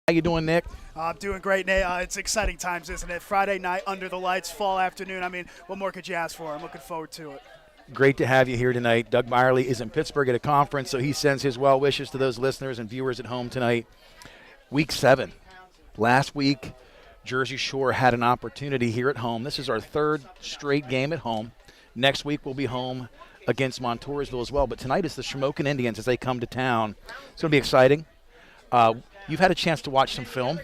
How you doing, Nick? I'm doing great, Nate. It's exciting times, isn't it? Friday night, under the lights, fall afternoon. I mean, what more could you ask for? I'm looking forward to it. Great to have you here tonight. Doug Meyerly is in Pittsburgh at a conference, so he sends his well wishes to those listeners and viewers at home tonight. Week 7. Last week, Jersey Shore had an opportunity here at home. This is our third straight game at home. Next week we'll be home against Montoursville as well. But tonight is the Shamokin Indians as they come to town. It's going to be exciting. You've had a chance to watch some film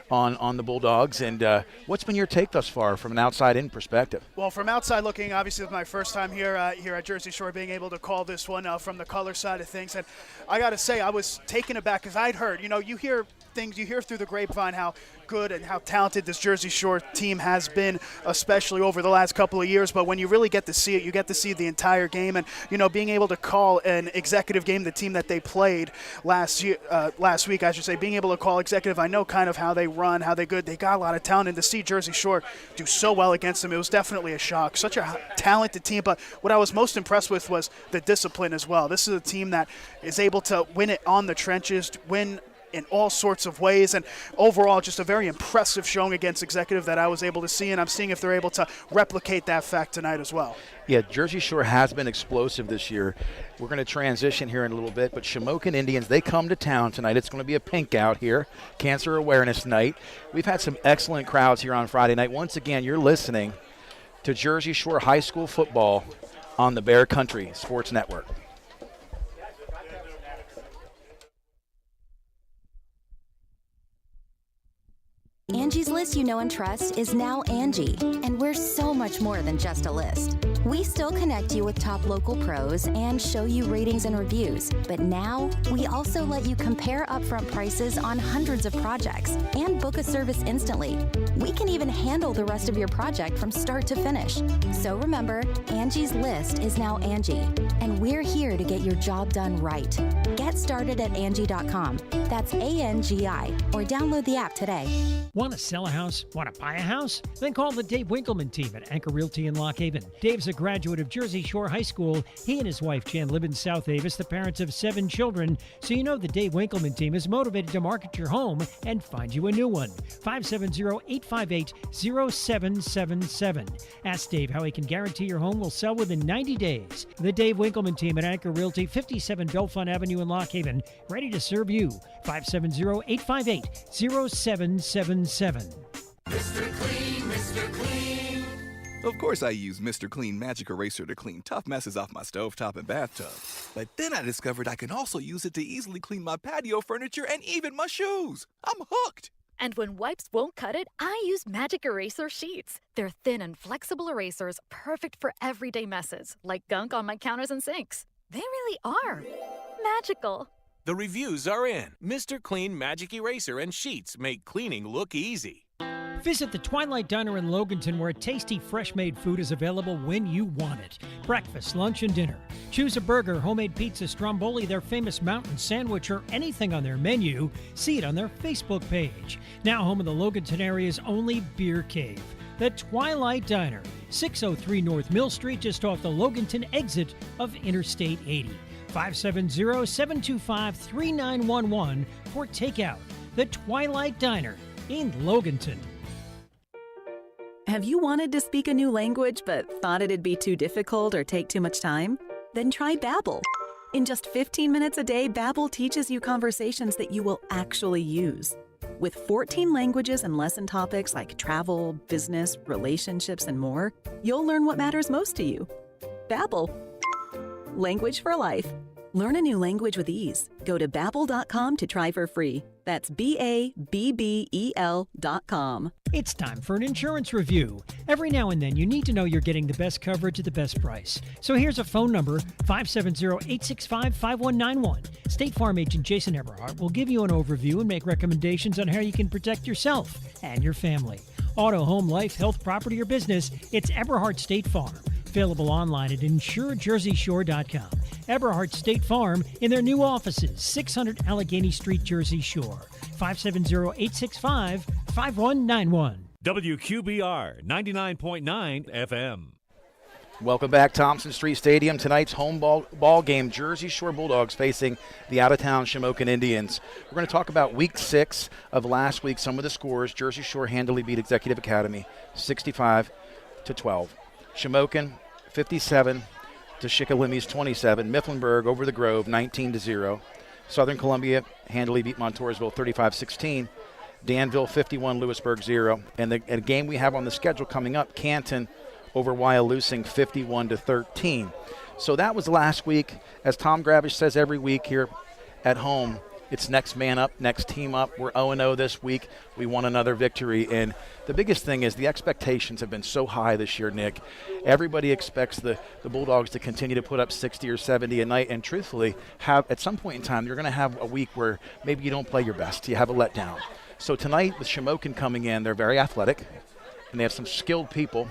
on the Bulldogs, and what's been your take thus far from an outside-in perspective? Well, from outside looking, obviously it's my first time here at Jersey Shore, being able to call this one from the color side of things. And I got to say, I was taken aback because I'd heard, you hear things, you hear through the grapevine how good and how talented this Jersey Shore team has been, especially over the last couple of years. But when you really get to see it, you get to see the entire game. And, being able to call an executive game, the team that they played last week, I should say, being able to call executive, I know kind of how they run, how they good. They got a lot of talent. And to see Jersey Shore do so well against them, it was definitely a shock. Such a talented team. But what I was most impressed with was the discipline as well. This is a team that is able to win it on the trenches, win in all sorts of ways, and overall just a very impressive showing against executive that I was able to see, and I'm seeing if they're able to replicate that fact tonight as well. Yeah, Jersey Shore has been explosive this year. We're going to transition here in a little bit, but Shamokin Indians, they come to town tonight. It's going to be a pink out here, Cancer Awareness Night. We've had some excellent crowds here on Friday night. Once again, you're listening to Jersey Shore High School football on the Bear Country Sports Network. Angie's List you know and trust is now Angie, and we're so much more than just a list. We still connect you with top local pros and show you ratings and reviews, but now we also let you compare upfront prices on hundreds of projects and book a service instantly. We can even handle the rest of your project from start to finish. So remember, Angie's List is now Angie, and we're here to get your job done right. Get started at Angie.com. That's ANGI, or download the app today. Want to sell a house? Want to buy a house? Then call the Dave Winkleman team at Anchor Realty in Lock Haven. Dave's a graduate of Jersey Shore High School. He and his wife Jan live in South Avis, the parents of 7 children. So you know the Dave Winkleman team is motivated to market your home and find you a new one. 570-858-0777. Ask Dave how he can guarantee your home will sell within 90 days. The Dave Winkleman team at Anchor Realty, 57 Belfont Avenue in Lock Haven, ready to serve you. 570-858-0777. Mr. Clean, Mr. Clean. Of course I use Mr. Clean Magic Eraser to clean tough messes off my stovetop and bathtub. But then I discovered I can also use it to easily clean my patio furniture and even my shoes. I'm hooked. And when wipes won't cut it, I use Magic Eraser Sheets. They're thin and flexible erasers, perfect for everyday messes, like gunk on my counters and sinks. They really are magical. The reviews are in. Mr. Clean Magic Eraser and Sheets make cleaning look easy. Visit the Twilight Diner in Loganton, where tasty, fresh-made food is available when you want it. Breakfast, lunch, and dinner. Choose a burger, homemade pizza, stromboli, their famous mountain sandwich, or anything on their menu. See it on their Facebook page. Now home of the Loganton area's only beer cave. The Twilight Diner, 603 North Mill Street, just off the Loganton exit of Interstate 80. 570-725-3911 for takeout. The Twilight Diner in Loganton. Have you wanted to speak a new language but thought it'd be too difficult or take too much time? Then try Babbel. In just 15 minutes a day, Babbel teaches you conversations that you will actually use. With 14 languages and lesson topics like travel, business, relationships, and more, you'll learn what matters most to you. Babbel. Language for life. Learn a new language with ease. Go to Babbel.com to try for free. That's BABBEL.com. It's time for an insurance review. Every now and then, you need to know you're getting the best coverage at the best price. So here's a phone number, 570-865-5191. State Farm agent Jason Eberhardt will give you an overview and make recommendations on how you can protect yourself and your family. Auto, home, life, health, property, or business, it's Eberhardt State Farm. Available online at InsureJerseyShore.com. Eberhardt State Farm in their new offices, 600 Allegheny Street, Jersey Shore. 570-865-5191. WQBR 99.9 FM. Welcome back, Thompson Street Stadium. Tonight's home ball game, Jersey Shore Bulldogs facing the out-of-town Shamokin Indians. We're going to talk about Week 6 of last week, some of the scores. Jersey Shore handily beat Executive Academy 65-12. Shamokin 57 to Shikellami's 27. Mifflinburg over the Grove 19-0. Southern Columbia handily beat Montoursville 35-16. Danville 51, Lewisburg 0. And a game we have on the schedule coming up, Canton over Wyalusing 51-13. So that was last week. As Tom Gravish says every week here at home, it's next man up, next team up. We're 0-0 this week. We want another victory. And the biggest thing is the expectations have been so high this year, Nick. Everybody expects the Bulldogs to continue to put up 60 or 70 a night. And truthfully, at some point in time, you're going to have a week where maybe you don't play your best. You have a letdown. So tonight with Shamokin coming in, they're very athletic, and they have some skilled people.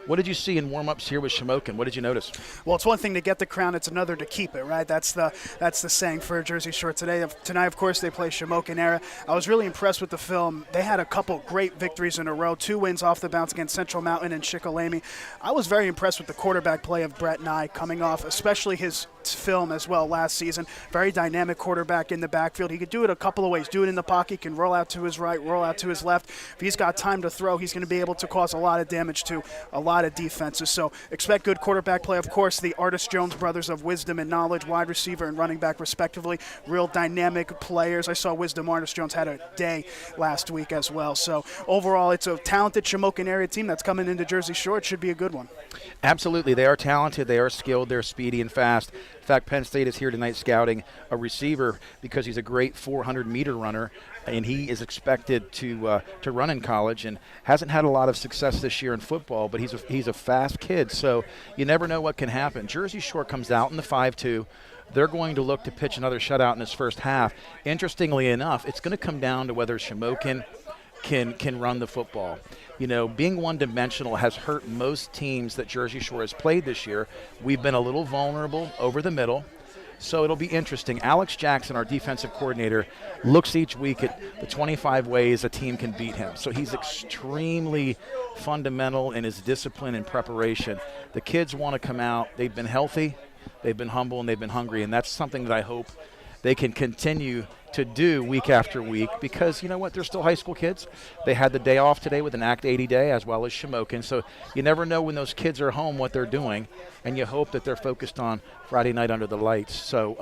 What did you see in warm-ups here with Shamokin? What did you notice? Well, it's one thing to get the crown; it's another to keep it, right? That's the saying for Jersey Shore today. Tonight, of course, they play Shamokin era. I was really impressed with the film. They had a couple great victories in a row, 2 wins off the bounce against Central Mountain and Shikellamy. I was very impressed with the quarterback play of Brett Nye coming off, especially his film as well last season. Very dynamic quarterback in the backfield. He could do it a couple of ways. Do it in the pocket. He can roll out to his right, roll out to his left. If he's got time to throw, he's going to be able to cause a lot of damage to a lot of defenses. So expect good quarterback play. Of course, the Artis-Jones brothers of wisdom and knowledge, wide receiver and running back respectively. Real dynamic players. I saw Wisdom Artis-Jones had a day last week as well. So overall, it's a talented Shamokin area team that's coming into Jersey Shore. It should be a good one. Absolutely. They are talented. They are skilled. They're speedy and fast. In fact, Penn State is here tonight scouting a receiver because he's a great 400-meter runner, and he is expected to run in college and hasn't had a lot of success this year in football, but he's a fast kid, so you never know what can happen. Jersey Shore comes out in the 5-2. They're going to look to pitch another shutout in this first half. Interestingly enough, it's going to come down to whether Shamokin can run the football. You know, being one-dimensional has hurt most teams that Jersey Shore has played this year. We've been a little vulnerable over the middle, so it'll be interesting. Alex Jackson, our defensive coordinator, looks each week at the 25 ways a team can beat him. So he's extremely fundamental in his discipline and preparation. The kids want to come out. They've been healthy, they've been humble, and they've been hungry, and that's something that I hope they can continue to do week after week because, you know what, they're still high school kids. They had the day off today with an Act 80 day as well as Shamokin, so you never know when those kids are home what they're doing, and you hope that they're focused on Friday night under the lights. So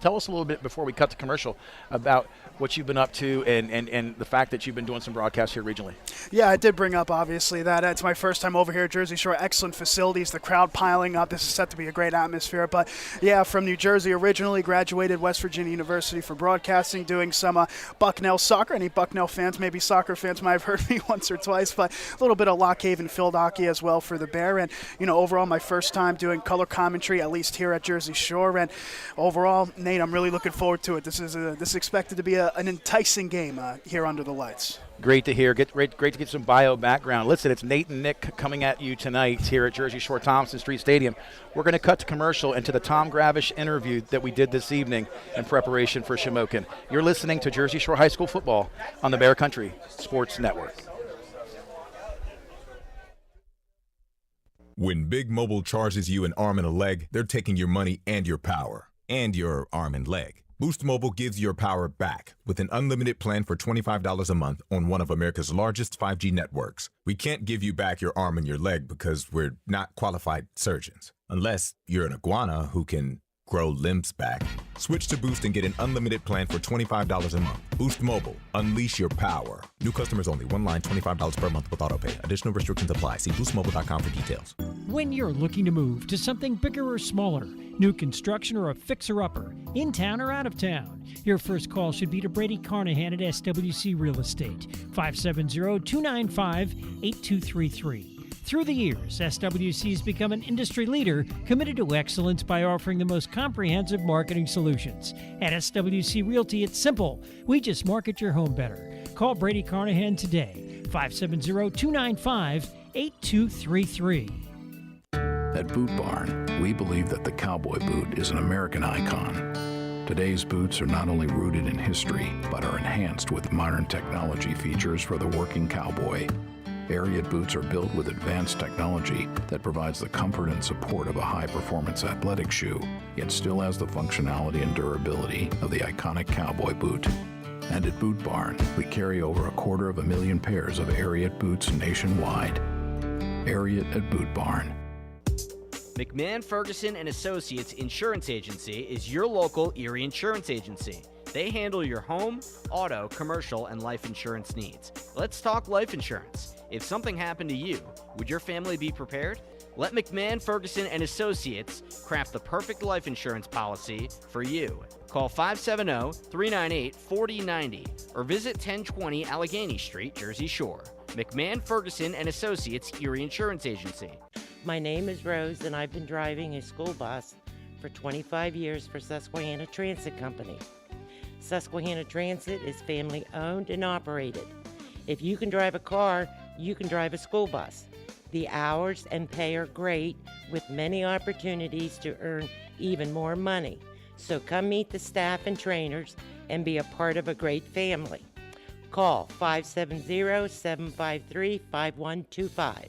tell us a little bit before we cut to commercial about what you've been up to and the fact that you've been doing some broadcasts here regionally. Yeah, I did bring up, obviously, that it's my first time over here at Jersey Shore. Excellent facilities, the crowd piling up. This is set to be a great atmosphere. But, yeah, from New Jersey originally, graduated West Virginia University for broadcasting, doing some Bucknell soccer. Any Bucknell fans, maybe soccer fans might have heard me once or twice, but a little bit of Lock Haven field hockey as well for the Bear. And, you know, overall, my first time doing color commentary, at least here at Jersey Shore. And overall, Nate, I'm really looking forward to it. This is expected to be an enticing game here under the lights. Great to hear. Great to get some bio background. Listen, it's Nate and Nick coming at you tonight here at Jersey Shore Thompson Street Stadium. We're going to cut to commercial and to the Tom Gravish interview that we did this evening in preparation for Shamokin. You're listening to Jersey Shore High School football on the Bear Country Sports Network. When Big Mobile charges you an arm and a leg, they're taking your money and your power and your arm and leg. Boost Mobile gives your power back with an unlimited plan for $25 a month on one of America's largest 5G networks. We can't give you back your arm and your leg because we're not qualified surgeons. Unless you're an iguana who can grow limbs back. Switch to Boost and get an unlimited plan for $25 a month. Boost Mobile. Unleash your power. New customers only. One line, $25 per month with autopay. Additional restrictions apply. See boostmobile.com for details. When you're looking to move to something bigger or smaller, new construction or a fixer-upper, in town or out of town, your first call should be to Brady Carnahan at SWC Real Estate, 570-295-8233. Through the years, SWC has become an industry leader committed to excellence by offering the most comprehensive marketing solutions. At SWC Realty, it's simple. We just market your home better. Call Brady Carnahan today, 570-295-8233. At Boot Barn, we believe that the cowboy boot is an American icon. Today's boots are not only rooted in history, but are enhanced with modern technology features for the working cowboy. Ariat boots are built with advanced technology that provides the comfort and support of a high-performance athletic shoe, yet still has the functionality and durability of the iconic cowboy boot. And at Boot Barn, we carry over 250,000 pairs of Ariat boots nationwide. Ariat at Boot Barn. McMahon, Ferguson & Associates Insurance Agency is your local Erie insurance agency. They handle your home, auto, commercial, and life insurance needs. Let's talk life insurance. If something happened to you, would your family be prepared? Let McMahon, Ferguson & Associates craft the perfect life insurance policy for you. Call 570-398-4090 or visit 1020 Allegheny Street, Jersey Shore. McMahon, Ferguson & Associates Erie Insurance Agency. My name is Rose, and I've been driving a school bus for 25 years for Susquehanna Transit Company. Susquehanna Transit is family-owned and operated. If you can drive a car, you can drive a school bus. The hours and pay are great, with many opportunities to earn even more money. So come meet the staff and trainers and be a part of a great family. Call 570-753-5125.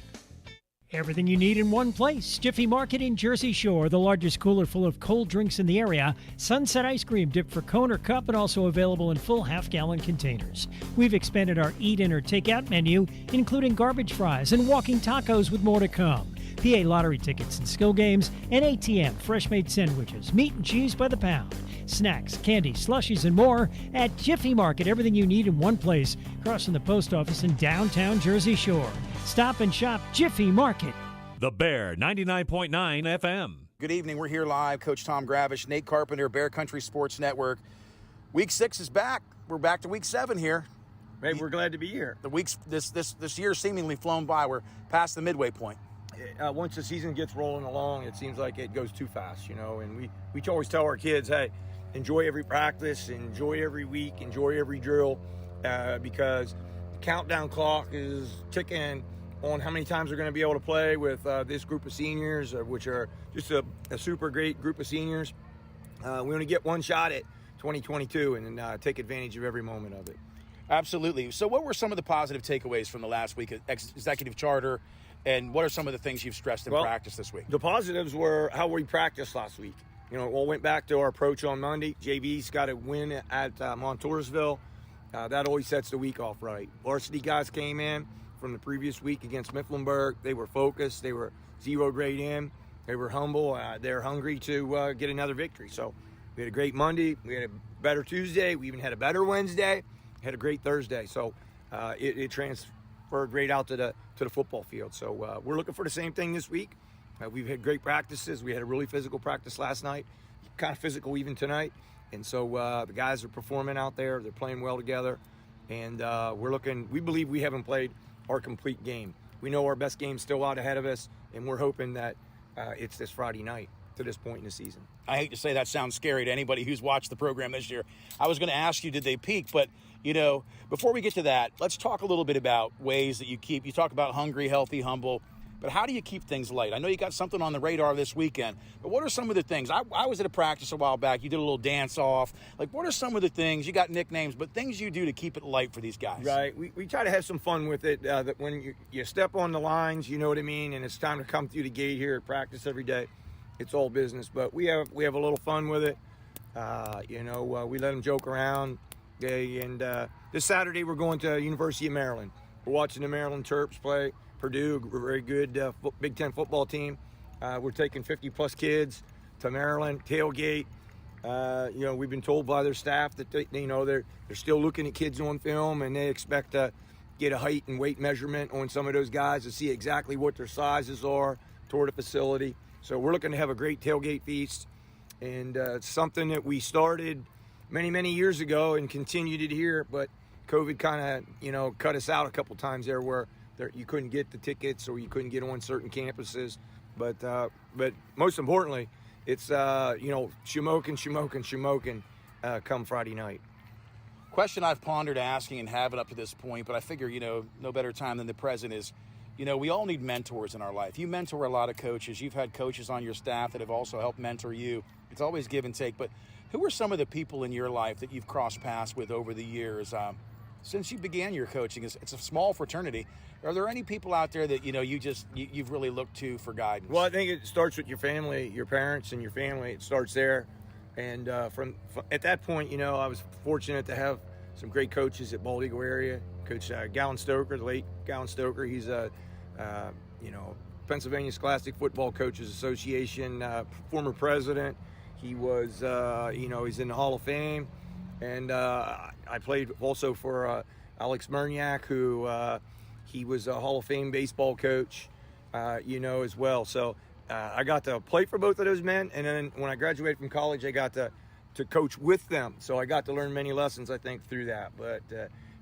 Everything you need in one place. Jiffy Market in Jersey Shore, the largest cooler full of cold drinks in the area. Sunset ice cream dipped for cone or cup and also available in full half-gallon containers. We've expanded our eat-in or take-out menu, including garbage fries and walking tacos with more to come. PA lottery tickets and skill games, and ATM fresh-made sandwiches, meat and cheese by the pound. Snacks, candy, slushies, and more at Jiffy Market. Everything you need in one place, crossing the post office in downtown Jersey Shore. Stop and shop Jiffy Market. The Bear, 99.9 FM. Good evening. We're here live. Coach Tom Gravish, Nate Carpenter, Bear Country Sports Network. Week 6 is back. We're back to Week 7 here. Hey, we're glad to be here. The weeks this year seemingly flown by. We're past the midway point. Once the season gets rolling along, it seems like it goes too fast, you know. And we always tell our kids, hey, enjoy every practice, enjoy every week, enjoy every drill, because the countdown clock is ticking on how many times we're going to be able to play with this group of seniors, which are just a super great group of seniors. We only get one shot at 2022 and take advantage of every moment of it. Absolutely. So what were some of the positive takeaways from the last week of executive charter, and what are some of the things you've stressed in practice this week? The positives were how we practiced last week. You know, it all went back to our approach on Monday. JV's got a win at Montoursville. That always sets the week off right. Varsity guys came in from the previous week against Mifflinburg. They were focused. They were 0 grade in. They were humble. They're hungry to get another victory. So we had a great Monday. We had a better Tuesday. We even had a better Wednesday. Had a great Thursday. So it transferred right out to the football field. So we're looking for the same thing this week. We've had great practices. We had a really physical practice last night, kind of physical even tonight. And so the guys are performing out there. They're playing well together. And we believe we haven't played our complete game. We know our best game's still out ahead of us, and we're hoping that it's this Friday night to this point in the season. I hate to say that sounds scary to anybody who's watched the program this year. I was going to ask you, did they peak? But, you know, before we get to that, let's talk a little bit about ways that you talk about hungry, healthy, humble, but how do you keep things light? I know you got something on the radar this weekend, but what are some of the things? I was at a practice a while back. You did a little dance-off. Like, what are some of the things? You got nicknames, but things you do to keep it light for these guys. Right. We try to have some fun with it. That when you step on the lines, you know what I mean, and it's time to come through the gate here at practice every day. It's all business, but we have a little fun with it. We let them joke around. And this Saturday we're going to University of Maryland. We're watching the Maryland Terps play Purdue, a very good Big Ten football team. We're taking 50-plus kids to Maryland, tailgate. We've been told by their staff that they're still looking at kids on film, and they expect to get a height and weight measurement on some of those guys to see exactly what their sizes are toward the facility. So we're looking to have a great tailgate feast, and it's something that we started many, many years ago and continued it here, but COVID kind of, cut us out a couple times there where you couldn't get the tickets or you couldn't get on certain campuses. But most importantly, it's, Shamokin come Friday night. Question I've pondered asking and having up to this point, but I figure, no better time than the present is, we all need mentors in our life. You mentor a lot of coaches. You've had coaches on your staff that have also helped mentor you. It's always give and take. But who are some of the people in your life that you've crossed paths with over the years? since you began your coaching, it's a small fraternity. Are there any people out there that you've really looked to for guidance? Well, I think it starts with your family, your parents, and your family. It starts there, and from at that point, I was fortunate to have some great coaches at Bulldog area. Coach Gowan Stoker, the late Gowan Stoker. He's a Pennsylvania Scholastic Football Coaches Association former president. He was he's in the Hall of Fame, and I played also for Alex Murniak, who he was a Hall of Fame baseball coach, as well. So I got to play for both of those men, and then when I graduated from college, I got to coach with them. So I got to learn many lessons, I think, through that. But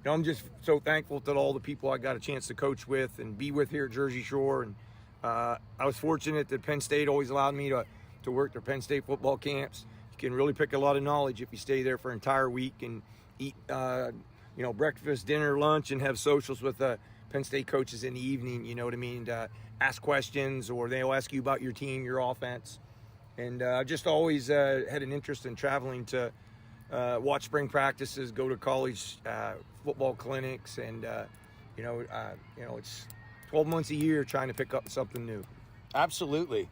I'm just so thankful to all the people I got a chance to coach with and be with here at Jersey Shore. And I was fortunate that Penn State always allowed me to work their Penn State football camps. You can really pick a lot of knowledge if you stay there for an entire week and eat, breakfast, dinner, lunch, and have socials with Penn State coaches in the evening, you know what I mean, to ask questions, or they'll ask you about your team, your offense. And I've just always had an interest in traveling to watch spring practices, go to college football clinics, and it's 12 months a year trying to pick up something new. Absolutely.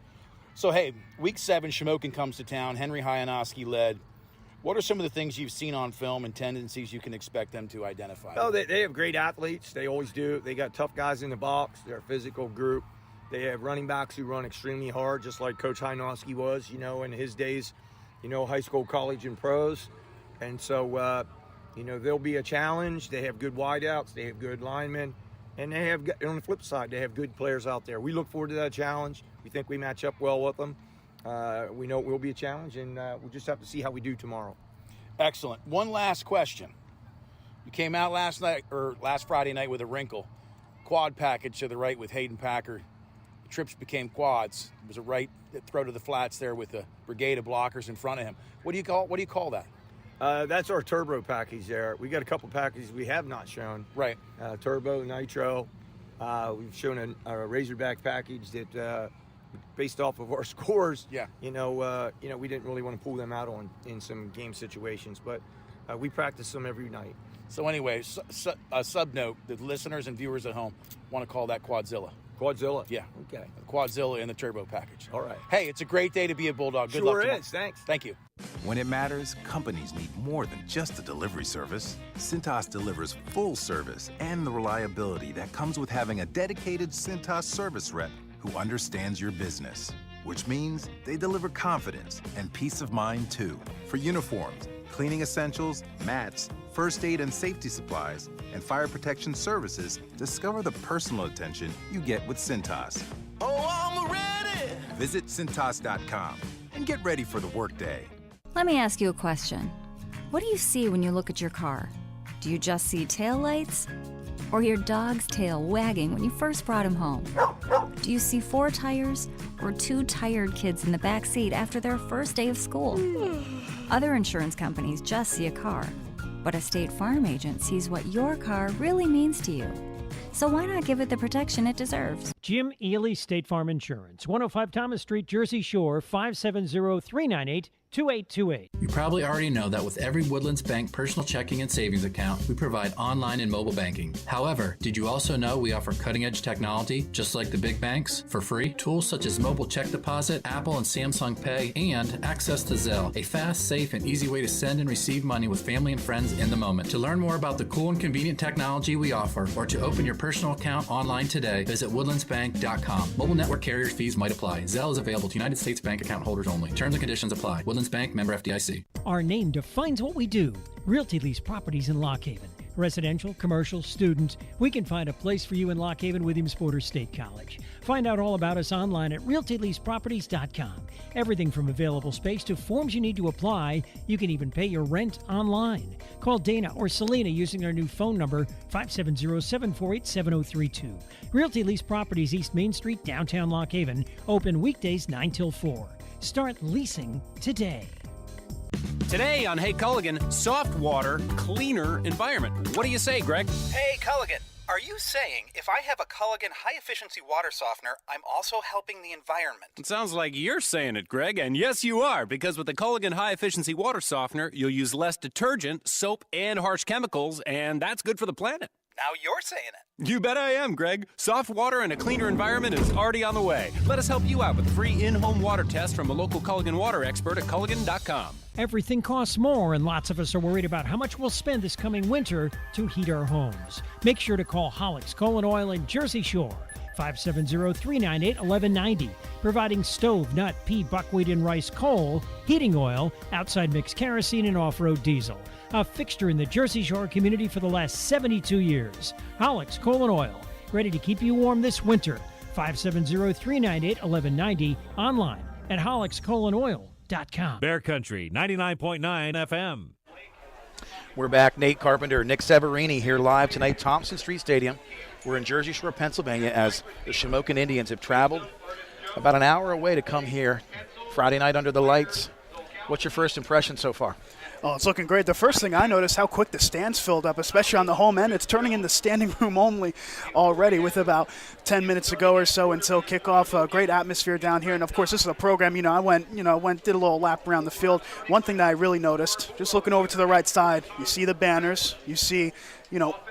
So, hey, week 7, Shamokin comes to town. Henry Hyanoski led. What are some of the things you've seen on film and tendencies you can expect them to identify? Oh, they have great athletes. They always do. They got tough guys in the box. They're a physical group. They have running backs who run extremely hard, just like Coach Hyanoski was, in his days, high school, college, and pros. And so, there'll be a challenge. They have good wideouts. They have good linemen. And they have, on the flip side, they have good players out there. We look forward to that challenge. We think we match up well with them. We know it will be a challenge, and we'll just have to see how we do tomorrow. Excellent. One last question. You came out last Friday night with a wrinkle. Quad package to the right with Hayden Packer. The trips became quads. It was a right throw to the flats there with a brigade of blockers in front of him. What do you call that? That's our turbo package there. We got a couple packages we have not shown. Right. Turbo, nitro. We've shown a Razorback package that, based off of our scores, we didn't really want to pull them out in some game situations, but we practice them every night. So anyway, a sub note: the listeners and viewers at home want to call that Quadzilla. Quadzilla. Yeah. Okay. Quadzilla in the turbo package. All right. Hey, it's a great day to be a Bulldog. Good luck. Sure is. Thanks. Thank you. When it matters, companies need more than just a delivery service. Cintas delivers full service and the reliability that comes with having a dedicated Cintas service rep who understands your business, which means they deliver confidence and peace of mind too. For uniforms, cleaning essentials, mats, first aid and safety supplies, and fire protection services, discover the personal attention you get with Cintas. Oh, I'm ready! Visit Cintas.com and get ready for the workday. Let me ask you a question. What do you see when you look at your car? Do you just see taillights? Or your dog's tail wagging when you first brought him home? Do you see 4 tires or 2 tired kids in the back seat after their first day of school? Other insurance companies just see a car, but a State Farm agent sees what your car really means to you. So why not give it the protection it deserves? Jim Ely, State Farm Insurance, 105 Thomas Street, Jersey Shore, 570-398-2828. You probably already know that with every Woodlands Bank personal checking and savings account, we provide online and mobile banking. However, did you also know we offer cutting-edge technology, just like the big banks, for free? Tools such as mobile check deposit, Apple and Samsung Pay, and access to Zelle, a fast, safe, and easy way to send and receive money with family and friends in the moment. To learn more about the cool and convenient technology we offer, or to open your personal account online today, visit woodlandsbank.com. Mobile network carrier fees might apply. Zelle is available to United States Bank account holders only. Terms and conditions apply. Woodlands Bank, member FDIC. Our name defines what we do. Realty Lease Properties in Lock Haven. Residential, commercial, student, we can find a place for you in Lock Haven Williams Porter State College. Find out all about us online at realtyleaseproperties.com. Everything from available space to forms you need to apply. You can even pay your rent online. Call Dana or Selena using our new phone number, 570-748-7032. Realty Lease Properties, East Main Street, downtown Lock Haven. Open weekdays 9 till 4. Start leasing today. Today on Hey Culligan, soft water, cleaner environment. What do you say, Greg? Hey, Culligan, Are you saying if I have a Culligan high-efficiency water softener, I'm also helping the environment? It sounds like you're saying it, Greg, and yes, you are, because with the Culligan high-efficiency water softener, you'll use less detergent, soap, and harsh chemicals, and that's good for the planet. Now you're saying it. You bet I am, Greg. Soft water and a cleaner environment is already on the way. Let us help you out with a free in-home water test from a local Culligan water expert at Culligan.com. Everything costs more, and lots of us are worried about how much we'll spend this coming winter to heat our homes. Make sure to call Hollick's Coal and Oil in Jersey Shore, 570-398-1190, providing stove, nut, pea, buckwheat, and rice coal, heating oil, outside mix kerosene, and off-road diesel. A fixture in the Jersey Shore community for the last 72 years. Hollick's Coal and Oil, ready to keep you warm this winter. 570-398-1190, online at hollickscoalandoil.com. Bear Country, 99.9 FM. We're back. Nate Carpenter, Nick Severini here live tonight, Thompson Street Stadium. We're in Jersey Shore, Pennsylvania, as the Shamokin Indians have traveled about an hour away to come here Friday night under the lights. What's your first impression so far? Oh, it's looking great. The first thing I noticed, how quick the stands filled up, especially on the home end. It's turning into standing room only already with about 10 minutes to go or so until kickoff. Great atmosphere down here. And, of course, this is a program, I went, did a little lap around the field. One thing that I really noticed, just looking over to the right side, you see the banners. You see,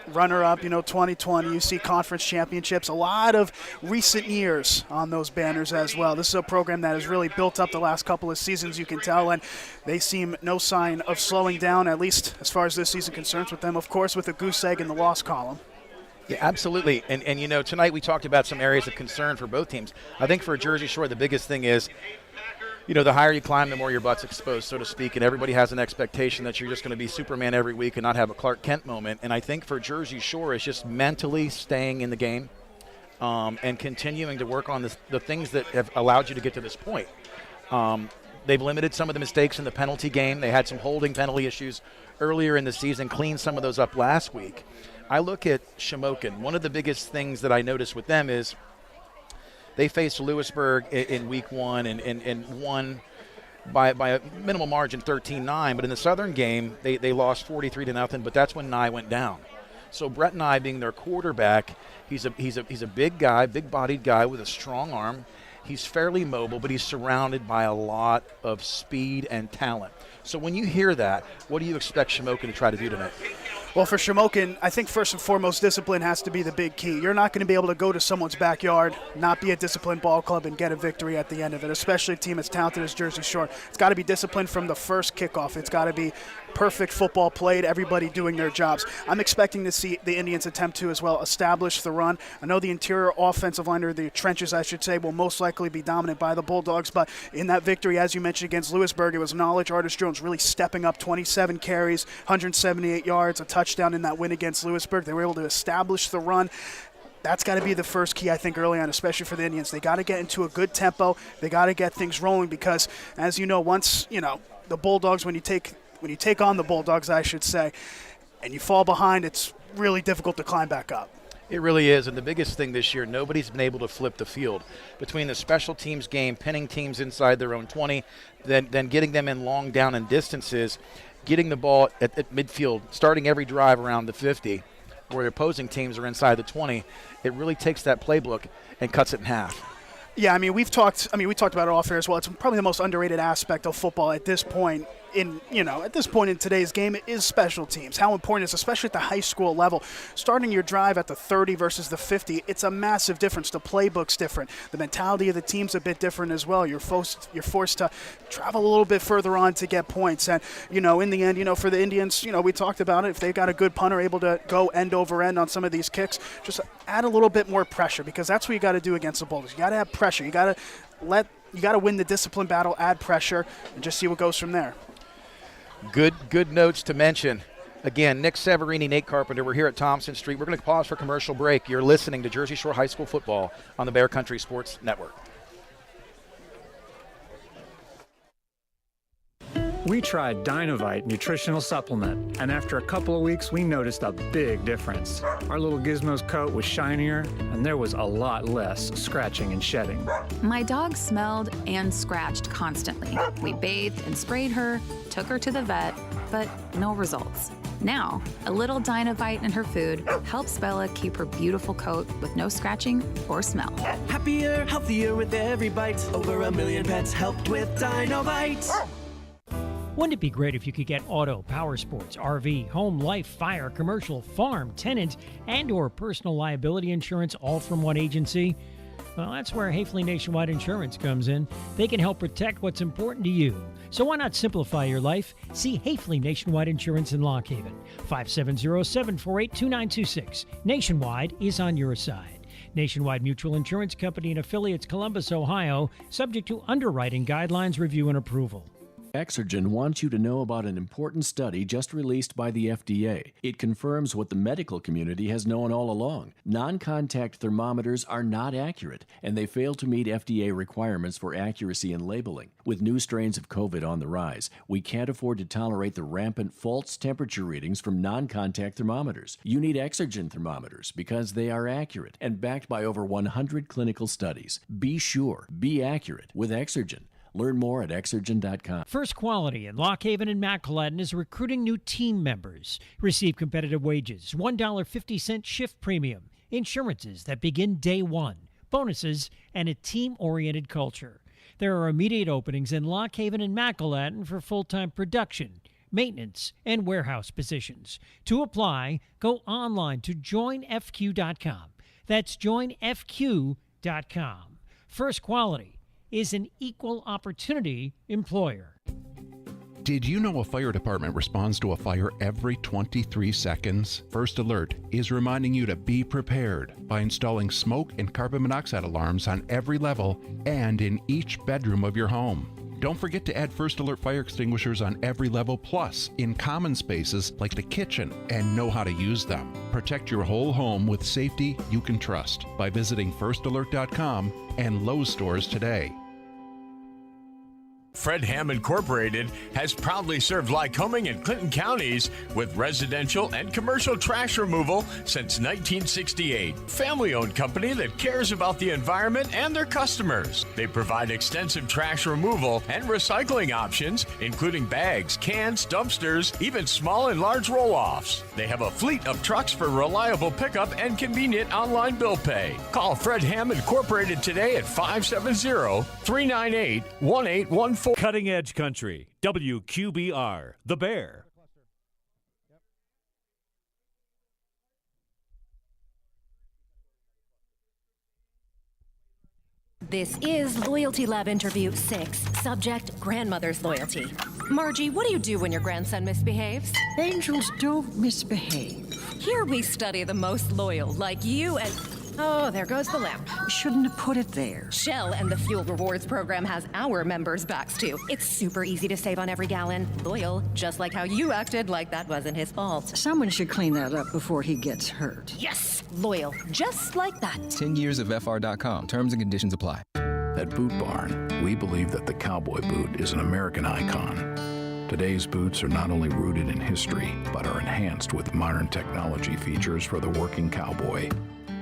runner-up, 2020. You see conference championships. A lot of recent years on those banners as well. This is a program that has really built up the last couple of seasons, you can tell, and they seem no sign of slowing down, at least as far as this season concerns with them, of course, with the goose egg in the loss column. Yeah, absolutely. And tonight we talked about some areas of concern for both teams. I think for Jersey Shore, the biggest thing is, the higher you climb, the more your butt's exposed, so to speak, and everybody has an expectation that you're just going to be Superman every week and not have a Clark Kent moment. And I think for Jersey Shore, it's just mentally staying in the game and continuing to work on the things that have allowed you to get to this point. They've limited some of the mistakes in the penalty game. They had some holding penalty issues earlier in the season, cleaned some of those up last week. I look at Shamokin. One of the biggest things that I noticed with them is they faced Lewisburg in week one and won by a minimal margin, 13-9. But in the Southern game, they lost 43-0. But that's when Nye went down. So Brett Nye, being their quarterback, he's a big guy, big-bodied guy with a strong arm. He's fairly mobile, but he's surrounded by a lot of speed and talent. So when you hear that, what do you expect Shamokin to try to do tonight? Well, for Shamokin, I think first and foremost, discipline has to be the big key. You're not going to be able to go to someone's backyard, not be a disciplined ball club, and get a victory at the end of it, especially a team as talented as Jersey Shore. It's got to be disciplined from the first kickoff. It's got to be perfect football played, everybody doing their jobs. I'm expecting to see the Indians attempt to, as well, establish the run. I know the interior offensive line, or the trenches, I should say, will most likely be dominant by the Bulldogs, but in that victory, as you mentioned, against Lewisburg, it was Knowledge Artis-Jones really stepping up, 27 carries, 178 yards, a touchdown in that win against Lewisburg. They were able to establish the run. That's got to be the first key, I think, early on, especially for the Indians. They got to get into a good tempo. They got to get things rolling because, as you know, once, the Bulldogs, when you take on the Bulldogs, I should say, and you fall behind, it's really difficult to climb back up. It really is, and the biggest thing this year, nobody's been able to flip the field. Between the special teams game, pinning teams inside their own 20, then getting them in long down and distances, getting the ball at midfield, starting every drive around the 50, where the opposing teams are inside the 20, it really takes that playbook and cuts it in half. Yeah, we talked about it off air as well. It's probably the most underrated aspect of football at this point. In today's game, it is special teams. How important it is, especially at the high school level. Starting your drive at the 30 versus the 50, it's a massive difference. The playbook's different. The mentality of the team's a bit different as well. You're forced to travel a little bit further on to get points. And, in the end, for the Indians, we talked about it. If they've got a good punter able to go end over end on some of these kicks, just add a little bit more pressure, because that's what you got to do against the Bulldogs. You got to have pressure. You got to win the discipline battle, add pressure, and just see what goes from there. Good notes to mention. Again, Nick Severini, Nate Carpenter. We're here at Thompson Street. We're going to pause for commercial break. You're listening to Jersey Shore High School football on the Bear Country Sports Network. We tried Dynovite nutritional supplement, and after a couple of weeks, we noticed a big difference. Our little Gizmo's coat was shinier, and there was a lot less scratching and shedding. My dog smelled and scratched constantly. We bathed and sprayed her, took her to the vet, but no results. Now, a little Dynovite in her food helps Bella keep her beautiful coat with no scratching or smell. Happier, healthier with every bite. Over 1 million pets helped with Dynovite. Wouldn't it be great if you could get auto, power sports, RV, home, life, fire, commercial, farm, tenant, and or personal liability insurance all from one agency? Well, that's where Hafley Nationwide Insurance comes in. They can help protect what's important to you. So why not simplify your life? See Hafley Nationwide Insurance in Lock Haven. 570-748-2926. Nationwide is on your side. Nationwide Mutual Insurance Company and affiliates, Columbus, Ohio, subject to underwriting guidelines, review, and approval. Exergen wants you to know about an important study just released by the FDA. It confirms what the medical community has known all along. Non-contact thermometers are not accurate, and they fail to meet FDA requirements for accuracy in labeling. With new strains of COVID on the rise, we can't afford to tolerate the rampant false temperature readings from non-contact thermometers. You need Exergen thermometers because they are accurate and backed by over 100 clinical studies. Be sure, be accurate with Exergen. Learn more at Exergen.com. First Quality in Lock Haven and Macleodon is recruiting new team members. Receive competitive wages, $1.50 shift premium, insurances that begin day one, bonuses, and a team-oriented culture. There are immediate openings in Lock Haven and Macleodon for full-time production, maintenance, and warehouse positions. To apply, go online to joinfq.com. That's joinfq.com. First Quality is an equal opportunity employer. Did you know a fire department responds to a fire every 23 seconds? First Alert is reminding you to be prepared by installing smoke and carbon monoxide alarms on every level and in each bedroom of your home. Don't forget to add First Alert fire extinguishers on every level, plus in common spaces like the kitchen, and know how to use them. Protect your whole home with safety you can trust by visiting firstalert.com and Lowe's stores today. Fred Ham Incorporated has proudly served Lycoming and Clinton counties with residential and commercial trash removal since 1968. Family-owned company that cares about the environment and their customers. They provide extensive trash removal and recycling options, including bags, cans, dumpsters, even small and large roll-offs. They have a fleet of trucks for reliable pickup and convenient online bill pay. Call Fred Ham Incorporated today at 570-398-1814. Cutting Edge Country, WQBR, The Bear. This is Loyalty Lab Interview 6. Subject, grandmother's loyalty. Margie, what do you do when your grandson misbehaves? Angels don't misbehave. Here we study the most loyal, like you and... Oh, there goes the lamp. Shouldn't have put it there. Shell and the Fuel Rewards program has our members' backs, too. It's super easy to save on every gallon. Loyal, just like how you acted like that wasn't his fault. Someone should clean that up before he gets hurt. Yes! Loyal, just like that. 10 years of FR.com. Terms and conditions apply. At Boot Barn, we believe that the cowboy boot is an American icon. Today's boots are not only rooted in history, but are enhanced with modern technology features for the working cowboy.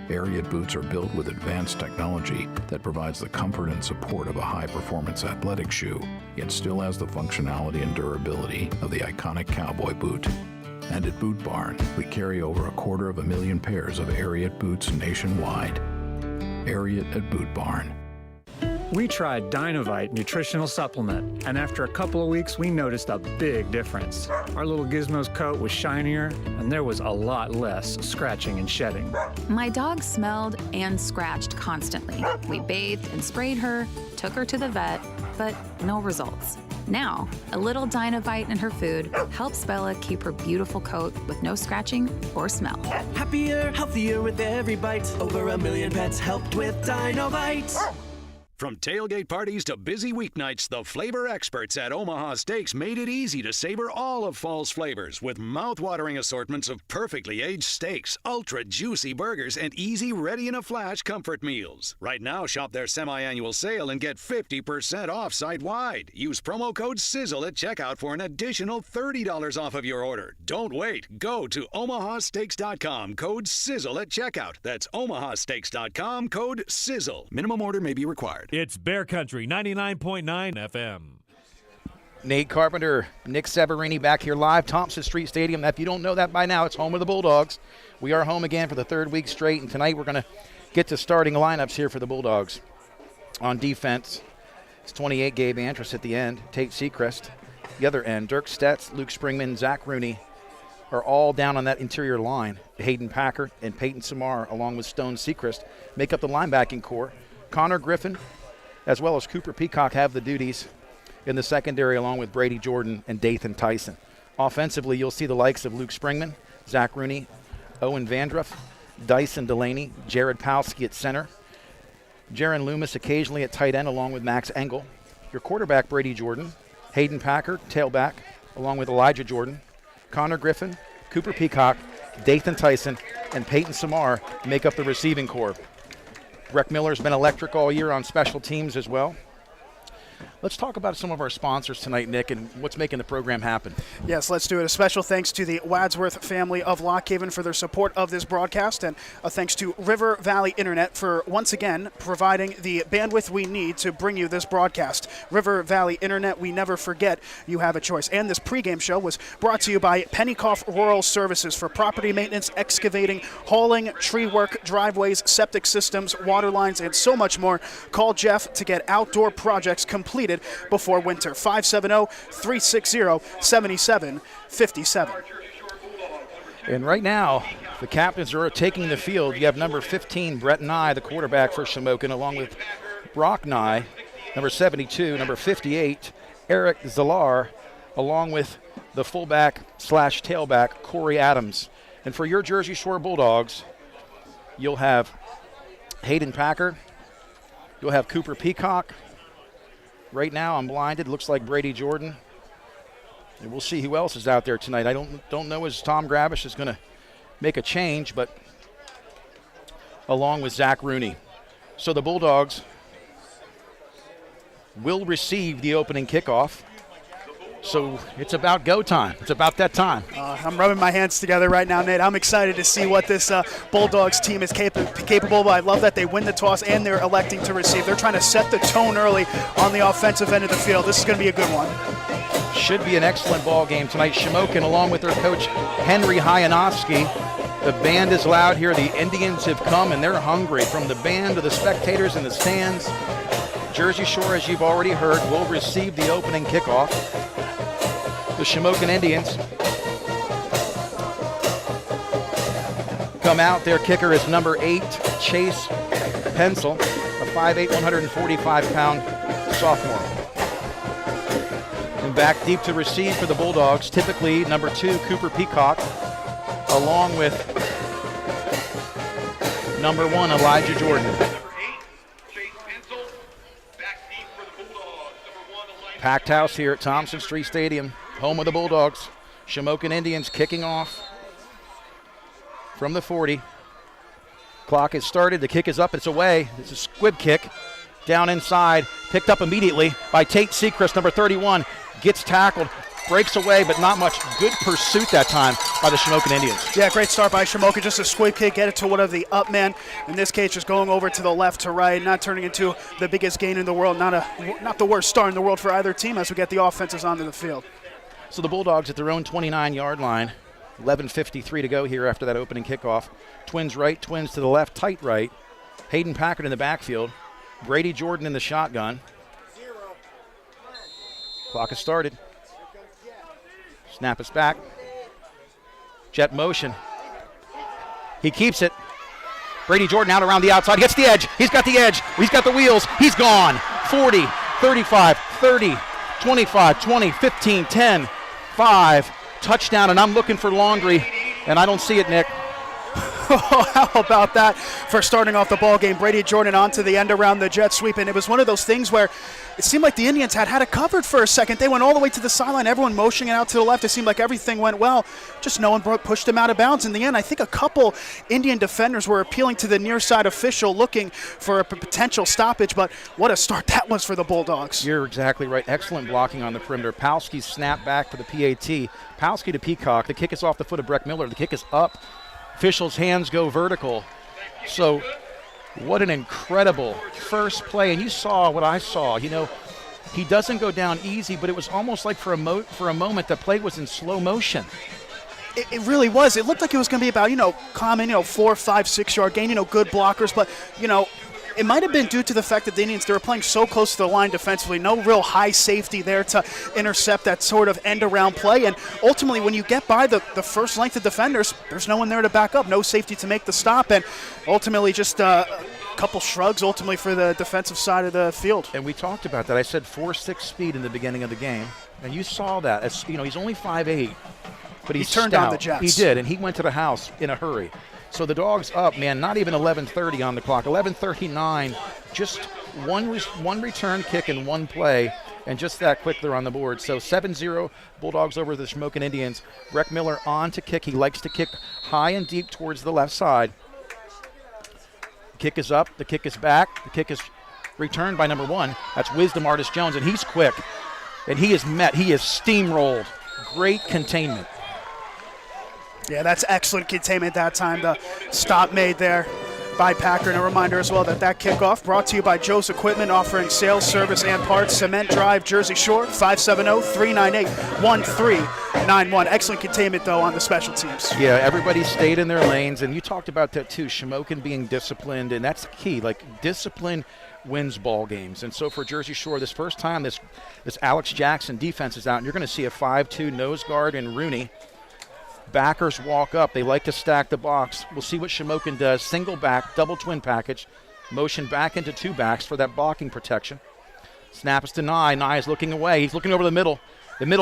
Ariat boots are built with advanced technology that provides the comfort and support of a high-performance athletic shoe, yet still has the functionality and durability of the iconic cowboy boot. And at Boot Barn, we carry over 250,000 pairs of Ariat boots nationwide. Ariat at Boot Barn. We tried Dynovite nutritional supplement, and after a couple of weeks, we noticed a big difference. Our little Gizmo's coat was shinier, and there was a lot less scratching and shedding. My dog smelled and scratched constantly. We bathed and sprayed her, took her to the vet, but no results. Now, a little Dynovite in her food helps Bella keep her beautiful coat with no scratching or smell. Happier, healthier with every bite. Over 1 million pets helped with Dynovite. From tailgate parties to busy weeknights, the flavor experts at Omaha Steaks made it easy to savor all of fall's flavors with mouth-watering assortments of perfectly aged steaks, ultra-juicy burgers, and easy, ready-in-a-flash comfort meals. Right now, shop their semi-annual sale and get 50% off site-wide. Use promo code SIZZLE at checkout for an additional $30 off of your order. Don't wait. Go to omahasteaks.com, code SIZZLE at checkout. That's omahasteaks.com, code SIZZLE. Minimum order may be required. It's Bear Country 99.9 FM. Nate Carpenter, Nick Severini back here live, Thompson Street Stadium. If you don't know that by now, it's home of the Bulldogs. We are home again for the third week straight, and tonight we're going to get to starting lineups here for the Bulldogs. On defense, it's 28 Gabe Antris at the end, Tate Seacrest. The other end, Dirk Stetz, Luke Springman, Zach Rooney are all down on that interior line. Hayden Packer and Peyton Samar, along with Stone Seacrest, make up the linebacking core. Connor Griffin, as well as Cooper Peacock, have the duties in the secondary, along with Brady Jordan and Dathan Tyson. Offensively, you'll see the likes of Luke Springman, Zach Rooney, Owen Vandruff, Dyson Delaney, Jared Palski at center, Jaron Loomis occasionally at tight end, along with Max Engel. Your quarterback, Brady Jordan, Hayden Packer, tailback, along with Elijah Jordan, Connor Griffin, Cooper Peacock, Dathan Tyson, and Peyton Samar make up the receiving corps. Breck Miller's been electric all year on special teams as well. Let's talk about some of our sponsors tonight, Nick, and what's making the program happen. Yes, let's do it. A special thanks to the Wadsworth family of Lock Haven for their support of this broadcast, and a thanks to River Valley Internet for, once again, providing the bandwidth we need to bring you this broadcast. River Valley Internet, we never forget you have a choice. And this pregame show was brought to you by Pennycoff Rural Services for property maintenance, excavating, hauling, tree work, driveways, septic systems, water lines, and so much more. Call Jeff to get outdoor projects completed before winter. 570-360-7757. And right now, the captains are taking the field. You have number 15, Brett Nye, the quarterback for Shamokin, along with Brock Nye, number 72, number 58, Eric Zalar, along with the fullback/tailback, Corey Adams. And for your Jersey Shore Bulldogs, you'll have Hayden Packer, you'll have Cooper Peacock. Right now, I'm blinded. Looks like Brady Jordan. And we'll see who else is out there tonight. I don't know as Tom Grabish is going to make a change, but along with Zach Rooney. So the Bulldogs will receive the opening kickoff. So it's about go time. It's about that time. I'm rubbing my hands together right now, Nate. I'm excited to see what this Bulldogs team is capable of. I love that they win the toss and they're electing to receive. They're trying to set the tone early on the offensive end of the field. This is going to be a good one. Should be an excellent ball game tonight. Shamokin, along with their coach, Henry Hyanovsky. The band is loud here. The Indians have come, and they're hungry. From the band to the spectators in the stands, Jersey Shore, as you've already heard, will receive the opening kickoff. The Shamokin Indians come out. Their kicker is number 8, Chase Pencil, a 5'8", 145-pound sophomore. And back deep to receive for the Bulldogs, typically number 2, Cooper Peacock, along with number 1, Elijah Jordan. Packed house here at Thompson Street Stadium, home of the Bulldogs. Shamokin Indians kicking off from the 40. Clock has started. The kick is up. It's away. It's a squib kick. Down inside. Picked up immediately by Tate Seacrest, number 31. Gets tackled. Breaks away, but not much. Good pursuit that time by the Shamokin Indians. Yeah, great start by Shamokin. Just a squib kick, get it to one of the up men. In this case, just going over to the left to right, not turning into the biggest gain in the world. Not the worst start in the world for either team as we get the offenses onto the field. So the Bulldogs at their own 29-yard line. 11:53 to go here after that opening kickoff. Twins right, twins to the left, tight right. Hayden Packard in the backfield. Brady Jordan in the shotgun. Clock has started. Snap is back. Jet motion. He keeps it. Brady Jordan out around the outside. He gets the edge. He's got the edge. He's got the wheels. He's gone. 40, 35, 30, 25, 20, 15, 10, 5. Touchdown, and I'm looking for Laundry, and I don't see it, Nick. How about that for starting off the ball game? Brady Jordan on to the end around the jet sweep, and it was one of those things where it seemed like the Indians had it covered for a second. They went all the way to the sideline, everyone motioning out to the left. It seemed like everything went well, just no one pushed him out of bounds. In the end, I think a couple Indian defenders were appealing to the near side official looking for a potential stoppage, but what a start that was for the Bulldogs. You're exactly right. Excellent blocking on the perimeter. Palski's snap back for the PAT. Palski to Peacock. The kick is off the foot of Breck Miller. The kick is up. Officials' hands go vertical. So what an incredible first play. And you saw what I saw. You know, he doesn't go down easy, but it was almost like for a moment the play was in slow motion. It really was. It looked like it was going to be about, common, 4, 5, 6 yard gain, good blockers. But, it might have been due to the fact that the Indians, they were playing so close to the line defensively. No real high safety there to intercept that sort of end-around play. And ultimately, when you get by the first length of defenders, there's no one there to back up, no safety to make the stop. And ultimately, just a couple shrugs ultimately for the defensive side of the field. And we talked about that. I said 4.6 speed in the beginning of the game. And you saw that. As, he's only 5'8", but he turned stout. on the Jets. He did, and he went to the house in a hurry. So the Dogs up, man, not even 11:30 on the clock. 11:39, just one return kick in one play, and just that quick they're on the board. So 7-0, Bulldogs over the Shamokin Indians. Breck Miller on to kick. He likes to kick high and deep towards the left side. Kick is up, the kick is back, the kick is returned by number 1. That's Wisdom Artis Jones, and he's quick. And he is steamrolled. Great containment. Yeah, that's excellent containment that time. The stop made there by Packer. And a reminder as well that kickoff brought to you by Joe's Equipment, offering sales, service, and parts. Cement Drive, Jersey Shore, 570-398-1391. Excellent containment, though, on the special teams. Yeah, everybody stayed in their lanes. And you talked about that, too, Shamokin being disciplined. And that's the key. Discipline wins ball games. And so for Jersey Shore, this first time this Alex Jackson defense is out, and you're going to see a 5-2 nose guard in Rooney. Backers walk up. They like to stack the box. We'll see what Shamokin does. Single back, double twin package. Motion back into 2 backs for that blocking protection. Snap is to Nye. Nye is looking away. He's looking over the middle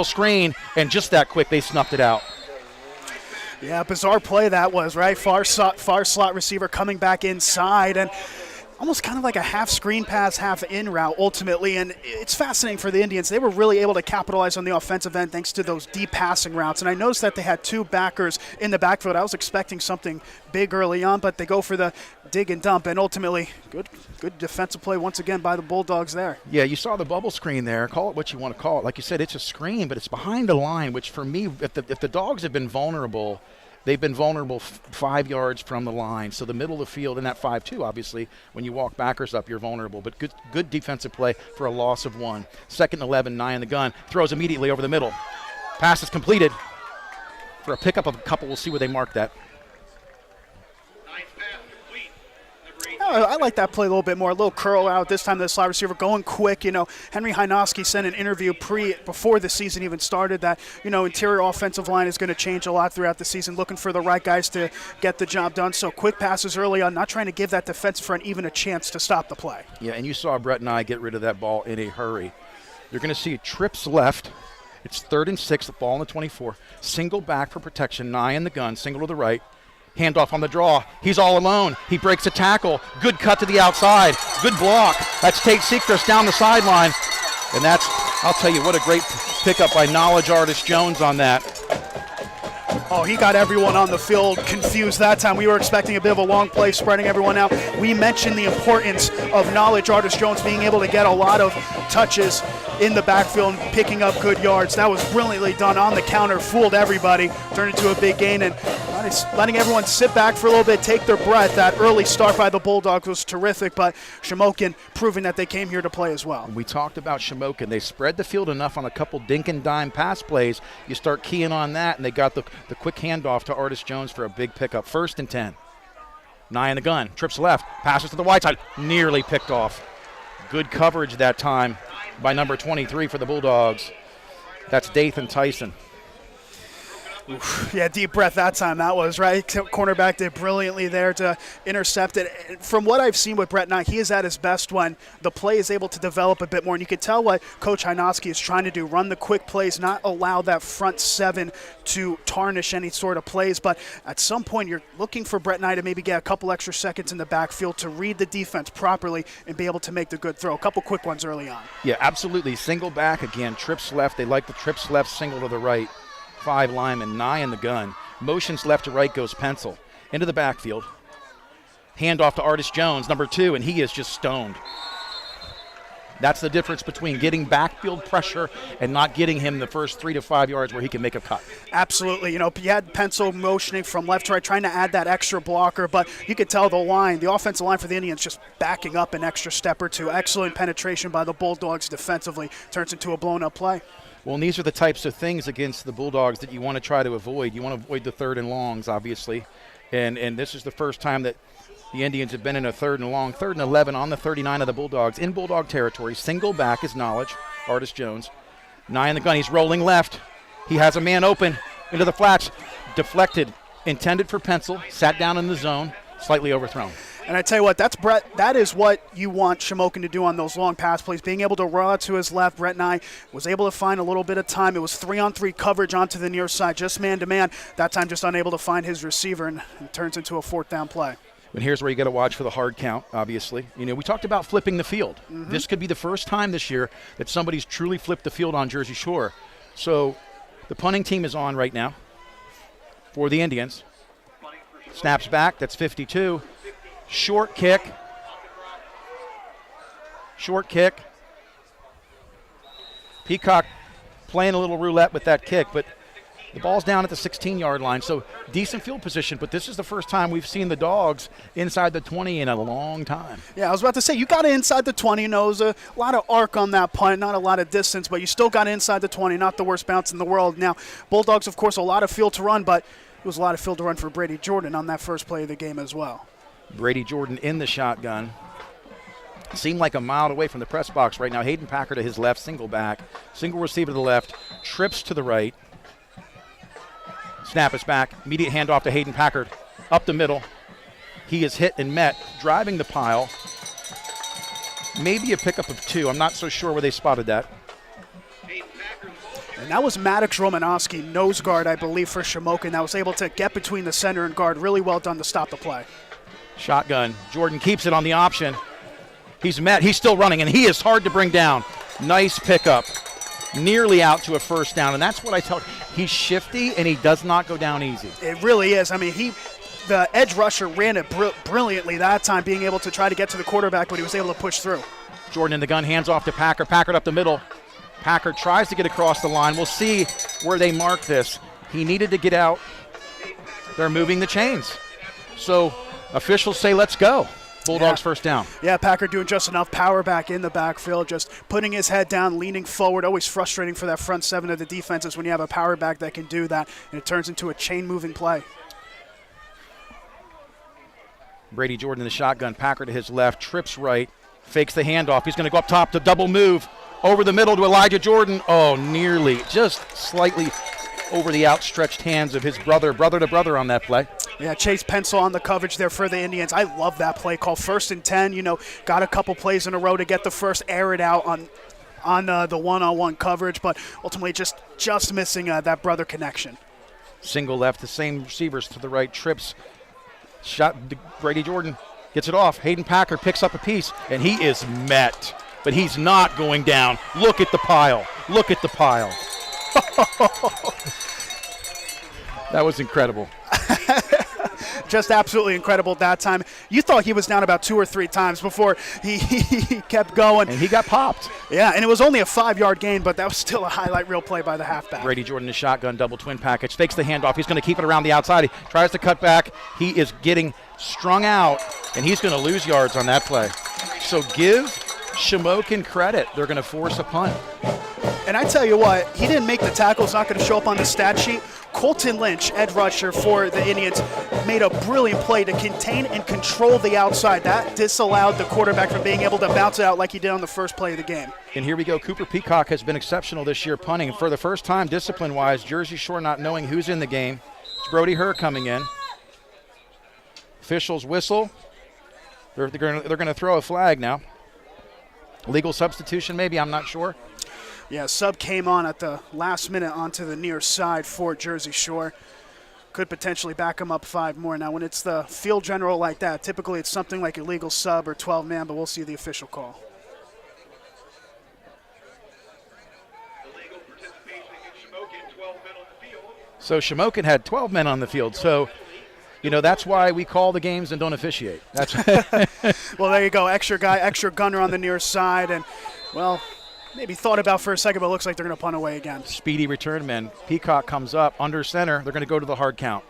screen, and just that quick, they snuffed it out. Yeah, bizarre play that was, right? Far slot receiver coming back inside, and almost kind of like a half screen pass, half in route ultimately. And it's fascinating for the Indians. They were really able to capitalize on the offensive end thanks to those deep passing routes. And I noticed that they had 2 backers in the backfield. I was expecting something big early on, but they go for the dig and dump. And ultimately, good defensive play once again by the Bulldogs there. Yeah, you saw the bubble screen there. Call it what you want to call it. Like you said, it's a screen, but it's behind the line, which for me, if the Dogs have been vulnerable, they've been vulnerable 5 yards from the line. So the middle of the field in that 5-2, obviously, when you walk backers up, you're vulnerable. But good defensive play for a loss of 1. 2nd and 11, Nye in the gun. Throws immediately over the middle. Pass is completed for a pickup of a couple. We'll see where they mark that. I like that play a little bit more. A little curl out this time to the slot receiver, going quick. Henry Hynoski sent an interview before the season even started that, interior offensive line is going to change a lot throughout the season, looking for the right guys to get the job done. So quick passes early on, not trying to give that defensive front even a chance to stop the play. Yeah, and you saw Brett Nye get rid of that ball in a hurry. You're going to see trips left. It's 3rd and 6, the ball in the 24. Single back for protection, Nye in the gun, single to the right. Handoff on the draw. He's all alone. He breaks a tackle. Good cut to the outside. Good block. That's Tate Sechrist down the sideline. And I'll tell you, what a great pickup by Knowledge Artis Jones on that. Oh, he got everyone on the field confused that time. We were expecting a bit of a long play, spreading everyone out. We mentioned the importance of Knowledge Artis Jones being able to get a lot of touches in the backfield and picking up good yards. That was brilliantly done on the counter, fooled everybody, turned into a big gain, and letting everyone sit back for a little bit, take their breath. That early start by the Bulldogs was terrific, but Shamokin proving that they came here to play as well. We talked about Shamokin. They spread the field enough on a couple dink and dime pass plays. You start keying on that, and they got the quick handoff to Artis Jones for a big pickup. 1st and 10. Nye in the gun, trips left, passes to the wide side, nearly picked off. Good coverage that time by number 23 for the Bulldogs. That's Dathan Tyson. Oof, yeah, deep breath that time. That was right. Cornerback did brilliantly there to intercept it. From what I've seen with Brett Knight, he is at his best when the play is able to develop a bit more. And you can tell what Coach Hynoski is trying to do, run the quick plays, not allow that front seven to tarnish any sort of plays. But at some point, you're looking for Brett Knight to maybe get a couple extra seconds in the backfield to read the defense properly and be able to make the good throw. A couple quick ones early on. Yeah, absolutely. Single back again, trips left. They like the trips left, single to the right. 5 linemen, Nye in the gun. Motions left to right goes Pencil. Into the backfield. Hand off to Artis Jones, number 2, and he is just stoned. That's the difference between getting backfield pressure and not getting him the first 3 to 5 yards where he can make a cut. Absolutely. You know, you had Pencil motioning from left to right, trying to add that extra blocker, but you could tell the offensive line for the Indians just backing up an extra step or two. Excellent penetration by the Bulldogs defensively. Turns into a blown-up play. Well, and these are the types of things against the Bulldogs that you want to try to avoid. You want to avoid the 3rd and longs, obviously. And this is the first time that the Indians have been in a 3rd and long. 3rd and 11 on the 39 of the Bulldogs in Bulldog territory. Single back is Knowledge, Artis Jones. Nye in the gun. He's rolling left. He has a man open into the flats. Deflected. Intended for Pencil. Sat down in the zone. Slightly overthrown. And I tell you what, that is what you want Shamokin to do on those long pass plays, being able to roll out to his left. Brett Nye was able to find a little bit of time. It was 3-on-3 coverage onto the near side, just man-to-man. That time just unable to find his receiver, and it turns into a 4th down play. And here's where you got to watch for the hard count, obviously. You know, we talked about flipping the field. Mm-hmm. This could be the first time this year that somebody's truly flipped the field on Jersey Shore. So the punting team is on right now for the Indians. Snaps back, that's 52. Short kick. Peacock playing a little roulette with that kick, but the ball's down at the 16-yard line, so decent field position, but this is the first time we've seen the Dogs inside the 20 in a long time. Yeah, I was about to say, you got it inside the 20. You know, there's a lot of arc on that punt, not a lot of distance, but you still got it inside the 20, not the worst bounce in the world. Now, Bulldogs, of course, a lot of field to run, but it was a lot of field to run for Brady Jordan on that first play of the game as well. Brady Jordan in the shotgun. Seemed like a mile away from the press box right now. Hayden Packer to his left, single back. Single receiver to the left, trips to the right. Snap is back. Immediate handoff to Hayden Packard. Up the middle. He is hit and met, driving the pile. Maybe a pickup of 2. I'm not so sure where they spotted that. And that was Maddox Romanowski, nose guard, I believe, for Shamokin. That was able to get between the center and guard. Really well done to stop the play. Shotgun. Jordan keeps it on the option. He's met. He's still running, and he is hard to bring down. Nice pickup. Nearly out to a first down, and that's what I tell you. He's shifty, and he does not go down easy. It really is. I mean, the edge rusher ran it brilliantly that time, being able to try to get to the quarterback, but he was able to push through. Jordan in the gun, hands off to Packer. Packard up the middle. Packard tries to get across the line. We'll see where they mark this. He needed to get out. They're moving the chains. So officials say, let's go. Bulldogs first down. Yeah, Packer doing just enough power back in the backfield, just putting his head down, leaning forward. Always frustrating for that front 7 of the defenses when you have a power back that can do that, and it turns into a chain-moving play. Brady Jordan in the shotgun. Packer to his left, trips right, fakes the handoff. He's going to go up top to double move. Over the middle to Elijah Jordan. Oh, nearly, just slightly over the outstretched hands of his brother to brother on that play. Yeah, Chase Pencil on the coverage there for the Indians. I love that play call. 1st and 10, you know, got a couple plays in a row to get the first, air it out on the one-on-one coverage, but ultimately just missing that brother connection. Single left, the same receivers to the right, trips. Shot, Brady Jordan gets it off. Hayden Packer picks up a piece, and he is met. But he's not going down. Look at the pile. Look at the pile. That was incredible. Just absolutely incredible that time. You thought he was down about 2 or 3 times before he kept going. And he got popped. Yeah, and it was only a 5-yard gain, but that was still a highlight reel play by the halfback. Brady Jordan, the shotgun, double twin package, fakes the handoff. He's going to keep it around the outside. He tries to cut back. He is getting strung out, and he's going to lose yards on that play. So give Shamokin credit. They're going to force a punt. And I tell you what, he didn't make the tackle. It's not going to show up on the stat sheet. Colton Lynch, edge rusher for the Indians, made a brilliant play to contain and control the outside. That disallowed the quarterback from being able to bounce it out like he did on the first play of the game. And here we go. Cooper Peacock has been exceptional this year punting. For the first time, discipline-wise, Jersey Shore not knowing who's in the game. It's Brody Herr coming in. Officials whistle. They're going to throw a flag now. Legal substitution maybe, I'm not sure. Yeah, sub came on at the last minute onto the near side for Jersey Shore. Could potentially back him up 5 more. Now, when it's the field general like that, typically it's something like illegal sub or 12-man, but we'll see the official call. So Shamokin had 12 men on the field. So, that's why we call the games and don't officiate. That's Well, there you go. Extra guy, extra gunner on the near side. And, well, maybe thought about for a second, but it looks like they're going to punt away again. Speedy return men. Peacock comes up under center. They're going to go to the hard count.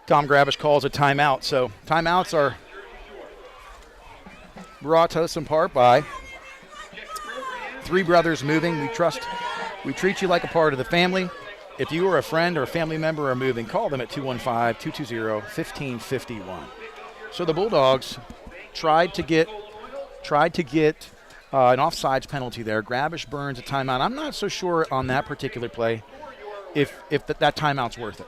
Tom Gravish calls a timeout. So timeouts are brought to us in part by Three Brothers Moving. We treat you like a part of the family. If you or a friend or a family member are moving, call them at 215-220-1551. So the Bulldogs tried to get an offsides penalty there. Gravish burns a timeout. I'm not so sure on that particular play if that timeout's worth it.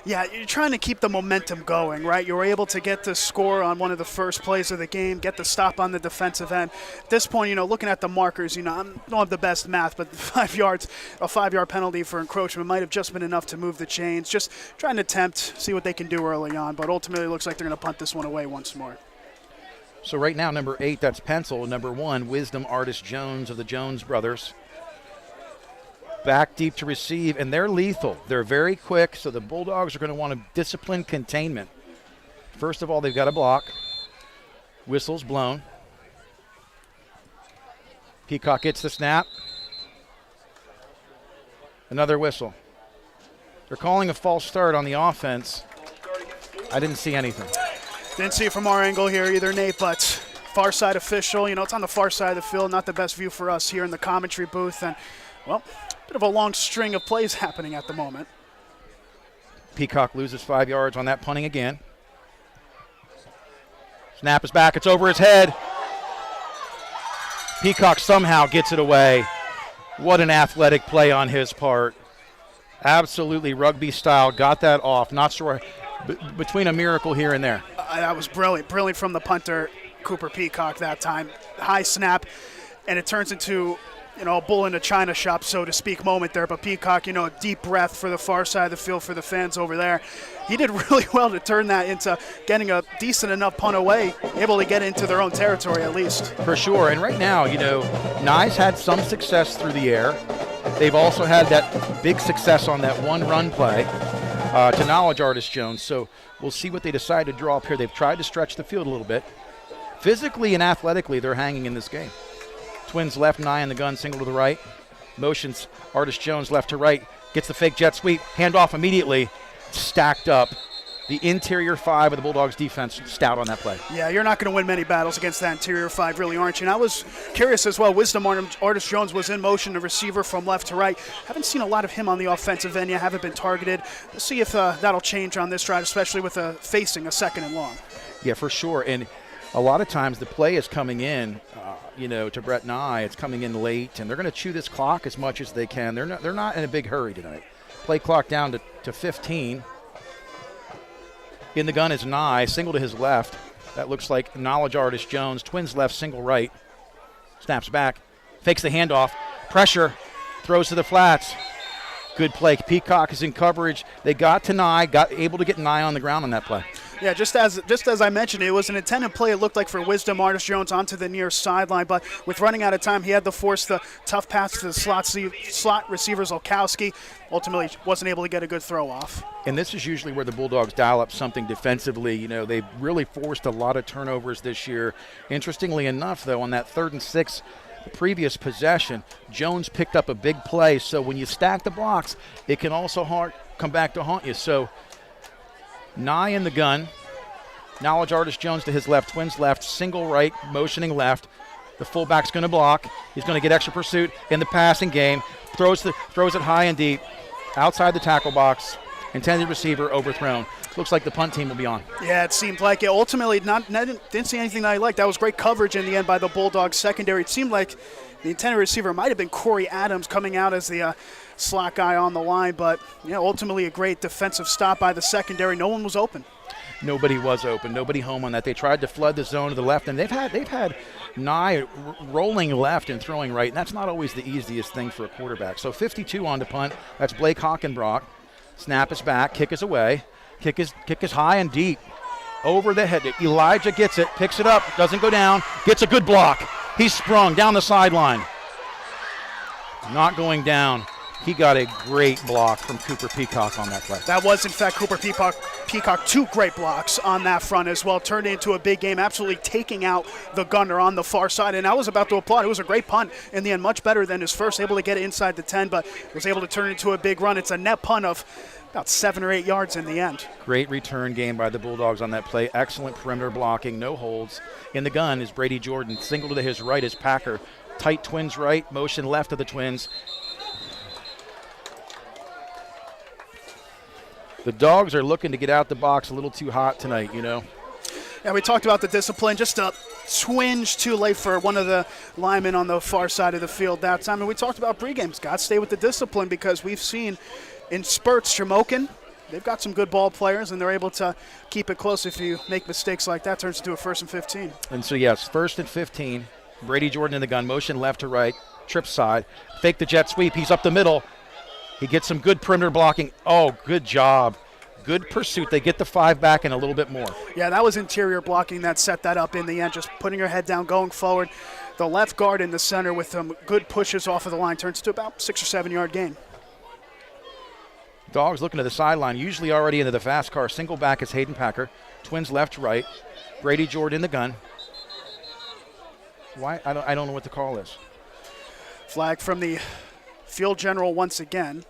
Yeah, you're trying to keep the momentum going, right? You were able to get the score on one of the first plays of the game, get the stop on the defensive end. At this point, looking at the markers, I don't have the best math, but 5 yards, a 5-yard penalty for encroachment might have just been enough to move the chains. Just trying to see what they can do early on, but ultimately it looks like they're going to punt this one away once more. So right now, number 8, that's Pencil. Number 1, Wisdom Artist Jones of the Jones brothers. Back deep to receive, and they're lethal. They're very quick, so the Bulldogs are going to want to discipline containment. First of all, they've got a block. Whistle's blown. Peacock gets the snap. Another whistle. They're calling a false start on the offense. I didn't see anything. Didn't see it from our angle here either, Nate, but far side official. It's on the far side of the field, not the best view for us here in the commentary booth, and, well, bit of a long string of plays happening at the moment. Peacock loses 5 yards on that punting again. Snap is back. It's over his head. Peacock somehow gets it away. What an athletic play on his part. Absolutely rugby style. Got that off. Not sure. Between a miracle here and there. That was brilliant. Brilliant from the punter, Cooper Peacock, that time. High snap, and it turns into a bull in a china shop, so to speak, moment there. But Peacock, a deep breath for the far side of the field for the fans over there. He did really well to turn that into getting a decent enough punt away, able to get into their own territory at least. For sure. And right now, Nye's had some success through the air. They've also had that big success on that one run play to Knowledge Artist Jones. So we'll see what they decide to draw up here. They've tried to stretch the field a little bit. Physically and athletically, they're hanging in this game. Twins left, Nye in the gun, single to the right. Motions, Artist Jones left to right. Gets the fake jet sweep, handoff immediately. Stacked up. The interior 5 of the Bulldogs defense stout on that play. Yeah, you're not going to win many battles against that interior 5, really, aren't you? And I was curious as well. Wisdom Artist Jones was in motion, the receiver from left to right. Haven't seen a lot of him on the offensive end yet. Haven't been targeted. We'll see if that'll change on this drive, especially with facing a 2nd and long. Yeah, for sure. And a lot of times the play is coming in, to Brett Nye. It's coming in late, and they're going to chew this clock as much as they can. They're not in a big hurry tonight. Play clock down to 15. In the gun is Nye, single to his left. That looks like Knowledge Artist Jones. Twins left, single right. Snaps back, fakes the handoff. Pressure, throws to the flats. Good play. Peacock is in coverage. They got to Nye, able to get Nye on the ground on that play. Yeah, just as I mentioned, it was an intended play, it looked like, for Wisdom Artist Jones onto the near sideline, but with running out of time, he had to force the tough pass to the slot receiver Zolkowski. Ultimately, wasn't able to get a good throw off. And this is usually where the Bulldogs dial up something defensively. They've really forced a lot of turnovers this year. Interestingly enough, though, on that 3rd and 6, the previous possession, Jones picked up a big play. So when you stack the blocks, it can also come back to haunt you. So Nye in the gun. Knowledge Artist Jones to his left, Twins left, single right, motioning left. The fullback's going to block. He's going to get extra pursuit in the passing game. Throws it high and deep, outside the tackle box. Intended receiver overthrown. Looks like the punt team will be on. Yeah, it seemed like it. Ultimately, didn't see anything that I liked. That was great coverage in the end by the Bulldogs secondary. It seemed like the intended receiver might have been Corey Adams coming out as the slot guy on the line, but ultimately a great defensive stop by the secondary. No one was open. Nobody was open. Nobody home on that. They tried to flood the zone to the left, and they've had Nye rolling left and throwing right, and that's not always the easiest thing for a quarterback. So 52 on the punt. That's Blake Hockenbrock. Snap is back. Kick is away. Kick is high and deep. Over the head. Elijah gets it, picks it up, doesn't go down, gets a good block. He's sprung down the sideline. Not going down. He got a great block from Cooper Peacock on that play. That was, in fact, Cooper Peacock. 2 great blocks on that front as well. Turned into a big game, absolutely taking out the gunner on the far side. And I was about to applaud. It was a great punt in the end, much better than his first. Able to get it inside the 10, but was able to turn it into a big run. It's a net punt of about 7 or 8 yards in the end. Great return game by the Bulldogs on that play. Excellent perimeter blocking, no holds. In the gun is Brady Jordan. Single to his right is Packer. Tight Twins right, motion left of the Twins. The Dogs are looking to get out the box a little too hot tonight, Yeah, we talked about the discipline. Just a twinge too late for one of the linemen on the far side of the field that time. And we talked about pregames. Got to stay with the discipline because we've seen in spurts, Shamokin, they've got some good ball players, and they're able to keep it close. If you make mistakes like that, turns into a 1st and 15. And so, yes, 1st and 15. Brady Jordan in the gun, motion left to right, trip side, fake the jet sweep. He's up the middle. He gets some good perimeter blocking. Oh, good job. Good pursuit. They get the 5 back and a little bit more. Yeah, that was interior blocking that set that up in the end, just putting her head down, going forward. The left guard in the center with some good pushes off of the line turns to about 6 or 7 yard gain. Dogs looking to the sideline, usually already into the fast car. Single back is Hayden Packer. Twins left, right. Brady Jordan in the gun. Why? I don't know what the call is. Flag from the field general once again.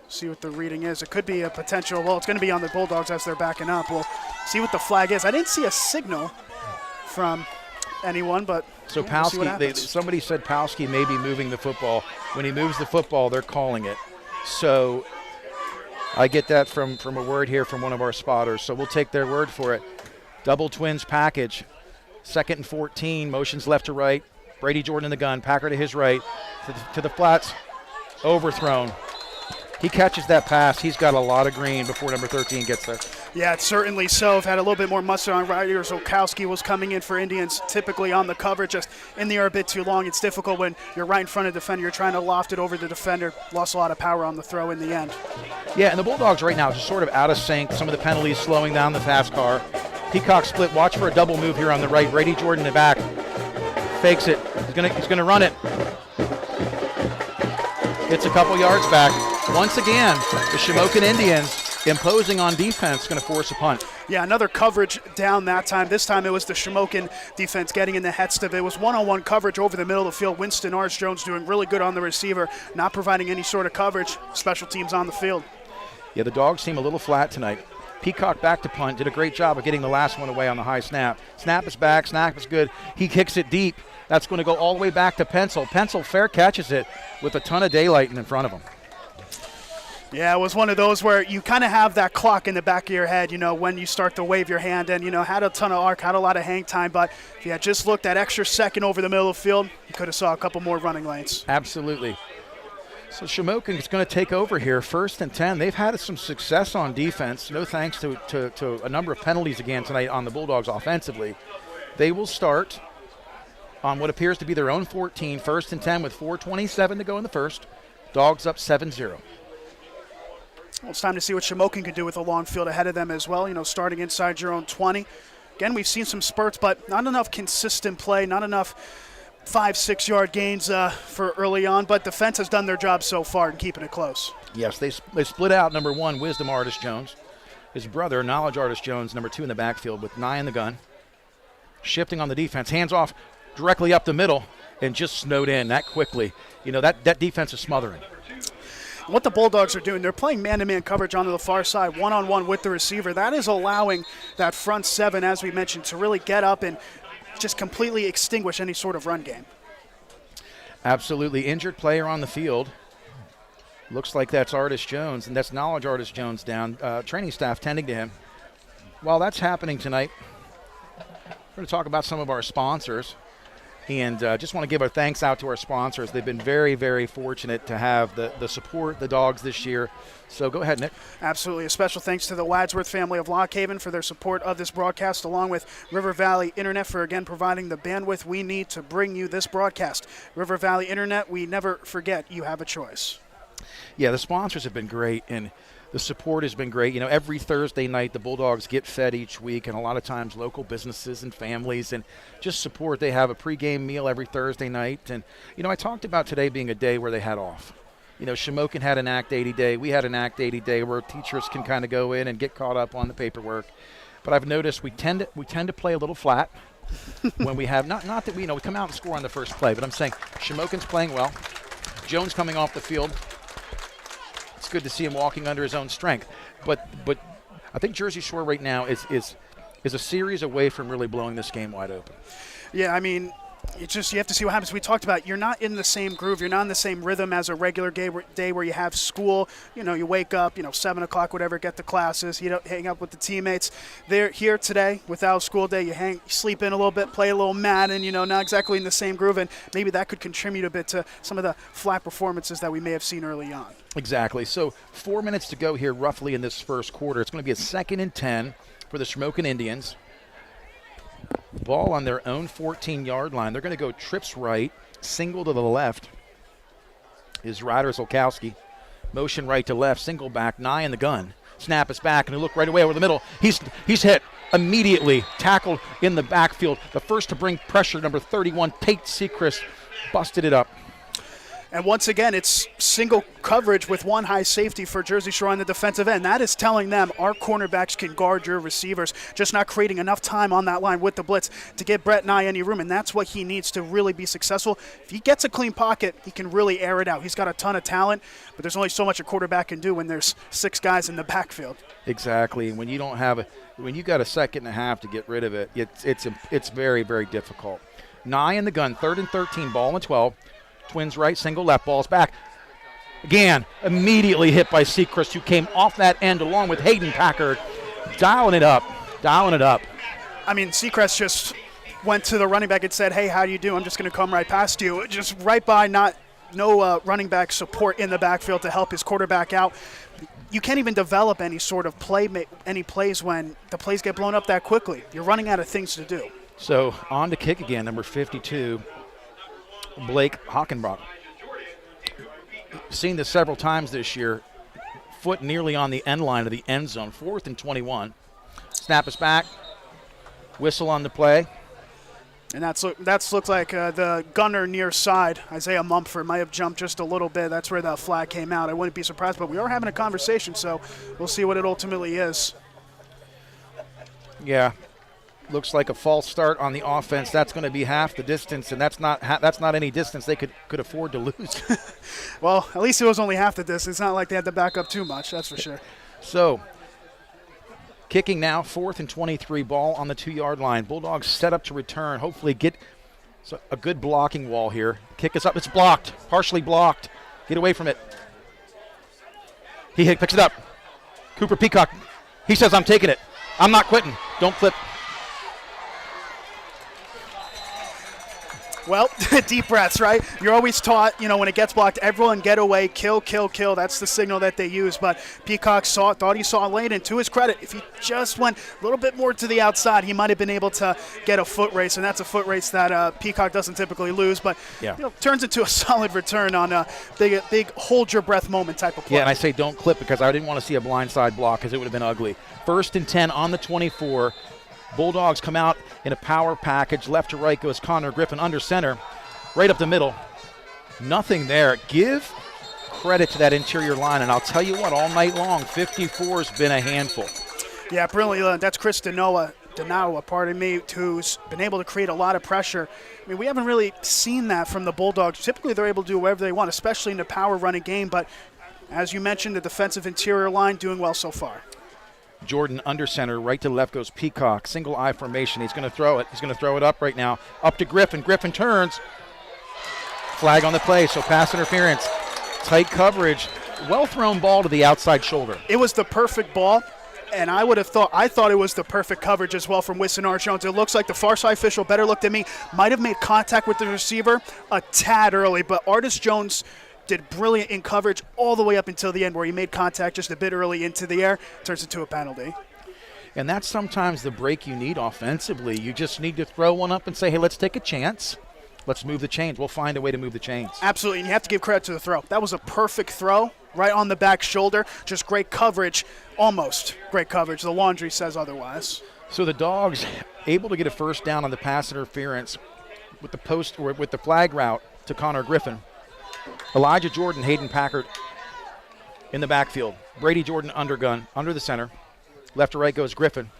See what the reading is. It could be a potential, well, it's going to be on the Bulldogs as they're backing up. We'll see what the flag is. I didn't see a signal from anyone, but so we'll Palski, somebody said Palski may be moving the football. When he moves the football, they're calling it. So I get that from a word here from one of our spotters. So we'll take their word for it. Double Twins package. 2nd and 14, motions left to right. Brady Jordan in the gun, Packer to his right, to the flats, overthrown. He catches that pass. He's got a lot of green before number 13 gets there. Yeah, it's certainly so. I've had a little bit more mustard on Riders. Okowski was coming in for Indians, typically on the cover, just in the air a bit too long. It's difficult when you're right in front of the defender. You're trying to loft it over the defender. Lost a lot of power on the throw in the end. Yeah, and the Bulldogs right now just sort of out of sync. Some of the penalties slowing down the fast car. Peacock split. Watch for a double move here on the right. Brady Jordan in the back. Fakes it. He's gonna run it. Gets a couple yards back. Once again, the Shamokin Indians imposing on defense, going to force a punt. Yeah, another coverage down that time. This time it was the Shamokin defense getting in the headst of it. It was one-on-one coverage over the middle of the field. Winston Arts-Jones doing really good on the receiver, not providing any sort of coverage. Special teams on the field. Yeah, the Dogs seem a little flat tonight. Peacock back to punt, did a great job of getting the last one away on the high snap. Snap is back, snap is good. He kicks it deep. That's going to go all the way back to Pencil. Pencil fair catches it with a ton of daylight in front of him. Yeah, it was one of those where you kind of have that clock in the back of your head, when you start to wave your hand and, had a ton of arc, had a lot of hang time. But if you had just looked that extra second over the middle of the field, you could have saw a couple more running lanes. Absolutely. So Shamokin is going to take over here, 1st and 10. They've had some success on defense, no thanks to a number of penalties again tonight on the Bulldogs offensively. They will start on what appears to be their own 14, 1st and 10 with 4:27 to go in the first. Dogs up 7-0. Well, it's time to see what Shamokin can do with a long field ahead of them as well, starting inside your own 20. Again, we've seen some spurts, but not enough consistent play, not enough 5-6 yard gains for early on, but defense has done their job so far in keeping it close. Yes, they split out number 1, Wisdom Artist Jones. His brother, Knowledge Artist Jones, number 2 in the backfield with 9 in the gun. Shifting on the defense, hands off directly up the middle and just snowed in that quickly. That defense is smothering. What the Bulldogs are doing, they're playing man-to-man coverage onto the far side, one-on-one with the receiver. That is allowing that front seven, as we mentioned, to really get up and just completely extinguish any sort of run game. Absolutely. Injured player on the field. Looks like that's Artis Jones, and that's Knowledge Artis Jones down. Training staff tending to him. While that's happening tonight, we're going to talk about some of our sponsors. And just want to give our thanks out to our sponsors. They've been very, very fortunate to have the support the Dogs this year. So go ahead, Nick. Absolutely. A special thanks to the Wadsworth family of Lock Haven for their support of this broadcast, along with River Valley Internet for, again, providing the bandwidth we need to bring you this broadcast. River Valley Internet, we never forget you have a choice. Yeah, the sponsors have been great, and the support has been great. You know, every Thursday night the Bulldogs get fed each week, and a lot of times local businesses and families and just support. They have a pregame meal every Thursday night. And, you know, I talked about today being a day where they had off. You know, Shamokin had an Act 80 day. We had an Act 80 day where teachers can kind of go in and get caught up on the paperwork. But I've noticed we tend to play a little flat when we have, not that we, you know, we come out and score on the first play, but I'm saying Shamokin's playing well. Jones coming off the field. It's good to see him walking under his own strength. But I think Jersey Shore right now is a series away from really blowing this game wide open. Yeah, I mean, you have to see what happens. We talked about you're not in the same groove. You're not in the same rhythm as a regular day where you have school. You know, you wake up, 7 o'clock, whatever, get to classes, hang up with the teammates. They're here today without school day. You sleep in a little bit, play a little Madden, not exactly in the same groove. And maybe that could contribute a bit to some of the flat performances that we may have seen early on. Exactly. So 4 minutes to go here roughly in this first quarter. It's going to be a 2nd and 10 for the Shamokin Indians. Ball on their own 14-yard line. They're going to go trips right, single to the left is Ryder Zolkowski. Motion right to left, single back, Nye in the gun. Snap is back, and he look right away over the middle. He's hit immediately, tackled in the backfield. The first to bring pressure, number 31, Tate Sechrist, busted it up. And once again, it's single coverage with one high safety for Jersey Shore on the defensive end. That is telling them our cornerbacks can guard your receivers, just not creating enough time on that line with the blitz to get Brett Nye any room, and that's what he needs to really be successful. If he gets a clean pocket, he can really air it out. He's got a ton of talent, but there's only so much a quarterback can do when there's 6 guys in the backfield. Exactly. When you don't have when you got a second and a half to get rid of it, it's very, very difficult. Nye in the gun, 3rd and 13, ball and 12. Twins right, single left, ball's back. Again, immediately hit by Sechrist, who came off that end along with Hayden Packard, dialing it up. I mean, Sechrist just went to the running back and said, hey, how do you do? I'm just going to come right past you. Just right by, no running back support in the backfield to help his quarterback out. You can't even develop any sort of any plays when the plays get blown up that quickly. You're running out of things to do. So on to kick again, number 52. Blake Hockenbach. Seen this several times this year. Foot nearly on the end line of the end zone. 4th and 21. Snap is back. Whistle on the play. And that's looked like the gunner near side, Isaiah Mumford, might have jumped just a little bit. That's where the flag came out. I wouldn't be surprised, but we are having a conversation, so we'll see what it ultimately is. Yeah. Looks like a false start on the offense. That's going to be half the distance, and that's not any distance they could afford to lose. Well, at least it was only half the distance. It's not like they had to back up too much, that's for sure. So, kicking now, 4th and 23, ball on the 2-yard line. Bulldogs set up to return, hopefully get a good blocking wall here. Kick is up. It's blocked, partially blocked. Get away from it. He picks it up. Cooper Peacock, he says, I'm taking it. I'm not quitting. Don't flip. Well, deep breaths, right? You're always taught, when it gets blocked, everyone get away, kill, kill, kill. That's the signal that they use. But Peacock thought he saw a lane, and to his credit, if he just went a little bit more to the outside, he might have been able to get a foot race, and that's a foot race that Peacock doesn't typically lose. But turns into a solid return on a big hold-your-breath moment type of play. Yeah, and I say don't clip because I didn't want to see a blindside block because it would have been ugly. 1st and 10 on the 24. Bulldogs come out in a power package. Left to right goes Connor Griffin under center. Right up the middle. Nothing there. Give credit to that interior line, and I'll tell you what, all night long, 54's been a handful. Yeah, brilliant. That's Chris Danawa, who's been able to create a lot of pressure. I mean, we haven't really seen that from the Bulldogs. Typically, they're able to do whatever they want, especially in the power running game, but As you mentioned, the defensive interior line doing well so far. Jordan under center, right to left goes Peacock. Single eye formation. He's going to throw it. He's going to throw it up right now. Up to Griffin. Griffin turns. Flag on the play, so pass interference. Tight coverage. Well thrown ball to the outside shoulder. It was the perfect ball, and I thought it was the perfect coverage as well from Winston Orange Jones. It looks like the far side official better looked at me. Might have made contact with the receiver a tad early, but Artis Jones did brilliant in coverage all the way up until the end where he made contact just a bit early into the air. Turns into a penalty. And that's sometimes the break you need offensively. You just need to throw one up and say, hey, let's take a chance. Let's move the chains. We'll find a way to move the chains. Absolutely, and you have to give credit to the throw. That was a perfect throw right on the back shoulder. Just great coverage, almost great coverage. The laundry says otherwise. So the Dogs able to get a first down on the pass interference with the post or with the flag route to Connor Griffin. Elijah Jordan, Hayden Packard in the backfield. Brady Jordan undergun, under the center. Left to right goes Griffin.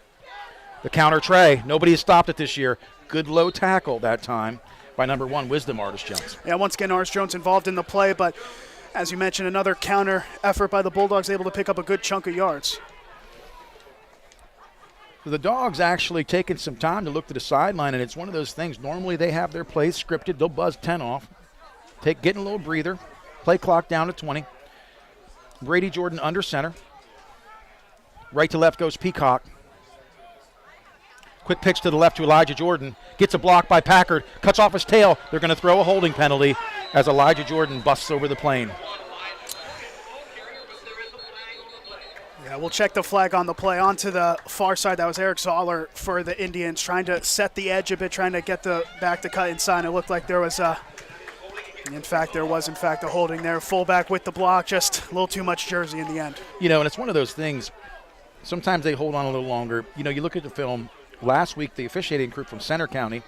The counter Trey. Nobody has stopped it this year. Good low tackle that time by number 1, Wisdom Artis Jones. Yeah, once again, Artis Jones involved in the play, but as you mentioned, another counter effort by the Bulldogs, able to pick up a good chunk of yards. The Dogs actually taking some time to look to the sideline, and it's one of those things. Normally they have their plays scripted. They'll buzz 10 off. Getting a little breather. Play clock down to 20. Brady Jordan under center. Right to left goes Peacock. Quick pitch to the left to Elijah Jordan. Gets a block by Packard. Cuts off his tail. They're going to throw a holding penalty as Elijah Jordan busts over the plane. Yeah, we'll check the flag on the play. Onto the far side, that was Eric Zoller for the Indians, trying to set the edge a bit, trying to get the back to cut inside. It looked like there was a holding there. Fullback with the block, just a little too much jersey in the end. You know, and it's one of those things. Sometimes they hold on a little longer. You know, you look at the film. Last week, the officiating crew from Center County,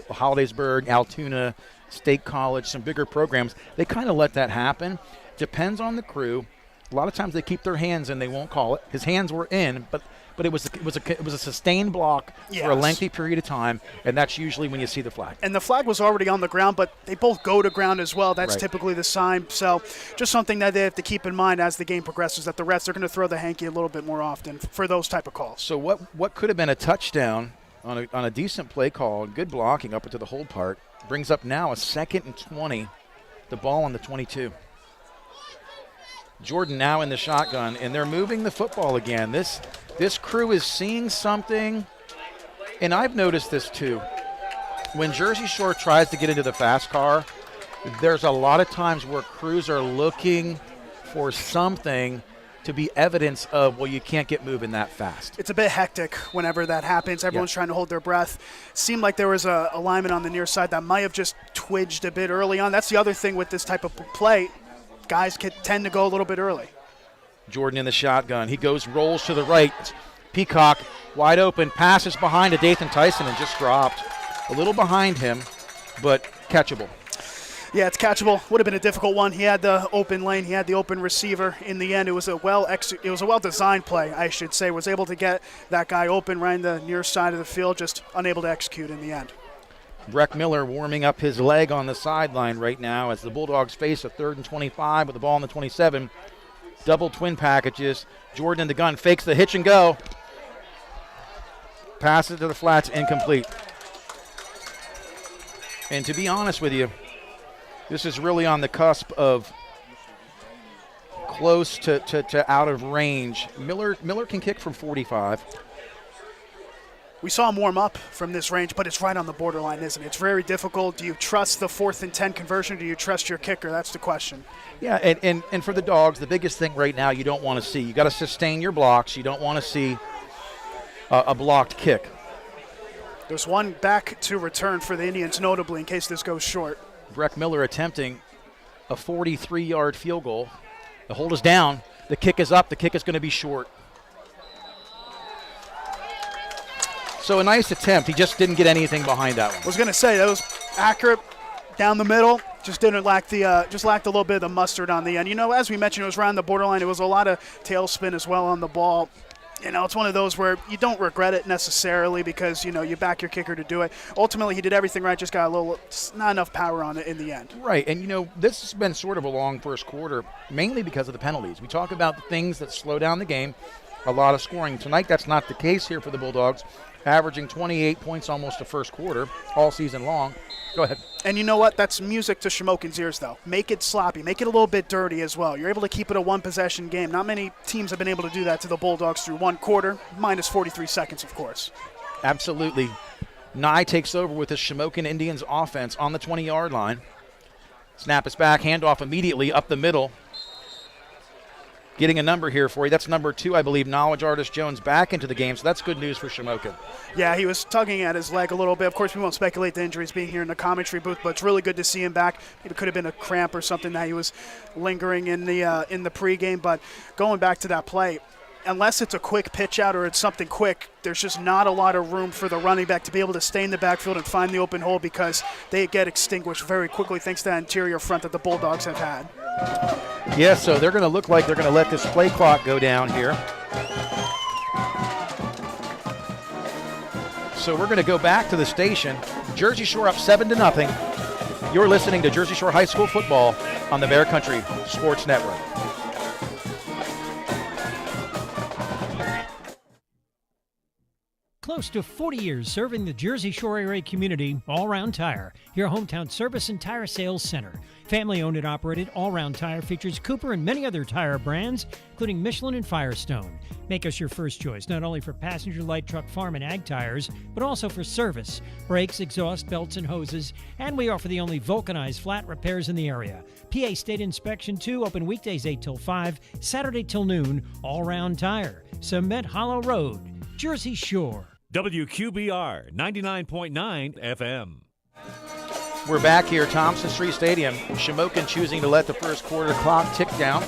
Hollidaysburg, Altoona, State College, some bigger programs, they kind of let that happen. Depends on the crew. A lot of times they keep their hands in, they won't call it. His hands were in, but it was a sustained block for a lengthy period of time, and that's usually when you see the flag. And the flag was already on the ground, but they both go to ground as well. That's typically the sign. So just something that they have to keep in mind as the game progresses, that the refs are going to throw the hanky a little bit more often for those type of calls. So what could have been a touchdown on a decent play call, good blocking up into the hold part, brings up now a 2nd and 20, the ball on the 22. Jordan now in the shotgun, and they're moving the football again. This crew is seeing something, and I've noticed this too. When Jersey Shore tries to get into the fast car, there's a lot of times where crews are looking for something to be evidence of, well, you can't get moving that fast. It's a bit hectic whenever that happens. Everyone's trying to hold their breath. Seemed like there was a lineman on the near side that might have just twitched a bit early on. That's the other thing with this type of play. Guys tend to go a little bit early. Jordan in the shotgun. He rolls to the right. Peacock wide open, passes behind to Dathan Tyson and just dropped. A little behind him, but catchable. Yeah, it's catchable. Would have been a difficult one. He had the open lane. He had the open receiver. In the end, it was a well-designed play, I should say. Was able to get that guy open right in the near side of the field, just unable to execute in the end. Breck Miller warming up his leg on the sideline right now as the Bulldogs face a 3rd and 25 with the ball on the 27. Double twin packages. Jordan in the gun, fakes the hitch and go. Passes to the flats, incomplete. And to be honest with you, this is really on the cusp of close to out of range. Miller can kick from 45. We saw him warm up from this range, but it's right on the borderline, isn't it? It's very difficult. Do you trust the 4th and 10 conversion? Do you trust your kicker? That's the question. Yeah, and for the Dogs, the biggest thing right now you don't want to see. You got to sustain your blocks. You don't want to see a blocked kick. There's one back to return for the Indians, notably, in case this goes short. Breck Miller attempting a 43-yard field goal. The hold is down. The kick is up. The kick is going to be short. So a nice attempt. He just didn't get anything behind that one. I was going to say, that was accurate down the middle. Just lacked a little bit of the mustard on the end. You know, as we mentioned, it was around the borderline. It was a lot of tailspin as well on the ball. You know, it's one of those where you don't regret it necessarily because, you know, you back your kicker to do it. Ultimately, he did everything right, just got not enough power on it in the end. Right, and, you know, this has been sort of a long first quarter, mainly because of the penalties. We talk about the things that slow down the game, a lot of scoring. Tonight, that's not the case here for the Bulldogs, averaging 28 points almost the first quarter all season long. Go ahead. And you know what? That's music to Shamokin's ears, though. Make it sloppy. Make it a little bit dirty as well. You're able to keep it a one-possession game. Not many teams have been able to do that to the Bulldogs through one quarter, minus 43 seconds, of course. Absolutely. Nye takes over with the Shamokin Indians offense on the 20-yard line. Snap is back, handoff immediately up the middle. Getting a number here for you. That's number 2, I believe, Knowledge Artist Jones back into the game, so that's good news for Shamokin. Yeah, he was tugging at his leg a little bit. Of course, we won't speculate the injuries being here in the commentary booth, but it's really good to see him back. It could have been a cramp or something that he was lingering in the pregame, but going back to that play, unless it's a quick pitch out or it's something quick, there's just not a lot of room for the running back to be able to stay in the backfield and find the open hole because they get extinguished very quickly thanks to that interior front that the Bulldogs have had. Yeah, so they're going to look like they're going to let this play clock go down here. So we're going to go back to the station. Jersey Shore up 7-0. You're listening to Jersey Shore High School football on the Bear Country Sports Network. Close to 40 years serving the Jersey Shore area community, All Round Tire, your hometown service and tire sales center. Family-owned and operated, All Round Tire features Cooper and many other tire brands, including Michelin and Firestone. Make us your first choice, not only for passenger light truck, farm, and ag tires, but also for service, brakes, exhaust, belts, and hoses. And we offer the only vulcanized flat repairs in the area. PA State Inspection 2, open weekdays 8 till 5, Saturday till noon, All Round Tire, Cement Hollow Road, Jersey Shore. WQBR 99.9 FM. We're back here, Thompson Street Stadium. Shamokin choosing to let the first quarter clock tick down.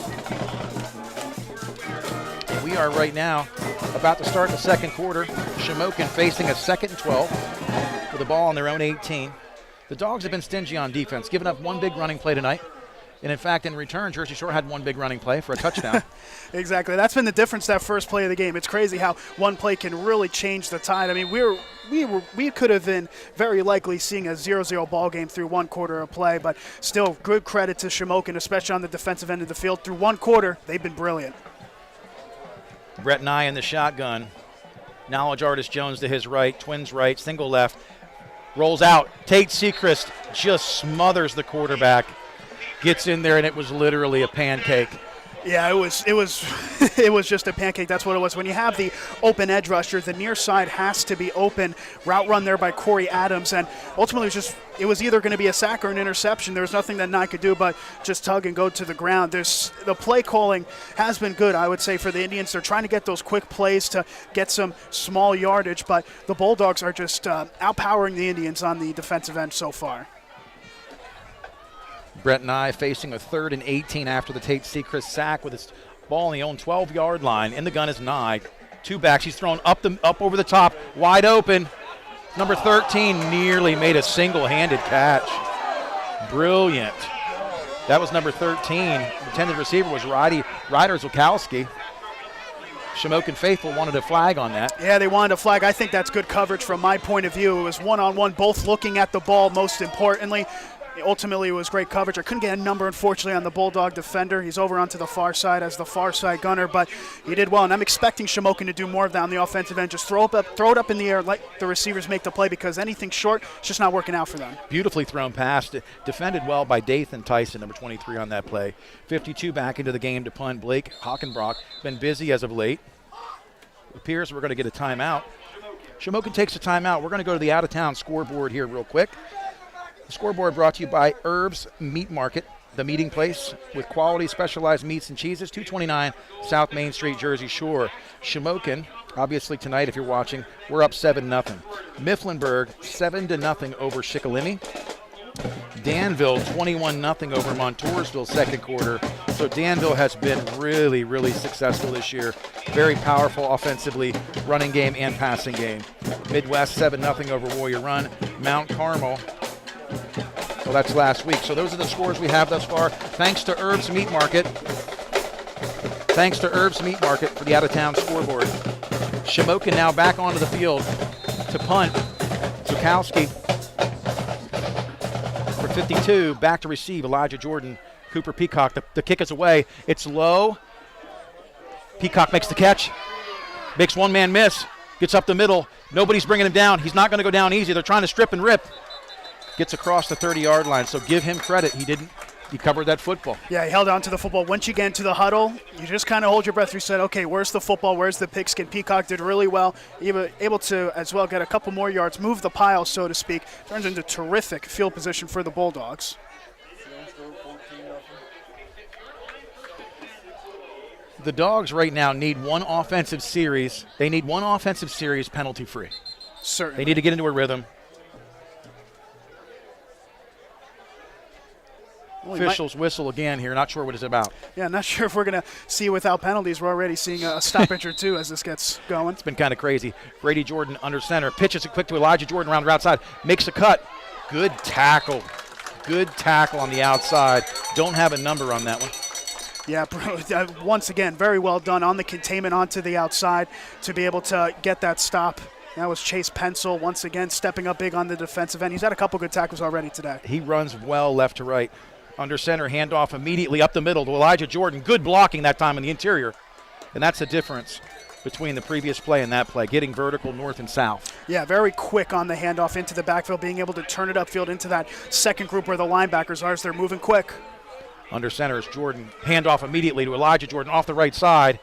And we are right now about to start the second quarter. Shamokin facing a 2nd and 12 with the ball on their own 18. The Dogs have been stingy on defense, giving up one big running play tonight. And in fact, in return, Jersey Shore had one big running play for a touchdown. Exactly. That's been the difference that first play of the game. It's crazy how one play can really change the tide. I mean, we could have been very likely seeing a 0-0 ball game through one quarter of play, but still good credit to Shamokin, especially on the defensive end of the field. Through one quarter, they've been brilliant. Brett Nye in the shotgun. Knowledge Artist Jones to his right, Twins right, single left. Rolls out. Tate Sechrist just smothers the quarterback. Gets in there, and it was literally a pancake. Yeah, it was it was just a pancake. That's what it was. When you have the open edge rusher, the near side has to be open. Route run there by Corey Adams, and ultimately it was either going to be a sack or an interception. There was nothing that Nye could do but just tug and go to the ground. The play calling has been good, I would say, for the Indians. They're trying to get those quick plays to get some small yardage, but the Bulldogs are just outpowering the Indians on the defensive end so far. Brett Nye facing a 3rd and 18 after the Tate Sechrist sack with his ball on the own 12-yard line. In the gun is Nye. 2 backs. He's thrown up over the top, wide open. Number 13 nearly made a single-handed catch. Brilliant. That was number 13. The intended receiver was Ryder Zukowski. Shamokin faithful wanted a flag on that. Yeah, they wanted a flag. I think that's good coverage from my point of view. It was one-on-one, both looking at the ball most importantly. Ultimately, it was great coverage. I couldn't get a number, unfortunately, on the Bulldog defender. He's over onto the far side as the far side gunner, but he did well. And I'm expecting Shamokin to do more of that on the offensive end. Just throw it up in the air, let the receivers make the play, because anything short, it's just not working out for them. Beautifully thrown pass, defended well by Dathan Tyson, number 23 on that play. 52 back into the game to punt. Blake Hockenbrock, been busy as of late. It appears we're going to get a timeout. Shamokin takes a timeout. We're going to go to the out-of-town scoreboard here real quick. The scoreboard brought to you by Herbs Meat Market, the meeting place with quality specialized meats and cheeses, 229 South Main Street, Jersey Shore. Shamokin, obviously tonight if you're watching, we're up 7-0. Mifflinburg, 7-0 over Shikellamy. Danville, 21-0 over Montoursville second quarter. So Danville has been really, really successful this year. Very powerful offensively, running game and passing game. Midwest, 7-0 over Warrior Run. Mount Carmel, well, that's last week. So those are the scores we have thus far. Thanks to Herbs Meat Market. Thanks to Herb's Meat Market for the out-of-town scoreboard. Shamokin now back onto the field to punt. Zukowski for 52, back to receive. Elijah Jordan, Cooper Peacock. The kick is away. It's low. Peacock makes the catch. Makes one man miss. Gets up the middle. Nobody's bringing him down. He's not going to go down easy. They're trying to strip and rip. Gets across the 30-yard line, so give him credit. He covered that football. Yeah, he held on to the football. Once you get into the huddle, you just kind of hold your breath. You said, okay, where's the football? Where's the pigskin? Peacock did really well. Able to, as well, get a couple more yards, move the pile, so to speak. Turns into terrific field position for the Bulldogs. The Dogs right now need one offensive series. They need one offensive series penalty-free. Certainly. They need to get into a rhythm. Well, officials whistle again here. Not sure what it's about. Yeah, not sure if we're going to see without penalties. We're already seeing a stoppage or two as this gets going. It's been kind of crazy. Brady Jordan under center. Pitches it quick to Elijah Jordan around the outside. Makes a cut. Good tackle. Good tackle on the outside. Don't have a number on that one. Yeah, once again, very well done on the containment onto the outside to be able to get that stop. That was Chase Pencil once again stepping up big on the defensive end. He's had a couple good tackles already today. He runs well left to right. Under center, handoff immediately up the middle to Elijah Jordan. Good blocking that time in the interior. And that's the difference between the previous play and that play, getting vertical north and south. Yeah, very quick on the handoff into the backfield, being able to turn it upfield into that second group where the linebackers are as they're moving quick. Under center is Jordan. Handoff immediately to Elijah Jordan off the right side.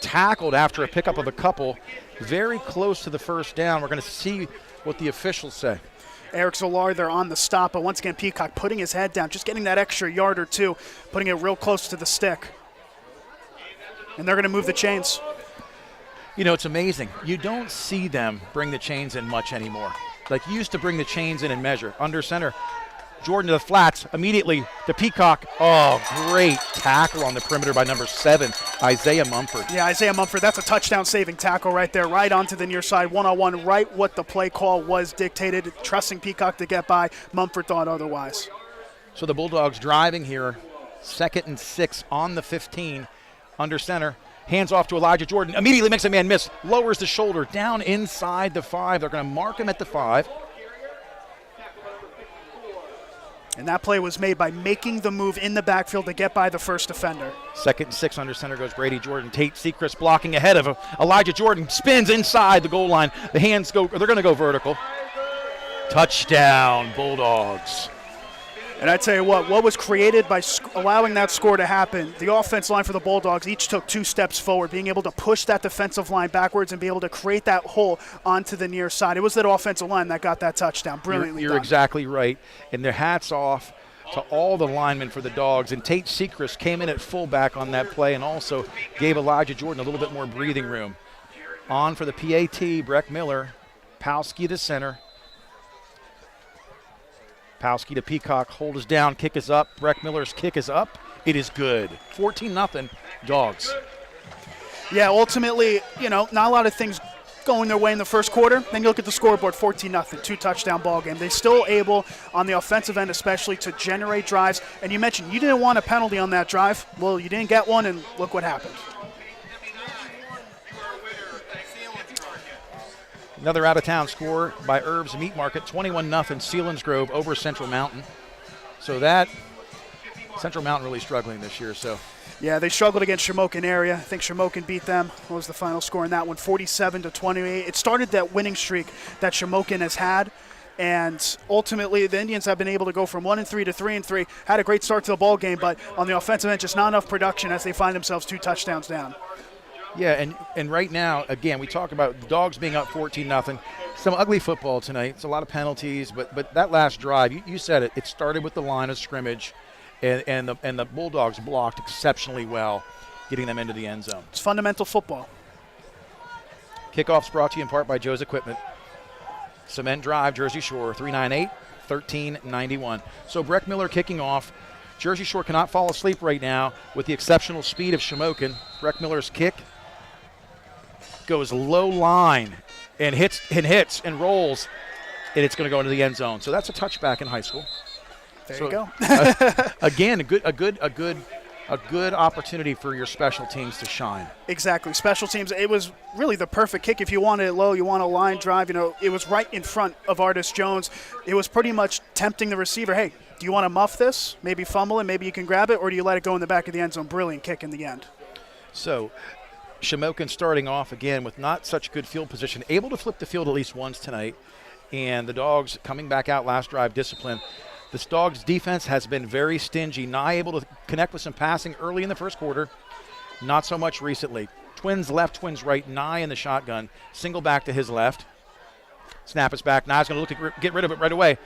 Tackled after a pickup of a couple. Very close to the first down. We're going to see what the officials say. Eric Zolar there on the stop, but once again Peacock putting his head down, just getting that extra yard or two, putting it real close to the stick. And they're going to move the chains. You know, it's amazing. You don't see them bring the chains in much anymore. Like you used to bring the chains in and measure. Under center, Jordan to the flats, immediately to Peacock. Oh, great tackle on the perimeter by number 7, Isaiah Mumford. Yeah, Isaiah Mumford, that's a touchdown-saving tackle right there, right onto the near side, one-on-one, right what the play call was dictated, trusting Peacock to get by. Mumford thought otherwise. So the Bulldogs driving here, 2nd and 6 on the 15, under center. Hands off to Elijah Jordan, immediately makes a man miss, lowers the shoulder, down inside the 5. They're going to mark him at the 5. And that play was made by making the move in the backfield to get by the first defender. 2nd and 6 under center goes Brady Jordan. Tate Sechrist blocking ahead of him. Elijah Jordan spins inside the goal line. The hands go, they're going to go vertical. Touchdown, Bulldogs. And I tell you what was created by allowing that score to happen, the offense line for the Bulldogs each took 2 steps forward, being able to push that defensive line backwards and be able to create that hole onto the near side. It was that offensive line that got that touchdown. Brilliantly You're done. exactly right. And their hats off to all the linemen for the Dogs. And Tate Sechrist came in at fullback on that play and also gave Elijah Jordan a little bit more breathing room. On for the PAT, Breck Miller, Palski to center. Palski to Peacock, hold is down, kick is up. Breck Miller's kick is up. It is good. 14-0, Dogs. Yeah, ultimately, not a lot of things going their way in the first quarter. Then you look at the scoreboard, 14-0, 2-touchdown ball game. They're still able, on the offensive end especially, to generate drives. And you mentioned you didn't want a penalty on that drive. Well, you didn't get one, and look what happened. Another out-of-town score by Herb's Meat Market, 21-0, Selinsgrove over Central Mountain. So that, Central Mountain really struggling this year. So. Yeah, they struggled against Shamokin area. I think Shamokin beat them. What was the final score in that one? 47-28. It started that winning streak that Shamokin has had. And ultimately, the Indians have been able to go from 1-3 to 3-3. Had a great start to the ball game, but on the offensive end, just not enough production as they find themselves 2 touchdowns down. Yeah, and right now, again, we talk about the Dogs being up 14-0. Some ugly football tonight. It's a lot of penalties, but that last drive, you said it. It started with the line of scrimmage, and the Bulldogs blocked exceptionally well, getting them into the end zone. It's fundamental football. Kickoff's brought to you in part by Joe's Equipment. Cement Drive, Jersey Shore, 398-1391. So Breck Miller kicking off. Jersey Shore cannot fall asleep right now with the exceptional speed of Shamokin. Breck Miller's kick goes low line and hits and rolls, and it's going to go into the end zone. So that's a touchback in high school. There you go. Again, a good a good opportunity for your special teams to shine. Exactly. Special teams, it was really the perfect kick. If you wanted it low, you want a line drive, it was right in front of Artis Jones. It was pretty much tempting the receiver, hey, do you want to muff this? Maybe fumble it, maybe you can grab it, or do you let it go in the back of the end zone? Brilliant kick in the end. So Shamokin starting off again with not such good field position, able to flip the field at least once tonight, and the Dogs coming back out last drive discipline. This Dogs defense has been very stingy. Nye able to connect with some passing early in the first quarter, not so much recently. Twins left, twins right, Nye in the shotgun, single back to his left. Snap is back, Nye's going to look to get rid of it right away.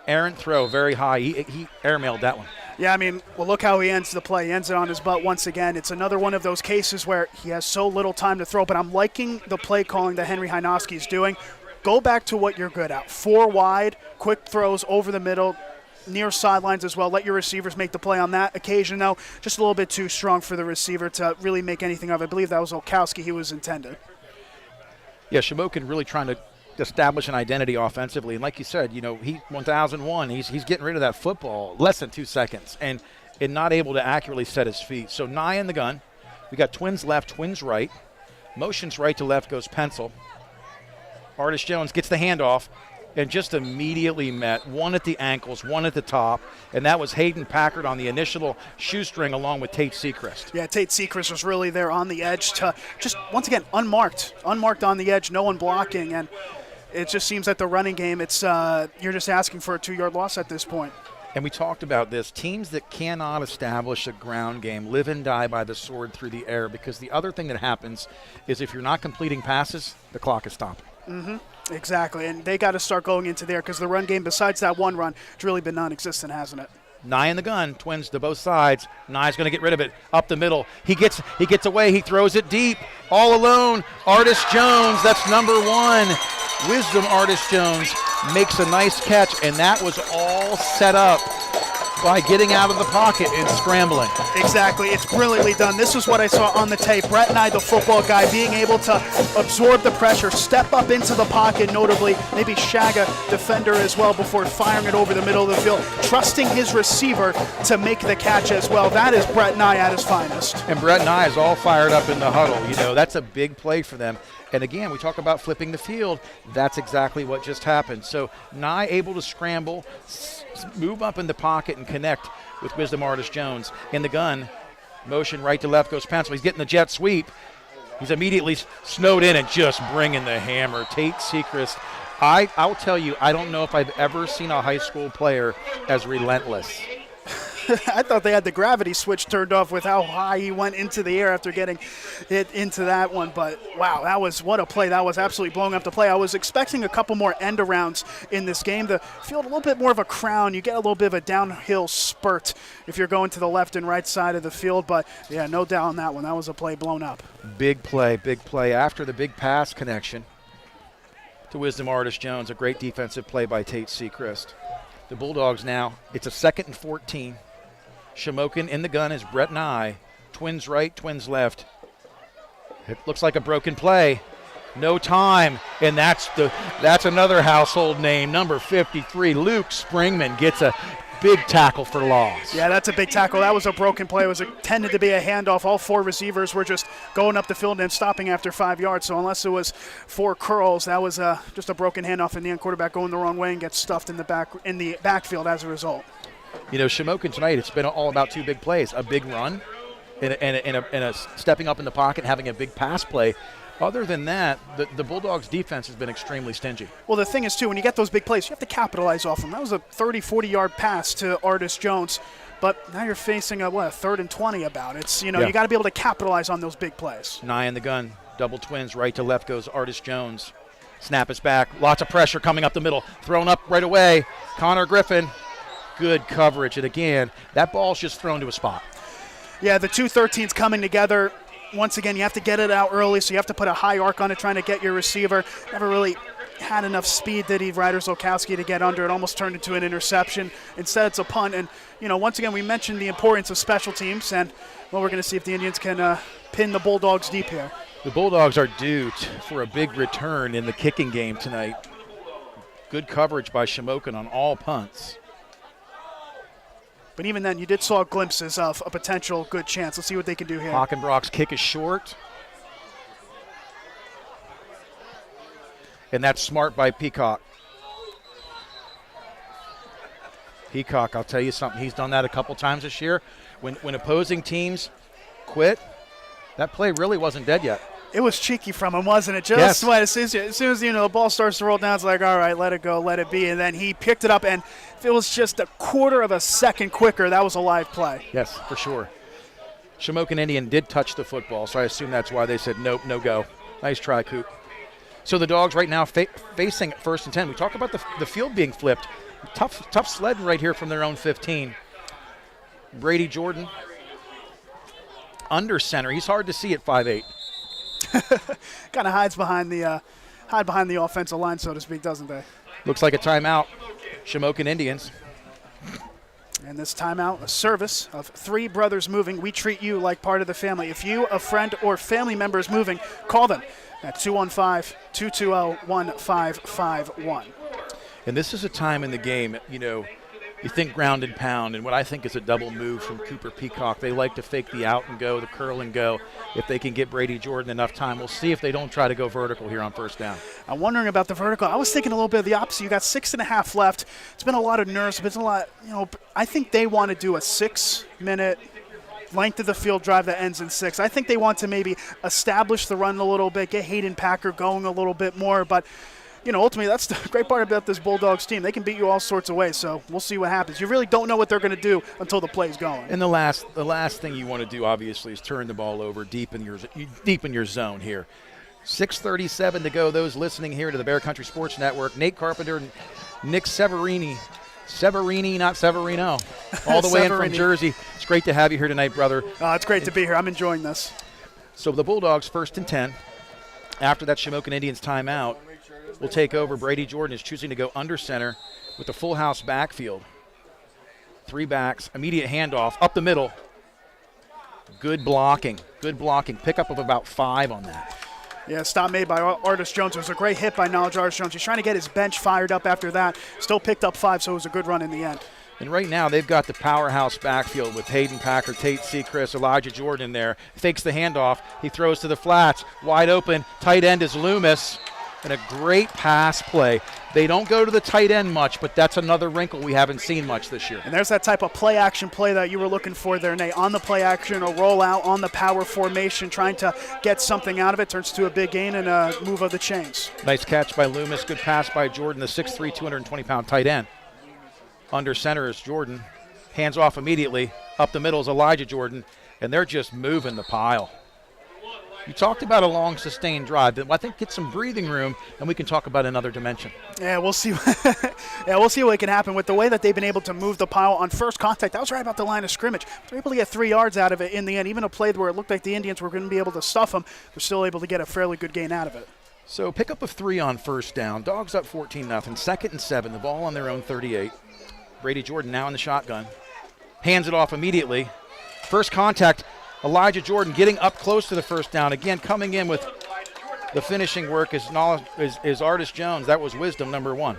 Errant throw, very high. He airmailed that one. Yeah, look how he ends the play. He ends it on his butt once again. It's another one of those cases where he has so little time to throw, but I'm liking the play calling that Henry Hynoski is doing. Go back to what you're good at. 4 wide, quick throws over the middle, near sidelines as well. Let your receivers make the play on that occasion, though. Just a little bit too strong for the receiver to really make anything of it. I believe that was Olkowski he was intended. Yeah, Shamokin really trying to establish an identity offensively. And like you said, he 1001, he's getting rid of that football less than 2 seconds and not able to accurately set his feet. So Nye in the gun. We got twins left, twins right. Motions right to left goes pencil. Artis Jones gets the handoff and just immediately met one at the ankles, one at the top, and that was Hayden Packard on the initial shoestring along with Tate Sechrist. Yeah, Tate Sechrist was really there on the edge to just, once again, unmarked on the edge, no one blocking, and it just seems that the running game, it's you're just asking for a 2-yard loss at this point. And we talked about this. Teams that cannot establish a ground game live and die by the sword through the air, because the other thing that happens is if you're not completing passes, the clock is stopping. Mm-hmm. Exactly, and they got to start going into there because the run game, besides that one run, it's really been non-existent, hasn't it? Nye in the gun, twins to both sides. Nye's going to get rid of it up the middle. He gets away. He throws it deep, all alone. Artis Jones, that's number 1. Wisdom Artis Jones makes a nice catch, and that was all set up by getting out of the pocket and scrambling. Exactly. It's brilliantly done. This is what I saw on the tape. Brett Nye, the football guy, being able to absorb the pressure, step up into the pocket, notably, maybe shag a defender as well before firing it over the middle of the field, trusting his receiver to make the catch as well. That is Brett Nye at his finest. And Brett Nye is all fired up in the huddle. That's a big play for them. And again, we talk about flipping the field. That's exactly what just happened. So Nye able to scramble, move up in the pocket and connect with Wisdom Artis Jones. In the gun, motion right to left goes pencil. He's getting the jet sweep. He's immediately snowed in and just bringing the hammer. Tate Sechrist. I'll tell you, I don't know if I've ever seen a high school player as relentless. I thought they had the gravity switch turned off with how high he went into the air after getting hit into that one. But, wow, what a play. That was absolutely blowing up the play. I was expecting a couple more end-arounds in this game. The field a little bit more of a crown. You get a little bit of a downhill spurt if you're going to the left and right side of the field. But, yeah, no doubt on that one. That was a play blown up. Big play, big play. After the big pass connection to Wisdom Artis Jones, a great defensive play by Tate Sechrist. The Bulldogs now, it's a 2nd and 14. Shamokin in the gun is Brett Nye. Twins right, twins left. It looks like a broken play. No time, and that's another household name, number 53. Luke Springman gets a big tackle for loss. Yeah, that's a big tackle. That was a broken play. It was intended to be a handoff. All 4 receivers were just going up the field and stopping after 5 yards. So unless it was 4 curls, that was just a broken handoff in the end. Quarterback going the wrong way and gets stuffed in the backfield as a result. Shamokin tonight, it's been all about 2 big plays, a big run and a stepping up in the pocket, having a big pass play. Other than that, the Bulldogs' defense has been extremely stingy. Well, the thing is, too, when you get those big plays, you have to capitalize off them. That was a 30, 40-yard pass to Artis Jones, but now you're facing a 3rd and 20 about. You got to be able to capitalize on those big plays. Nye in the gun, double twins, right to left goes Artis Jones. Snap is back, lots of pressure coming up the middle, thrown up right away. Connor Griffin. Good coverage, and again, that ball's just thrown to a spot. Yeah, the 2 13s coming together. Once again, you have to get it out early, so you have to put a high arc on it, trying to get your receiver. Never really had enough speed, did he, Ryder Olkowski, to get under it. Almost turned into an interception. Instead, it's a punt. And, once again, we mentioned the importance of special teams, and, we're going to see if the Indians can pin the Bulldogs deep here. The Bulldogs are due for a big return in the kicking game tonight. Good coverage by Shamokin on all punts. But even then, you did saw glimpses of a potential good chance. Let's see what they can do here. Hockenbrock's kick is short. And that's smart by Peacock. Peacock, I'll tell you something. He's done that a couple times this year. When opposing teams quit, that play really wasn't dead yet. It was cheeky from him, wasn't it? Just as soon as the ball starts to roll down, it's like, all right, let it go, let it be. And then he picked it up, and if it was just a quarter of a second quicker, that was a live play. Yes, for sure. Shamokin Indian did touch the football, so I assume that's why they said nope, no go. Nice try, Coop. So the Dogs right now facing 1st and 10. We talk about the field being flipped. Tough sledding right here from their own 15. Brady Jordan under center. He's hard to see at 5'8". Kind of hides behind the offensive line, so to speak, doesn't they? Looks like a timeout. Shamokin Indians. And this timeout, a service of Three Brothers Moving. We treat you like part of the family. If you, a friend, or family member is moving, call them at 215-220-1551. And this is a time in the game, you think ground and pound, and what I think is a double move from Cooper Peacock. They like to fake the out and go, the curl and go. If they can get Brady Jordan enough time, we'll see if they don't try to go vertical here on 1st down. I'm wondering about the vertical. I was thinking a little bit of the opposite. You got 6.5 left. It's been a lot of nerves. It's been a lot, I think they want to do a 6-minute length of the field drive that ends in 6. I think they want to maybe establish the run a little bit, get Hayden Packer going a little bit more, but ultimately, that's the great part about this Bulldogs team. They can beat you all sorts of ways, so we'll see what happens. You really don't know what they're going to do until the play's going. And the last thing you want to do, obviously, is turn the ball over deep in your zone here. 6:37 to go. Those listening here to the Bear Country Sports Network, Nate Carpenter and Nick Severini, not Severino, all the way in from Jersey. It's great to have you here tonight, brother. It's great to be here. I'm enjoying this. So the Bulldogs 1st and 10. After that Shamokin Indians timeout, will take over. Brady Jordan is choosing to go under center with the full house backfield. 3 backs, immediate handoff, up the middle. Good blocking. Pickup of about 5 on that. Yeah, stop made by Artis Jones. It was a great hit by Knowledge Artis Jones. He's trying to get his bench fired up after that. Still picked up 5, so it was a good run in the end. And right now they've got the powerhouse backfield with Hayden Packer, Tate Seacrest, Elijah Jordan in there. Fakes the handoff. He throws to the flats. Wide open. Tight end is Loomis. And a great pass play. They don't go to the tight end much, but that's another wrinkle we haven't seen much this year. And there's that type of play-action play that you were looking for there, Nate. On the play-action, a rollout, on the power formation, trying to get something out of it. Turns to a big gain and a move of the chains. Nice catch by Loomis. Good pass by Jordan, the 6'3", 220-pound tight end. Under center is Jordan. Hands off immediately. Up the middle is Elijah Jordan, and they're just moving the pile. You talked about a long, sustained drive. I think get some breathing room, and we can talk about another dimension. Yeah, we'll see. We'll see what can happen with the way that they've been able to move the pile on first contact. That was right about the line of scrimmage. They're able to get 3 yards out of it in the end. Even a play where it looked like the Indians were going to be able to stuff them, they're still able to get a fairly good gain out of it. So pickup of 3 on 1st down. Dogs up 14-0. 2nd and 7. The ball on their own 38. Brady Jordan now in the shotgun. Hands it off immediately. First contact. Elijah Jordan getting up close to the 1st down. Again, coming in with the finishing work is Artis Jones. That was wisdom number 1.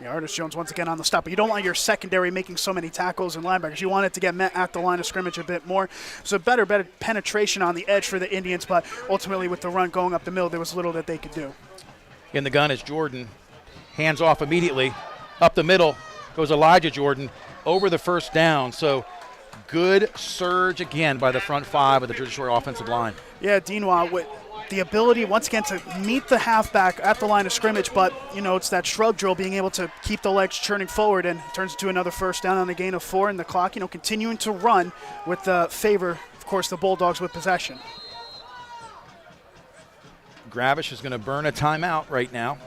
Yeah, Artis Jones once again on the stop. But you don't want your secondary making so many tackles and linebackers. You want it to get met at the line of scrimmage a bit more. So better penetration on the edge for the Indians, but ultimately with the run going up the middle, there was little that they could do. In the gun is Jordan. Hands off immediately. Up the middle goes Elijah Jordan over the 1st down. So good surge again by the front 5 of the Jersey Shore offensive line. Yeah, Dinois with the ability once again to meet the halfback at the line of scrimmage, but it's that shrug drill, being able to keep the legs churning forward, and turns into another 1st down on the gain of 4, and the clock continuing to run with the favor, of course, the Bulldogs with possession. Gravish is going to burn a timeout right now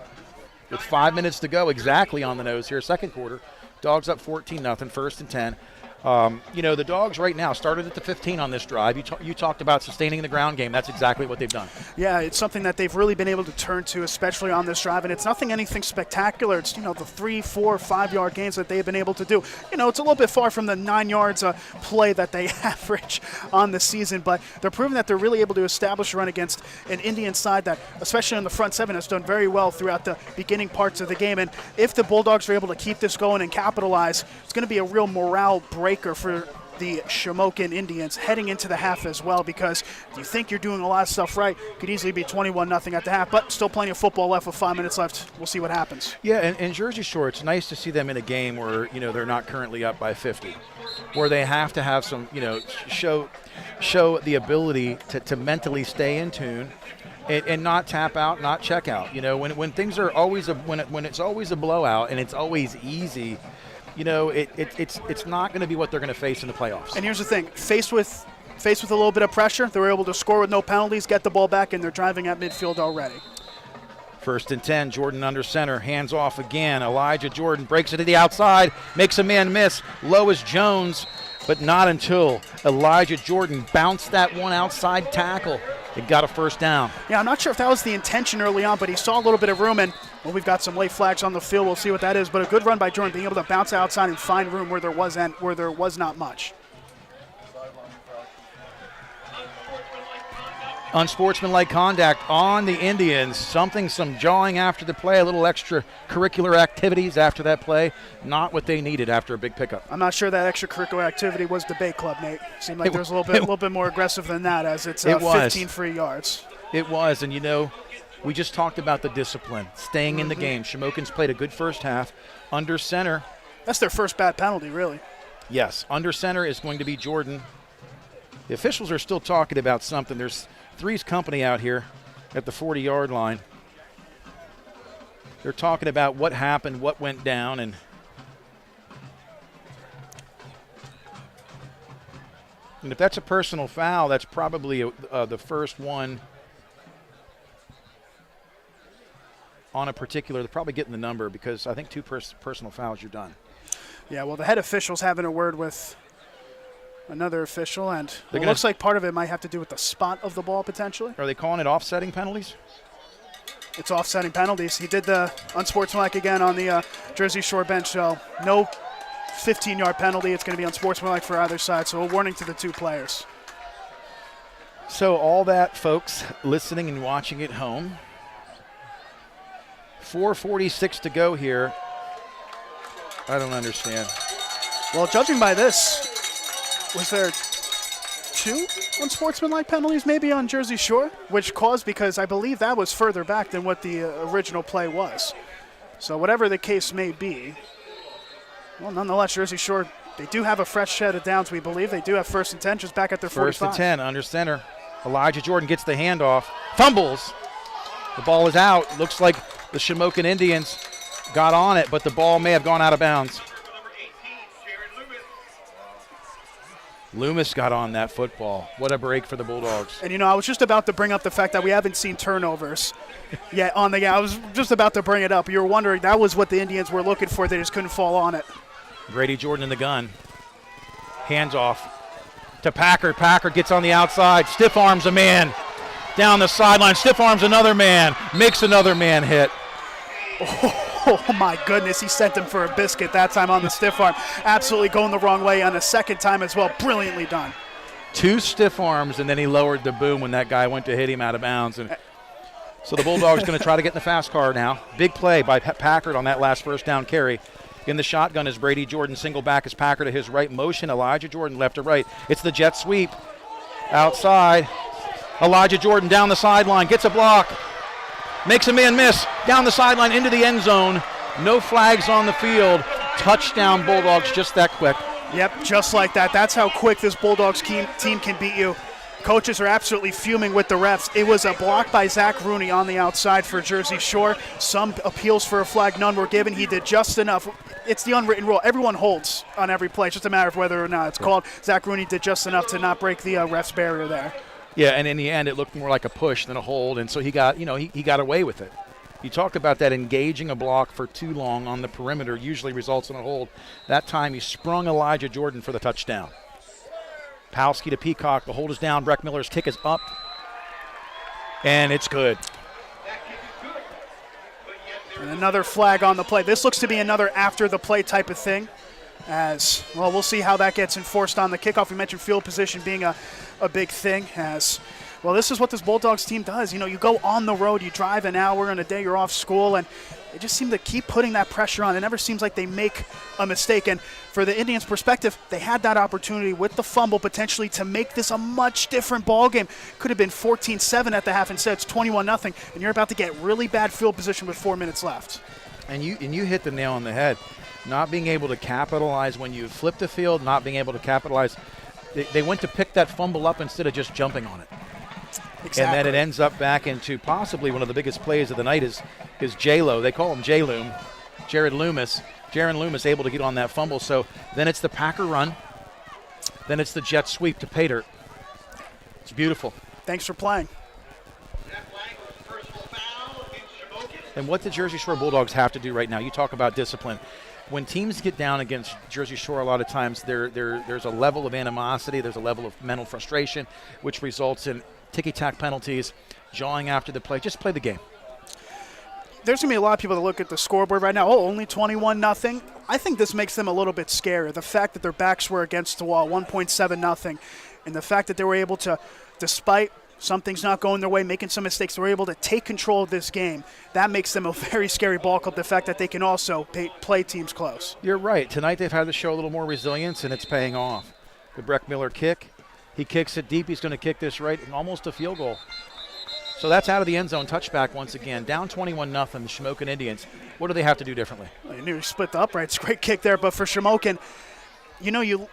with 5 minutes to go exactly on the nose here, 2nd quarter. Dogs up 14-0, 1st and 10. The Dogs right now started at the 15 on this drive. You talked about sustaining the ground game. That's exactly what they've done. Yeah, it's something that they've really been able to turn to, especially on this drive. And it's anything spectacular. It's, the 3, 4, 5 yard gains that they've been able to do. It's a little bit far from the 9 yards play that they average on the season. But they're proving that they're really able to establish a run against an Indian side that, especially on the front 7, has done very well throughout the beginning parts of the game. And if the Bulldogs are able to keep this going and capitalize, it's going to be a real morale break breaker for the Shamokin Indians heading into the half as well, because if you think you're doing a lot of stuff right, could easily be 21-0 at the half, but still plenty of football left with 5 minutes left. We'll see what happens. Yeah, and Jersey Shore, it's nice to see them in a game where, they're not currently up by 50, where they have to have some, show the ability to mentally stay in tune and not tap out, not check out. When things are always when it's always a blowout and it's always easy, it's not going to be what they're going to face in the playoffs. And here's the thing: faced with a little bit of pressure, they were able to score with no penalties, get the ball back, and they're driving at midfield already. 1st and 10, Jordan under center, hands off again. Elijah Jordan breaks it to the outside, makes a man miss. Low is Jones, but not until Elijah Jordan bounced that one outside tackle. It got a first down. Yeah, I'm not sure if that was the intention early on, but he saw a little bit of room, and we've got some late flags on the field. We'll see what that is, but a good run by Jordan, being able to bounce outside and find room where there was not much. Unsportsmanlike conduct on the Indians. Some jawing after the play, a little extracurricular activities after that play. Not what they needed after a big pickup. I'm not sure that extracurricular activity was debate club, Nate. Seemed like there's a little bit more aggressive than that, as it's 15 free yards. It was, and we just talked about the discipline, staying in the game. Shamokin's played a good first half. Under center. That's their first bad penalty, really. Yes, under center is going to be Jordan. The officials are still talking about something. There's Three's company out here at the 40-yard line. They're talking about what happened, what went down, and if that's a personal foul, that's probably the first one on a particular. They're probably getting the number, because I think 2 personal fouls, you're done. Yeah, well, the head official's having a word with another official, and it looks like part of it might have to do with the spot of the ball, potentially. Are they calling it offsetting penalties? It's offsetting penalties. He did the unsportsmanlike again on the Jersey Shore bench, so no 15-yard penalty. It's going to be unsportsmanlike for either side, so a warning to the 2 players. So all that, folks, listening and watching at home, 4:46 to go here. I don't understand. Well, judging by this, was there 2 unsportsmanlike penalties maybe on Jersey Shore, which caused, because I believe that was further back than what the original play was. So whatever the case may be, well, nonetheless, Jersey Shore, they do have a fresh set of downs, we believe. They do have 1st and 10, just back at their 45. 1st and 10, under center. Elijah Jordan gets the handoff, fumbles. The ball is out. Looks like the Shamokin Indians got on it, but the ball may have gone out of bounds. Loomis got on that football. What a break for the Bulldogs. And, I was just about to bring up the fact that we haven't seen turnovers yet on the game. I was just about to bring it up. You were wondering, that was what the Indians were looking for. They just couldn't fall on it. Brady Jordan in the gun. Hands off to Packard. Packard gets on the outside. Stiff arms a man down the sideline. Stiff arms another man. Makes another man hit. Oh, my goodness. He sent him for a biscuit that time on the stiff arm. Absolutely going the wrong way on the second time as well. Brilliantly done. 2 stiff arms, and then he lowered the boom when that guy went to hit him out of bounds. And so the Bulldogs going to try to get in the fast car now. Big play by Packard on that last first down carry. In the shotgun is Brady Jordan. Single back is Packard to his right. Motion, Elijah Jordan left to right. It's the jet sweep. Outside. Elijah Jordan down the sideline. Gets a block. Makes a man miss. Down the sideline into the end zone. No flags on the field. Touchdown Bulldogs, just that quick. Yep, just like that. That's how quick this Bulldogs team can beat you. Coaches are absolutely fuming with the refs. It was a block by Zach Rooney on the outside for Jersey Shore. Some appeals for a flag, none were given. He did just enough. It's the unwritten rule. Everyone holds on every play. It's just a matter of whether or not it's called. Zach Rooney did just enough to not break the ref's barrier there. Yeah, and in the end, it looked more like a push than a hold, and so he got, he got away with it. You talked about that engaging a block for too long on the perimeter usually results in a hold. That time he sprung Elijah Jordan for the touchdown. Palski to Peacock. The hold is down. Breck Miller's kick is up, and it's good. And another flag on the play. This looks to be another after-the-play type of thing. As well, we'll see how that gets enforced on the kickoff. We mentioned field position being a big thing, as Well, this is what this Bulldogs team does. You go on the road, you drive an hour on a day you're off school, and they just seem to keep putting that pressure on. It never seems like they make a mistake. And for the Indians' perspective, they had that opportunity with the fumble potentially to make this a much different ball game. Could have been 14-7 at the half. Instead, it's 21-0, and you're about to get really bad field position with 4 minutes left. And you hit the nail on the head. Not being able to capitalize when you flip the field, not being able to capitalize. They went to pick that fumble up instead of just jumping on it. Exactly. And then it ends up back into possibly one of the biggest plays of the night is J-Lo. They call him J-Loom. Jaron Loomis able to get on that fumble. So then it's the Packer run. Then it's the jet sweep to pay dirt. It's beautiful. Thanks for playing. And what the Jersey Shore Bulldogs have to do right now, you talk about discipline. When teams get down against Jersey Shore, a lot of times there's a level of animosity, there's a level of mental frustration, which results in ticky-tack penalties, jawing after the play. Just play the game. There's going to be a lot of people that look at the scoreboard right now, only 21-0. I think this makes them a little bit scarier. The fact that their backs were against the wall, 1.7-0, and the fact that they were able to, despite something's not going their way, making some mistakes, they were able to take control of this game. That makes them a very scary ball club, the fact that they can also play teams close. You're right. Tonight they've had to show a little more resilience, and it's paying off. The Breck Miller kick. He kicks it deep. He's going to kick this right, and almost a field goal. So that's out of the end zone, touchback once again. Down 21-0, the Shamokin Indians. What do they have to do differently? You knew he split the uprights. Great kick there, but for Shamokin, you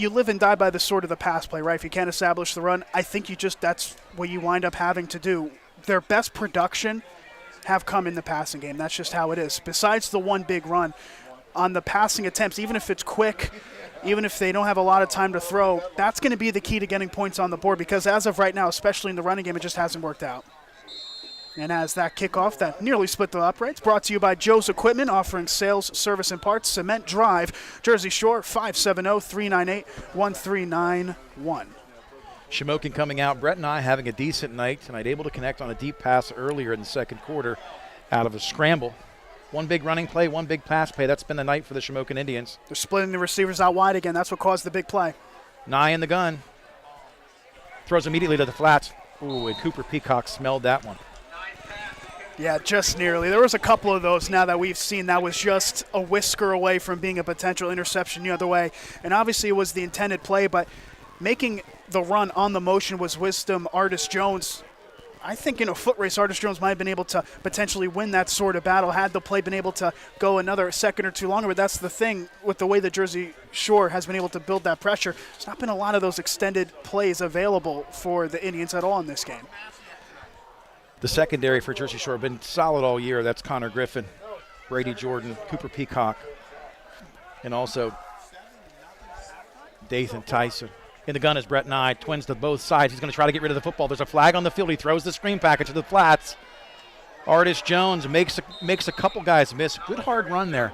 live and die by the sort of the pass play, right? If you can't establish the run, I think that's what you wind up having to do. Their best production have come in the passing game. That's just how it is. Besides the one big run, on the passing attempts, even if it's quick, even if they don't have a lot of time to throw, that's going to be the key to getting points on the board, because as of right now, especially in the running game, it just hasn't worked out. And as that kickoff that nearly split the uprights, brought to you by Joe's Equipment, offering sales, service, and parts. Cement Drive, Jersey Shore, 570-398-1391. Shamokin coming out. Brett and I having a decent night tonight, able to connect on a deep pass earlier in the second quarter out of a scramble. One big running play, one big pass play. That's been the night for the Shamokin Indians. They're splitting the receivers out wide again. That's what caused the big play. Nye in the gun. Throws immediately to the flats. Ooh, and Cooper Peacock smelled that one. Yeah, just nearly. There was a couple of those now that we've seen that was just a whisker away from being a potential interception the other way. And obviously it was the intended play, but making the run on the motion was wisdom. Artis Jones, I think in a foot race, Artis Jones might have been able to potentially win that sort of battle had the play been able to go another second or two longer. But that's the thing with the way the Jersey Shore has been able to build that pressure. There's not been a lot of those extended plays available for the Indians at all in this game. The secondary for Jersey Shore have been solid all year. That's Connor Griffin, Brady Jordan, Cooper Peacock, and also Dathan Tyson. In the gun is Brett Nye, twins to both sides. He's going to try to get rid of the football. There's a flag on the field. He throws the screen package to the flats. Artis Jones makes a couple guys miss. Good hard run there.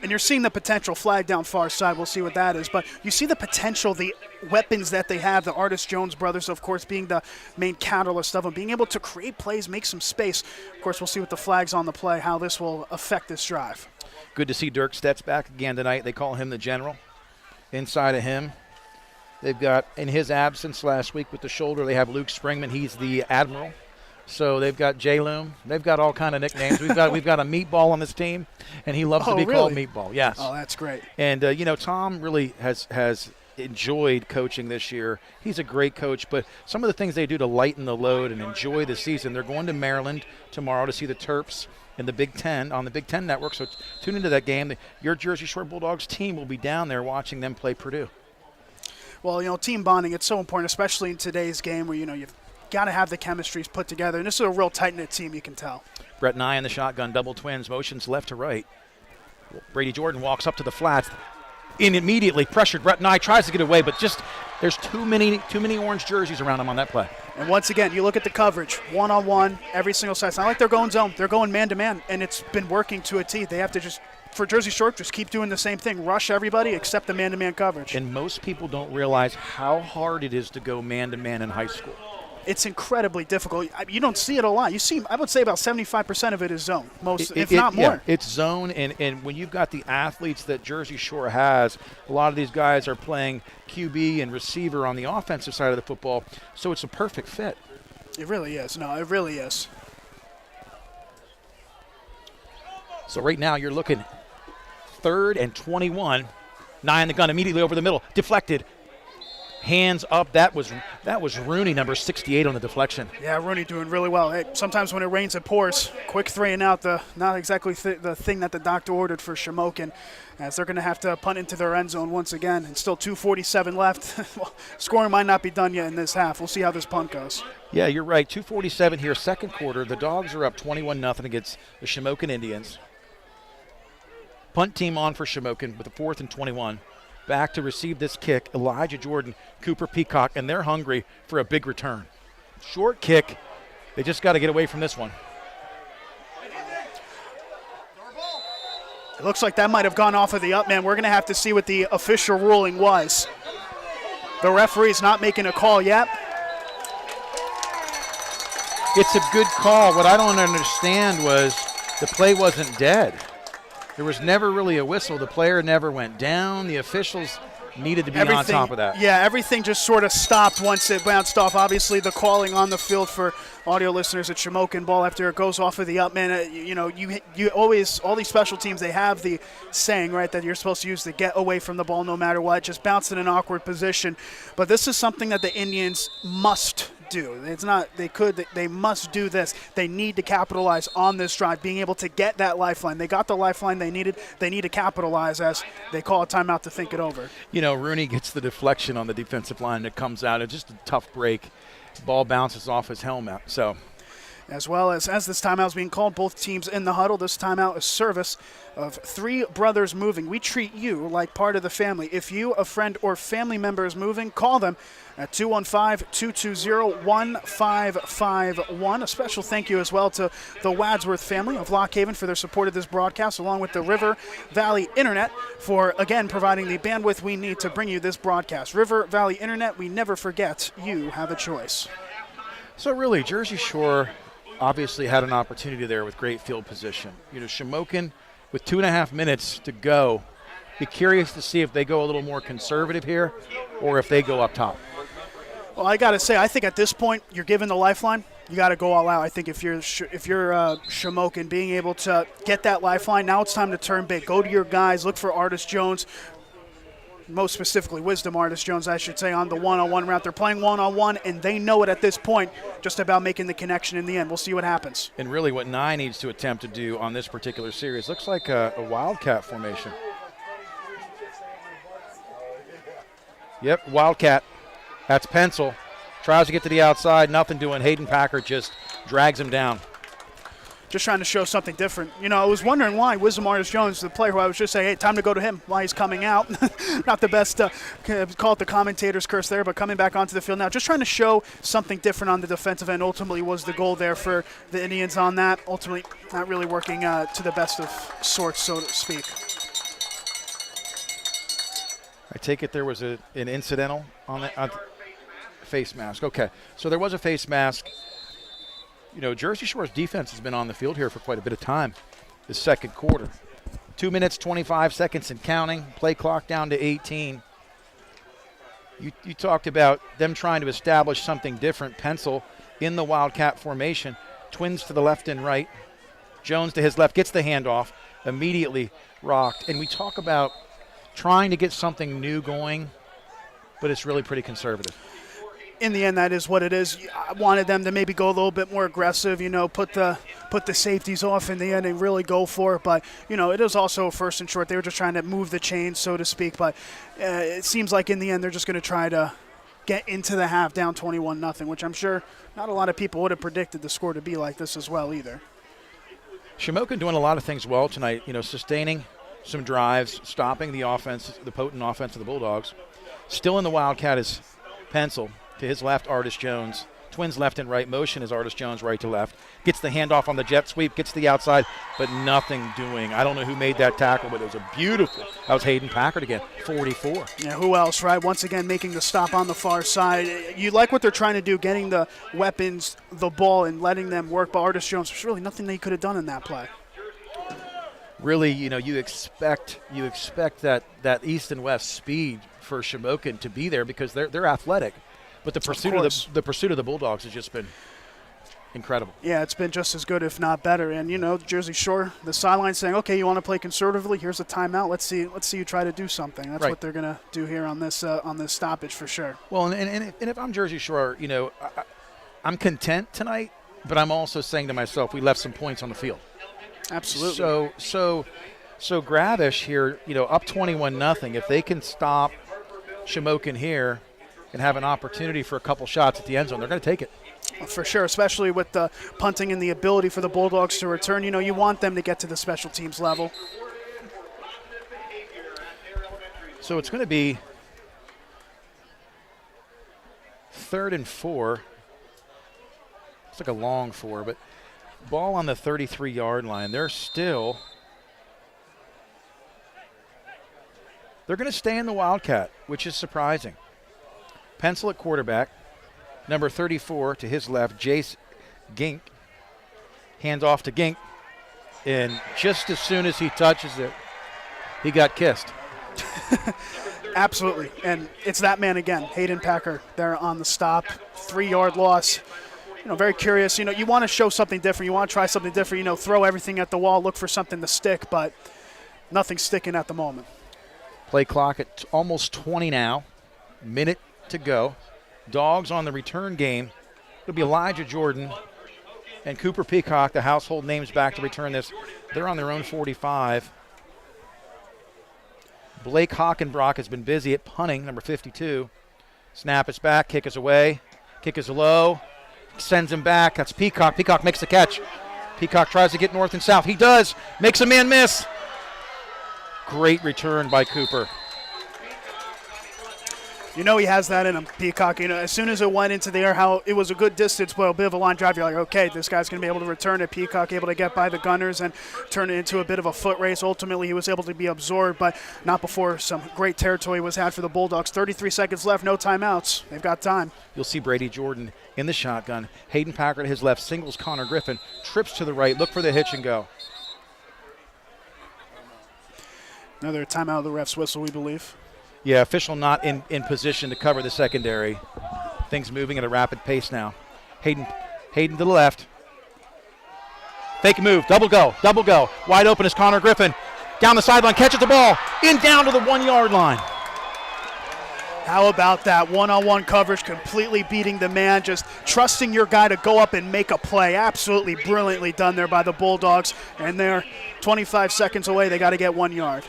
And you're seeing the potential flag down far side. We'll see what that is. But you see the potential, the weapons that they have, the Artis Jones brothers, of course, being the main catalyst of them, being able to create plays, make some space. Of course, we'll see with the flags on the play how this will affect this drive. Good to see Dirk Stetz back again tonight. They call him the general. Inside of him, they've got, in his absence last week with the shoulder, they have Luke Springman. He's the admiral. So they've got J-Loom. They've got all kind of nicknames. We've got a meatball on this team, and he loves to be called Meatball. Yes. Oh, that's great. And Tom really has enjoyed coaching this year. He's a great coach, but some of the things they do to lighten the load and enjoy the season. They're going to Maryland tomorrow to see the Terps in the Big Ten on the Big Ten Network. So tune into that game. Your Jersey Shore Bulldogs team will be down there watching them play Purdue. Well, team bonding, it's so important, especially in today's game where, you've got to have the chemistries put together. And this is a real tight-knit team, you can tell. Brett Nye in the shotgun, double twins, motions left to right. Brady Jordan walks up to the flats. Immediately pressured. Brett Nye tries to get away, but just there's too many orange jerseys around him on that play. And once again, you look at the coverage, one-on-one, every single side. It's not like they're going zone. They're going man-to-man, and it's been working to a T. They have to just, for Jersey Shore, just keep doing the same thing. Rush everybody except the man-to-man coverage. And most people don't realize how hard it is to go man-to-man in high school. It's incredibly difficult. You don't see it a lot. You see, I would say about 75% of it is zone, if not more. Yeah, it's zone, and when you've got the athletes that Jersey Shore has, a lot of these guys are playing QB and receiver on the offensive side of the football, so it's a perfect fit. It really is. No, it really is. So right now you're looking 3rd and 21. 9 in the gun, immediately over the middle, deflected. Hands up. That was Rooney, number 68 on the deflection. Yeah, Rooney doing really well. Hey, sometimes when it rains, it pours. Quick 3 and out. Not exactly the thing that the doctor ordered for Shamokin, as they're going to have to punt into their end zone once again. And still 2:47 left. Well, scoring might not be done yet in this half. We'll see how this punt goes. Yeah, you're right. 2:47 here, second quarter. The Dogs are up 21-0 against the Shamokin Indians. Punt team on for Shamokin with a 4th and 21. Back to receive this kick, Elijah Jordan, Cooper Peacock, and they're hungry for a big return. Short kick. They just got to get away from this one. It looks like that might have gone off of the up man. We're going to have to see what the official ruling was. The referee's not making a call yet. It's a good call. What I don't understand was the play wasn't dead. There was never really a whistle. The player never went down. The officials needed to be on top of that. Yeah, everything just sort of stopped once it bounced off. Obviously, the calling on the field for audio listeners at Shamokin ball after it goes off of the up man. You always, all these special teams, they have the saying, right, that you're supposed to use to get away from the ball no matter what. Just bounce in an awkward position. But this is something that the Indians must do. It's not they must do this. They need to capitalize on this drive, being able to get that lifeline. They got the lifeline they needed. They need to capitalize as they call a timeout to think it over. Rooney gets the deflection on the defensive line that comes out. It's just a tough break. Ball bounces off his helmet. So, as well as this timeout is being called, both teams in the huddle. This timeout is service of Three Brothers Moving. We treat you like part of the family. If you, a friend, or family member is moving, call them at 215-220-1551. A special thank you as well to the Wadsworth family of Lock Haven for their support of this broadcast, along with the River Valley Internet for, again, providing the bandwidth we need to bring you this broadcast. River Valley Internet, we never forget you have a choice. So really, Jersey Shore obviously had an opportunity there with great field position. Shamokin with 2.5 minutes to go. Be curious to see if they go a little more conservative here or if they go up top. Well, I got to say, I think at this point, you're given the lifeline. You got to go all out. I think if you're Shamokin, being able to get that lifeline, now it's time to turn big. Go to your guys. Look for Artis Jones, most specifically Wisdom Artis Jones, I should say, on the one-on-one route. They're playing one-on-one, and they know it at this point, just about making the connection in the end. We'll see what happens. And really what Nye needs to attempt to do on this particular series looks like a Wildcat formation. Yep, Wildcat. That's Pencil. Tries to get to the outside, nothing doing. Hayden Packard just drags him down. Just trying to show something different. I was wondering why Wisdom Artis Jones, the player who I was just saying, hey, time to go to him, why he's coming out. Not the best, call it the commentator's curse there, but coming back onto the field now. Just trying to show something different on the defensive end ultimately was the goal there for the Indians on that. Ultimately, not really working to the best of sorts, so to speak. I take it there was an incidental on the face mask. Okay, so there was a face mask. Jersey Shore's defense has been on the field here for quite a bit of time this second quarter. 2 minutes, 25 seconds and counting. Play clock down to 18. You talked about them trying to establish something different. Pencil in the Wildcat formation. Twins to the left and right. Jones to his left, gets the handoff, immediately rocked. And we talk about trying to get something new going, but it's really pretty conservative. In the end, that is what it is. I wanted them to maybe go a little bit more aggressive, put the safeties off in the end and really go for it. But, it is also first and short. They were just trying to move the chains, so to speak. But it seems like in the end they're just going to try to get into the half down 21-0, which I'm sure not a lot of people would have predicted the score to be like this as well either. Shamokin doing a lot of things well tonight, sustaining some drives, stopping the offense, the potent offense of the Bulldogs. Still in the Wildcat is Pencil. To his left, Artis Jones. Twins left and right. Motion is Artis Jones right to left. Gets the handoff on the jet sweep, gets to the outside, but nothing doing. I don't know who made that tackle, but it was a beautiful. That was Hayden Packard again, 44. Yeah, who else, right? Once again, making the stop on the far side. You like what they're trying to do, getting the weapons, the ball, and letting them work. But Artis Jones, there's really nothing they could have done in that play. Really, you expect that east and west speed for Shamokin to be there because they're athletic. But the pursuit of the Bulldogs has just been incredible. Yeah, it's been just as good, if not better. And, Jersey Shore, the sideline saying, okay, you want to play conservatively? Here's a timeout. Let's see you try to do something. That's what they're going to do here on this stoppage for sure. Well, and if I'm Jersey Shore, I'm content tonight, but I'm also saying to myself, we left some points on the field. Absolutely. So Gravish here, up 21-0. If they can stop Shamokin here and have an opportunity for a couple shots at the end zone, they're going to take it. For sure, especially with the punting and the ability for the Bulldogs to return. You want them to get to the special teams level. So it's going to be 3rd and 4. It's like a long 4, but ball on the 33-yard line. They're going to stay in the Wildcat, which is surprising. Pencil at quarterback. Number 34 to his left, Jace Gink. Hands off to Gink. And just as soon as he touches it, he got kissed. Absolutely. And it's that man again, Hayden Packer, there on the stop. 3-yard loss. Very curious. You want to show something different. You want to try something different. Throw everything at the wall, look for something to stick, but nothing's sticking at the moment. Play clock at almost 20 now. Minute to go. Dogs on the return game. It'll be Elijah Jordan and Cooper Peacock, the household names back to return this. They're on their own 45. Blake Hockenbrock has been busy at punting, number 52. Snap is back, kick is away. Kick is low. Sends him back. That's Peacock. Peacock makes the catch. Peacock tries to get north and south. He does. Makes a man miss. Great return by Cooper. He has that in him, Peacock. As soon as it went into the air, how it was a good distance, but a bit of a line drive. You're like, okay, this guy's going to be able to return it. Peacock able to get by the Gunners and turn it into a bit of a foot race. Ultimately, he was able to be absorbed, but not before some great territory was had for the Bulldogs. 33 seconds left, no timeouts. They've got time. You'll see Brady Jordan in the shotgun. Hayden Packer at his left, singles Connor Griffin, trips to the right, look for the hitch and go. Another timeout of the ref's whistle, we believe. Yeah, official not in position to cover the secondary. Things moving at a rapid pace now. Hayden to the left. Fake move, double go. Wide open is Connor Griffin. Down the sideline, catches the ball, down to the 1-yard line. How about that one-on-one coverage, completely beating the man, just trusting your guy to go up and make a play. Absolutely brilliantly done there by the Bulldogs. And they're 25 seconds away. They got to get 1 yard.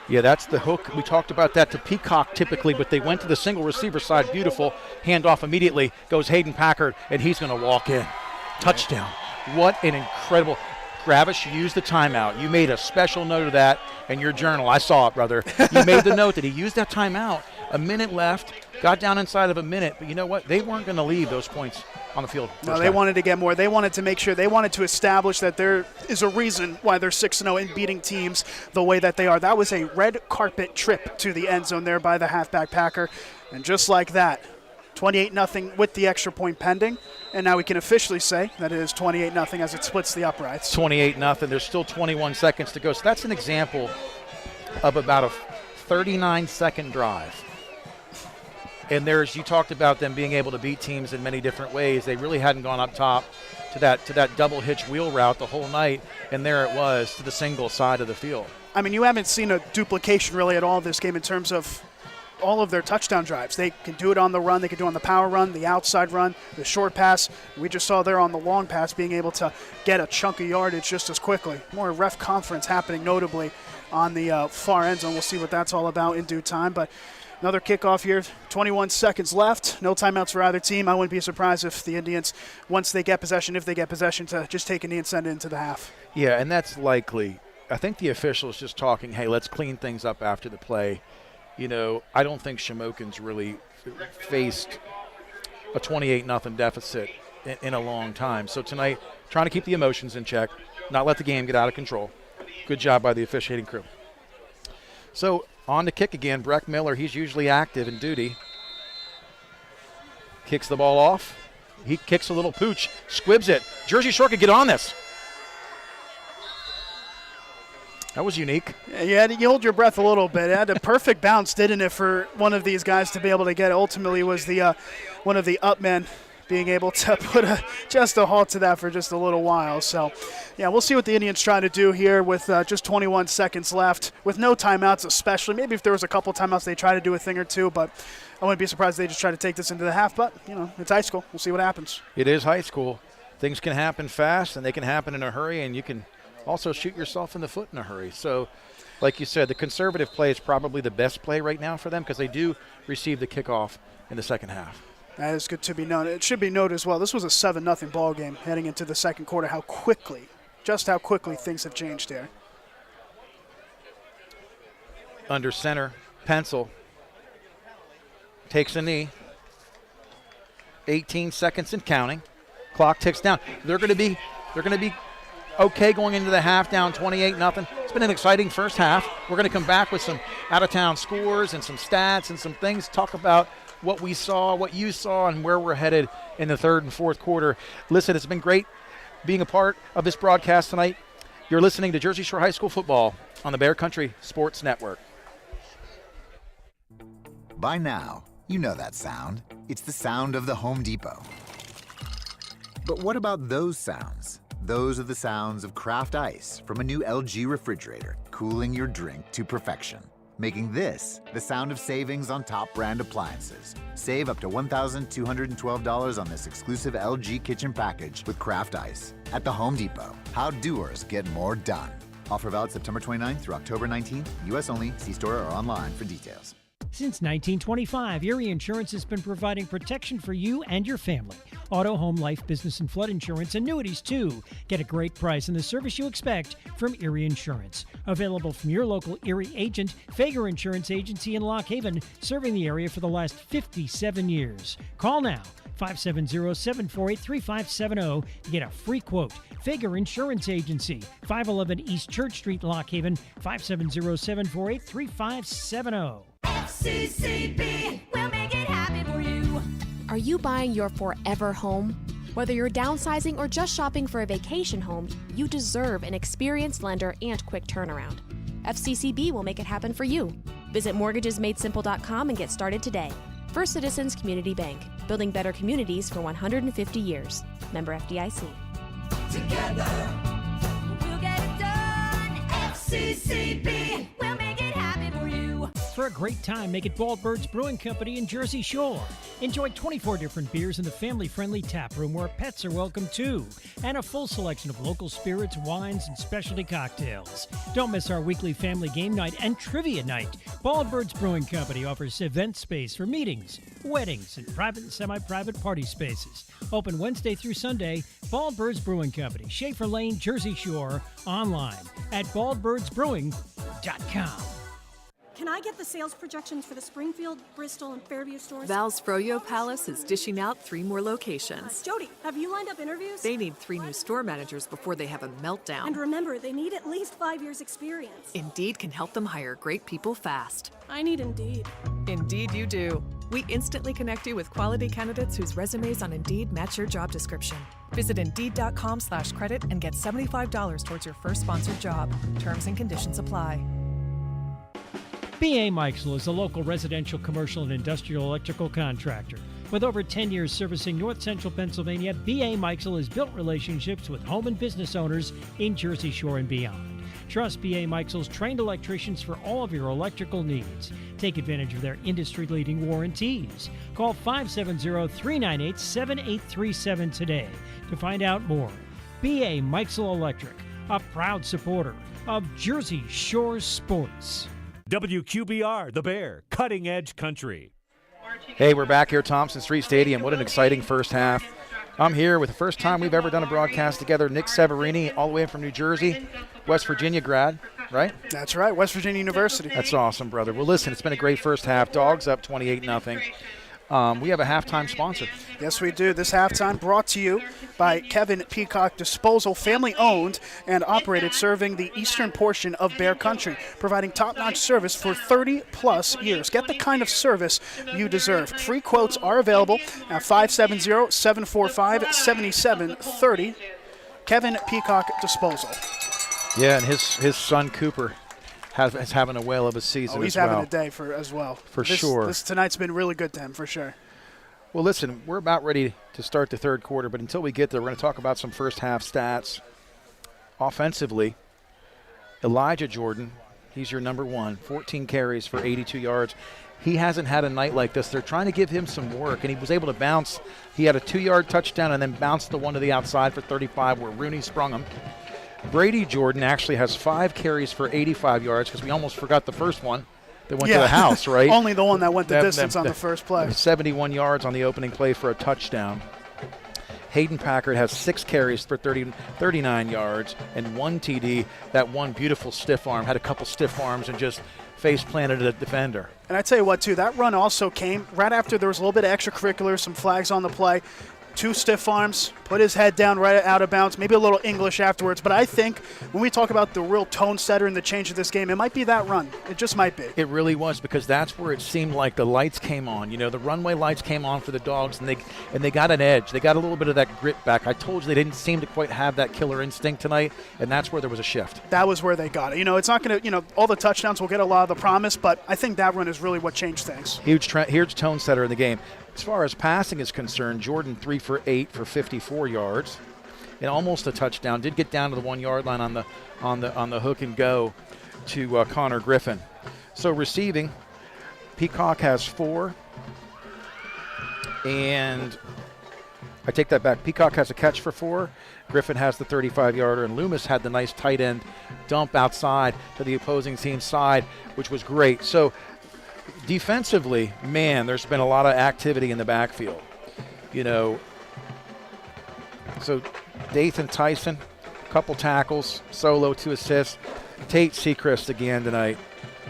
Yeah, that's the hook. We talked about that to Peacock typically, but they went to the single receiver side. Beautiful. Handoff immediately goes Hayden Packard, and he's going to walk in. Touchdown. What an incredible. Gravish used the timeout. You made a special note of that in your journal. I saw it, brother. You made the note that he used that timeout. A minute left. Got down inside of a minute. But you know what? They weren't going to leave those points on the field. No, they wanted to get more. They wanted to make sure. They wanted to establish that there is a reason why they're 6-0 in beating teams the way that they are. That was a red carpet trip to the end zone there by the halfback Packer. And just like that, 28-0 with the extra point pending. And now we can officially say that it is 28-0 as it splits the uprights. 28-0. There's still 21 seconds to go. So that's an example of about a 39-second drive. And you talked about them being able to beat teams in many different ways. They really hadn't gone up top to that double hitch wheel route the whole night, and there it was to the single side of the field. I mean, you haven't seen a duplication really at all this game in terms of all of their touchdown drives. They can do it on the run, they can do it on the power run, the outside run, the short pass. We just saw there on the long pass being able to get a chunk of yardage just as quickly. More ref conference happening notably on the far end zone. We'll see what that's all about in due time, but another kickoff here, 21 seconds left. No timeouts for either team. I wouldn't be surprised if the Indians, once they get possession, to just take a knee and send it into the half. Yeah, and that's likely. I think the official's just talking, hey, let's clean things up after the play. I don't think Shamokin's really faced a 28-0 deficit in a long time. So tonight, trying to keep the emotions in check, not let the game get out of control. Good job by the officiating crew. So on to kick again, Breck Miller. He's usually active in duty. Kicks the ball off. He kicks a little pooch, squibs it. Jersey Shore could get on this. That was unique. Yeah, you hold your breath a little bit. It had a perfect bounce, didn't it, for one of these guys to be able to get it. Ultimately, was the one of the up men being able to put just a halt to that for just a little while. So, yeah, we'll see what the Indians try to do here with just 21 seconds left, with no timeouts especially. Maybe if there was a couple timeouts, they try to do a thing or two, but I wouldn't be surprised if they just try to take this into the half. But, it's high school. We'll see what happens. It is high school. Things can happen fast, and they can happen in a hurry, and you can also shoot yourself in the foot in a hurry. So, like you said, the conservative play is probably the best play right now for them because they do receive the kickoff in the second half. That is good to be known. It should be noted as well, this was a 7-0 ball game heading into the second quarter. How quickly things have changed here. Under center, Pencil takes a knee. 18 seconds and counting. Clock ticks down. They're going to be okay going into the half, down 28-0. It's been an exciting first half. We're going to come back with some out-of-town scores and some stats and some things. Talk about what we saw, what you saw, and where we're headed in the third and fourth quarter. Listen, it's been great being a part of this broadcast tonight. You're listening to Jersey Shore High School football on the Bear Country Sports Network. By now, you know that sound. It's the sound of the Home Depot. But what about those sounds? Those are the sounds of Kraft Ice from a new LG refrigerator, cooling your drink to perfection. Making this the sound of savings on top brand appliances. Save up to $1,212 on this exclusive LG kitchen package with Kraft Ice at the Home Depot. How doers get more done. Offer valid September 29th through October 19th. U.S. only. See store or online for details. Since 1925, Erie Insurance has been providing protection for you and your family. Auto, home, life, business, and flood insurance, annuities too. Get a great price and the service you expect from Erie Insurance. Available from your local Erie agent, Fager Insurance Agency in Lock Haven, serving the area for the last 57 years. Call now, 570-748-3570 to get a free quote. Fager Insurance Agency, 511 East Church Street, Lock Haven, 570-748-3570. FCCB, we'll make it happen for you. Are you buying your forever home? Whether you're downsizing or just shopping for a vacation home, you deserve an experienced lender and quick turnaround. FCCB will make it happen for you. Visit mortgagesmadesimple.com and get started today. First Citizens Community Bank, building better communities for 150 years. Member FDIC. Together, we'll get it done. FCCB, we'll make it happen for you. For a great time, make it Baldbird's Brewing Company in Jersey Shore. Enjoy 24 different beers in the family-friendly tap room where pets are welcome too, and a full selection of local spirits, wines, and specialty cocktails. Don't miss our weekly family game night and trivia night. Baldbird's Brewing Company offers event space for meetings, weddings, and private and semi-private party spaces. Open Wednesday through Sunday. Baldbird's Brewing Company, Schaefer Lane, Jersey Shore. Online at baldbirdsbrewing.com. Can I get the sales projections for the Springfield, Bristol, and Fairview stores? Val's Froyo Palace is dishing out 3 more locations. Jody, have you lined up interviews? They need 3 new store managers before they have a meltdown. And remember, they need at least 5 years experience. Indeed can help them hire great people fast. I need Indeed. Indeed you do. We instantly connect you with quality candidates whose resumes on Indeed match your job description. Visit Indeed.com/credit and get $75 towards your first sponsored job. Terms and conditions apply. B.A. Mikesell is a local residential, commercial, and industrial electrical contractor. With over 10 years servicing North Central Pennsylvania, B.A. Mikesell has built relationships with home and business owners in Jersey Shore and beyond. Trust B.A. Mikesell's trained electricians for all of your electrical needs. Take advantage of their industry-leading warranties. Call 570-398-7837 today to find out more. B.A. Mikesell Electric, a proud supporter of Jersey Shore sports. WQBR, the Bear, Cutting Edge Country. Hey, we're back here at Thompson Street Stadium. What an exciting first half. I'm here with the first time we've ever done a broadcast together. Nick Severini, all the way from New Jersey, West Virginia grad, right? That's right, West Virginia University. That's awesome, brother. Well, listen, it's been a great first half. Dogs up 28-0. We have a halftime sponsor. Yes, we do. This halftime brought to you by Kevin Peacock Disposal, family-owned and operated, serving the eastern portion of Bear Country, providing top-notch service for 30-plus years. Get the kind of service you deserve. Free quotes are available at 570-745-7730. Kevin Peacock Disposal. Yeah, and his son Cooper is having a whale of a season as well. He's having a day as well. For sure. Tonight's been really good to him, for sure. Well, listen, we're about ready to start the third quarter, but until we get there, we're going to talk about some first half stats. Offensively, Elijah Jordan, he's your number one, 14 carries for 82 yards. He hasn't had a night like this. They're trying to give him some work, and he was able to bounce. He had a 2-yard touchdown and then bounced the one to the outside for 35 where Rooney sprung him. Brady Jordan actually has 5 carries for 85 yards because we almost forgot the first one that went to the house, right? Only the one that went the distance on the first play. 71 yards on the opening play for a touchdown. Hayden Packard has 6 carries for 39 yards and 1 TD. That one beautiful stiff arm, had a couple stiff arms and just face planted a defender. And I tell you what, too, that run also came right after there was a little bit of extracurricular, some flags on the play. 2 stiff arms, put his head down right out of bounds, maybe a little English afterwards. But I think when we talk about the real tone setter and the change of this game, it might be that run. It just might be. It really was, because that's where it seemed like the lights came on. You know, the runway lights came on for the Dogs, and they got an edge. They got a little bit of that grit back. I told you they didn't seem to quite have that killer instinct tonight, and that's where there was a shift. That was where they got it. You know, it's not going to, you know, all the touchdowns will get a lot of the promise, but I think that run is really what changed things. Huge tone setter in the game. As far as passing is concerned, Jordan 3 for 8 for 54 yards, and almost a touchdown. Did get down to the 1-yard line on the hook and go to Connor Griffin. So receiving, Peacock has 4, and I take that back. Peacock has a catch for 4. Griffin has the 35-yarder, and Loomis had the nice tight end dump outside to the opposing team's side, which was great. So defensively, man, there's been a lot of activity in the backfield. You know, so Dathan Tyson, a couple tackles, solo, 2 assists. Tate Sechrist again tonight,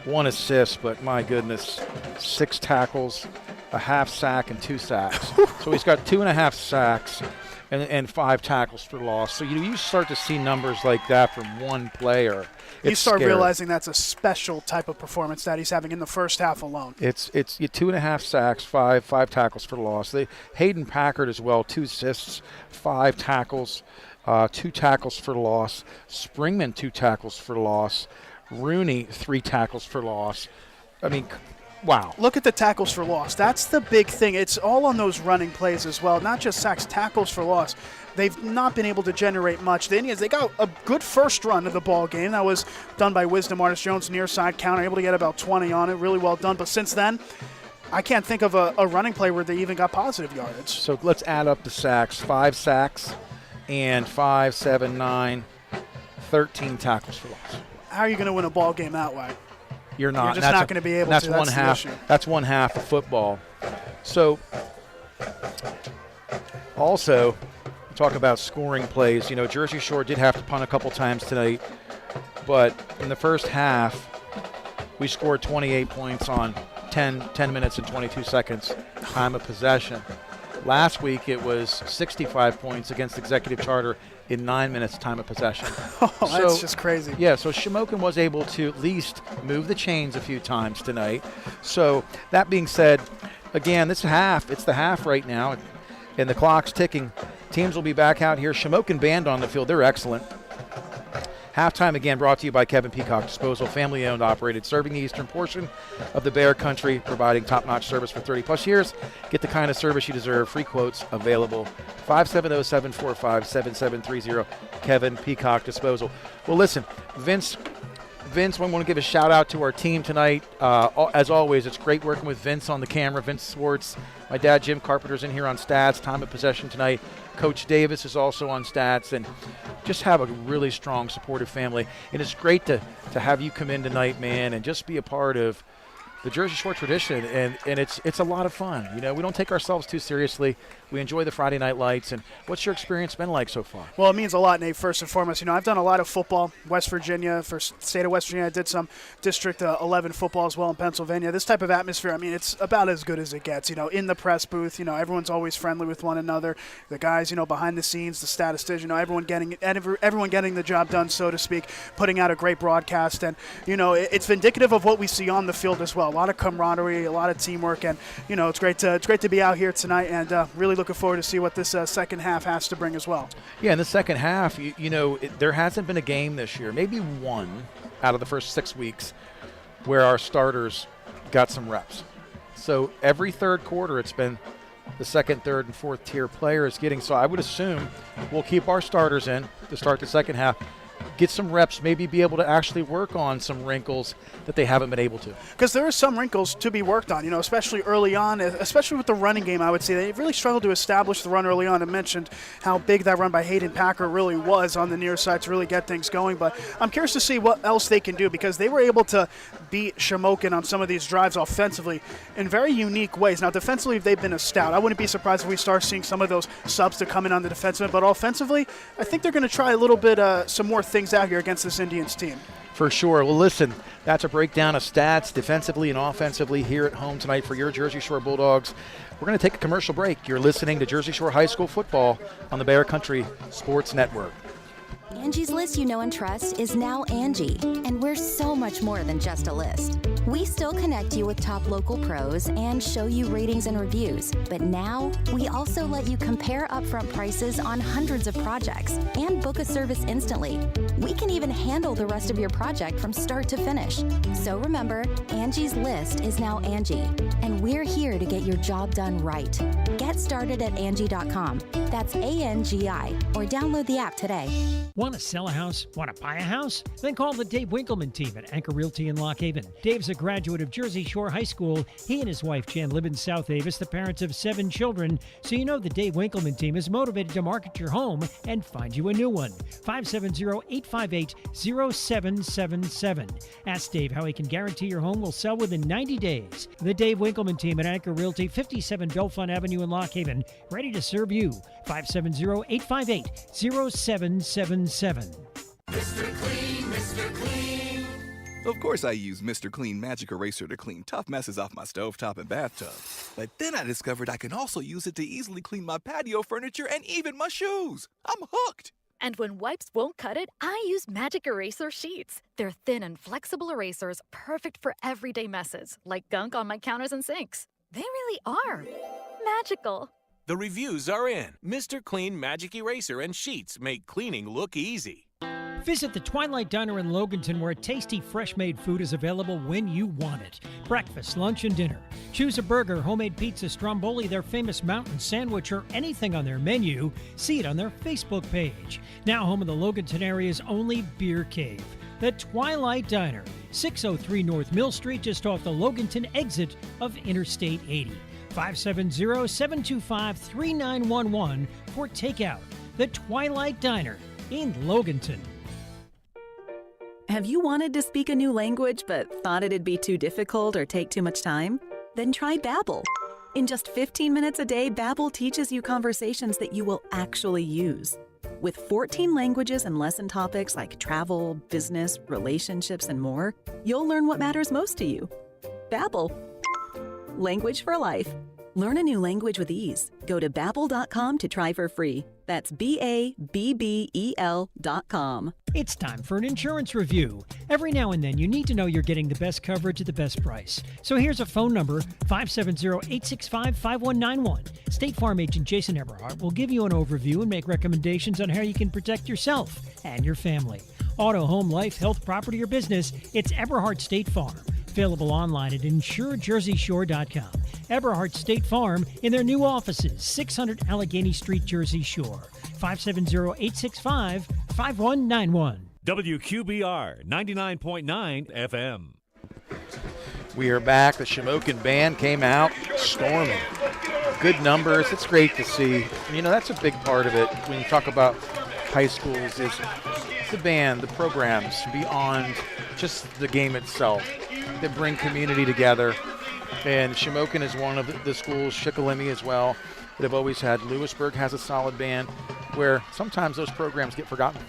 1 assist, but my goodness, 6 tackles, a half sack, and 2 sacks. So he's got 2.5 sacks and 5 tackles for loss. So you start to see numbers like that from one player. You start realizing that's a special type of performance that he's having in the first half alone. It's 2.5 sacks, 5 tackles for loss. Hayden Packard as well, 2 assists, 5 tackles, 2 tackles for loss. Springman, 2 tackles for loss. Rooney, 3 tackles for loss. I mean, wow. Look at the tackles for loss. That's the big thing. It's all on those running plays as well, not just sacks, tackles for loss. They've not been able to generate much. The Indians, they got a good first run of the ball game. That was done by Wisdom Artist Jones, near side counter, able to get about 20 on it. Really well done. But since then, I can't think of a running play where they even got positive yardage. So let's add up the sacks. 5 sacks and 5, 7, 9, 13 tackles for loss. How are you going to win a ball game that way? You're not. You're just not going to be able to. That's one half. That's one half of football. So also, talk about scoring plays. You know, Jersey Shore did have to punt a couple times tonight, but in the first half, we scored 28 points on 10 minutes and 22 seconds time of possession. Last week, it was 65 points against Executive Charter in 9 minutes time of possession. That's just crazy. Yeah, so Shamokin was able to at least move the chains a few times tonight. So that being said, again, it's the half right now, and the clock's ticking. Teams will be back out here. Shamokin band on the field. They're excellent. Halftime again brought to you by Kevin Peacock Disposal, family-owned, operated, serving the eastern portion of the Bear Country, providing top-notch service for 30-plus years. Get the kind of service you deserve. Free quotes available. 570-745-7730, Kevin Peacock Disposal. Well, listen, Vince, I want to give a shout-out to our team tonight. As always, it's great working with Vince on the camera, Vince Swartz. My dad, Jim Carpenter's in here on stats, time of possession tonight. Coach Davis is also on stats, and just have a really strong, supportive family. And it's great to have you come in tonight, man, and just be a part of the Jersey Shore tradition, and it's a lot of fun. You know, we don't take ourselves too seriously. We enjoy the Friday night lights. And what's your experience been like so far? Well, it means a lot, Nate, first and foremost. You know, I've done a lot of football, West Virginia, for state of West Virginia. I did some District 11 football as well in Pennsylvania. This type of atmosphere, I mean, it's about as good as it gets. You know, in the press booth, you know, everyone's always friendly with one another. The guys, you know, behind the scenes, the statisticians, you know, everyone getting the job done, so to speak, putting out a great broadcast. And, you know, it's indicative of what we see on the field as well. A lot of camaraderie, a lot of teamwork, and, you know, it's great to be out here tonight, and really looking forward to see what this second half has to bring as well. Yeah, in the second half, you know, there hasn't been a game this year, maybe one out of the first 6 weeks, where our starters got some reps. So every third quarter, it's been the second, third, and fourth tier players getting. So I would assume we'll keep our starters in to start the second half, get some reps, maybe be able to actually work on some wrinkles that they haven't been able to. Because there are some wrinkles to be worked on, especially early on, especially with the running game. I would say they really struggled to establish the run early on. I mentioned how big that run by Hayden Packer really was on the near side to really get things going. But I'm curious to see what else they can do, because they were able to beat Shamokin on some of these drives offensively in very unique ways. Now, defensively, they've been a stout. I wouldn't be surprised if we start seeing some of those subs to come in on the defensive end. But offensively, I think they're going to try a little bit some more things out here against this Indians team. For sure. Well, listen, that's a breakdown of stats defensively and offensively here at home tonight for your Jersey Shore Bulldogs. We're going to take a commercial break. You're listening to Jersey Shore High School football on the Bear Country Sports Network. Angie's List you know and trust is now Angie, and we're so much more than just a list. We still connect you with top local pros and show you ratings and reviews, but now we also let you compare upfront prices on hundreds of projects and book a service instantly. We can even handle the rest of your project from start to finish. So remember, Angie's List is now Angie, and we're here to get your job done right. Get started at Angie.com. That's ANGI, or download the app today. Want to sell a house? Want to buy a house? Then call the Dave Winkleman team at Anchor Realty in Lock Haven. Dave's a graduate of Jersey Shore High School. He and his wife Jan live in South Avis, the parents of 7 children. So you know the Dave Winkleman team is motivated to market your home and find you a new one. 570-858-0777. Ask Dave how he can guarantee your home will sell within 90 days. The Dave Winkleman team at Anchor Realty, 57 Belfont Avenue in Lock Haven, ready to serve you. 570-858-0777. Mr. Clean, Mr. Clean. Of course I use Mr. Clean Magic Eraser to clean tough messes off my stovetop and bathtub. But then I discovered I can also use it to easily clean my patio furniture and even my shoes. I'm hooked. And when wipes won't cut it, I use Magic Eraser Sheets. They're thin and flexible erasers, perfect for everyday messes, like gunk on my counters and sinks. They really are magical. The reviews are in. Mr. Clean Magic Eraser and Sheets make cleaning look easy. Visit the Twilight Diner in Loganton, where tasty, fresh-made food is available when you want it. Breakfast, lunch, and dinner. Choose a burger, homemade pizza, stromboli, their famous mountain sandwich, or anything on their menu. See it on their Facebook page. Now home of the Loganton area's only beer cave. The Twilight Diner, 603 North Mill Street, just off the Loganton exit of Interstate 80. 570-725-3911 for takeout. The Twilight Diner in Loganton. Have you wanted to speak a new language but thought it'd be too difficult or take too much time? Then try Babbel. In just 15 minutes a day, Babbel teaches you conversations that you will actually use. With 14 languages and lesson topics like travel, business, relationships, and more, you'll learn what matters most to you. Babbel. Language for life. Learn a new language with ease. Go to Babbel.com to try for free. That's BABBEL.com. It's time for an insurance review. Every now and then, you need to know you're getting the best coverage at the best price. So here's a phone number, 570-865-5191. State Farm agent Jason Eberhardt will give you an overview and make recommendations on how you can protect yourself and your family. Auto, home, life, health, property, or business, it's Eberhardt State Farm. Available online at InsureJerseyShore.com. Eberhardt State Farm in their new offices, 600 Allegheny Street, Jersey Shore. 570-865-5191. WQBR 99.9 FM. We are back. The Shamokin band came out storming. Good numbers. It's great to see. That's a big part of it when you talk about high schools is the band, the programs beyond just the game itself that bring community together. And Shamokin is one of the schools, Shikellamy as well, that have always had. Lewisburg has a solid band where sometimes those programs get forgotten.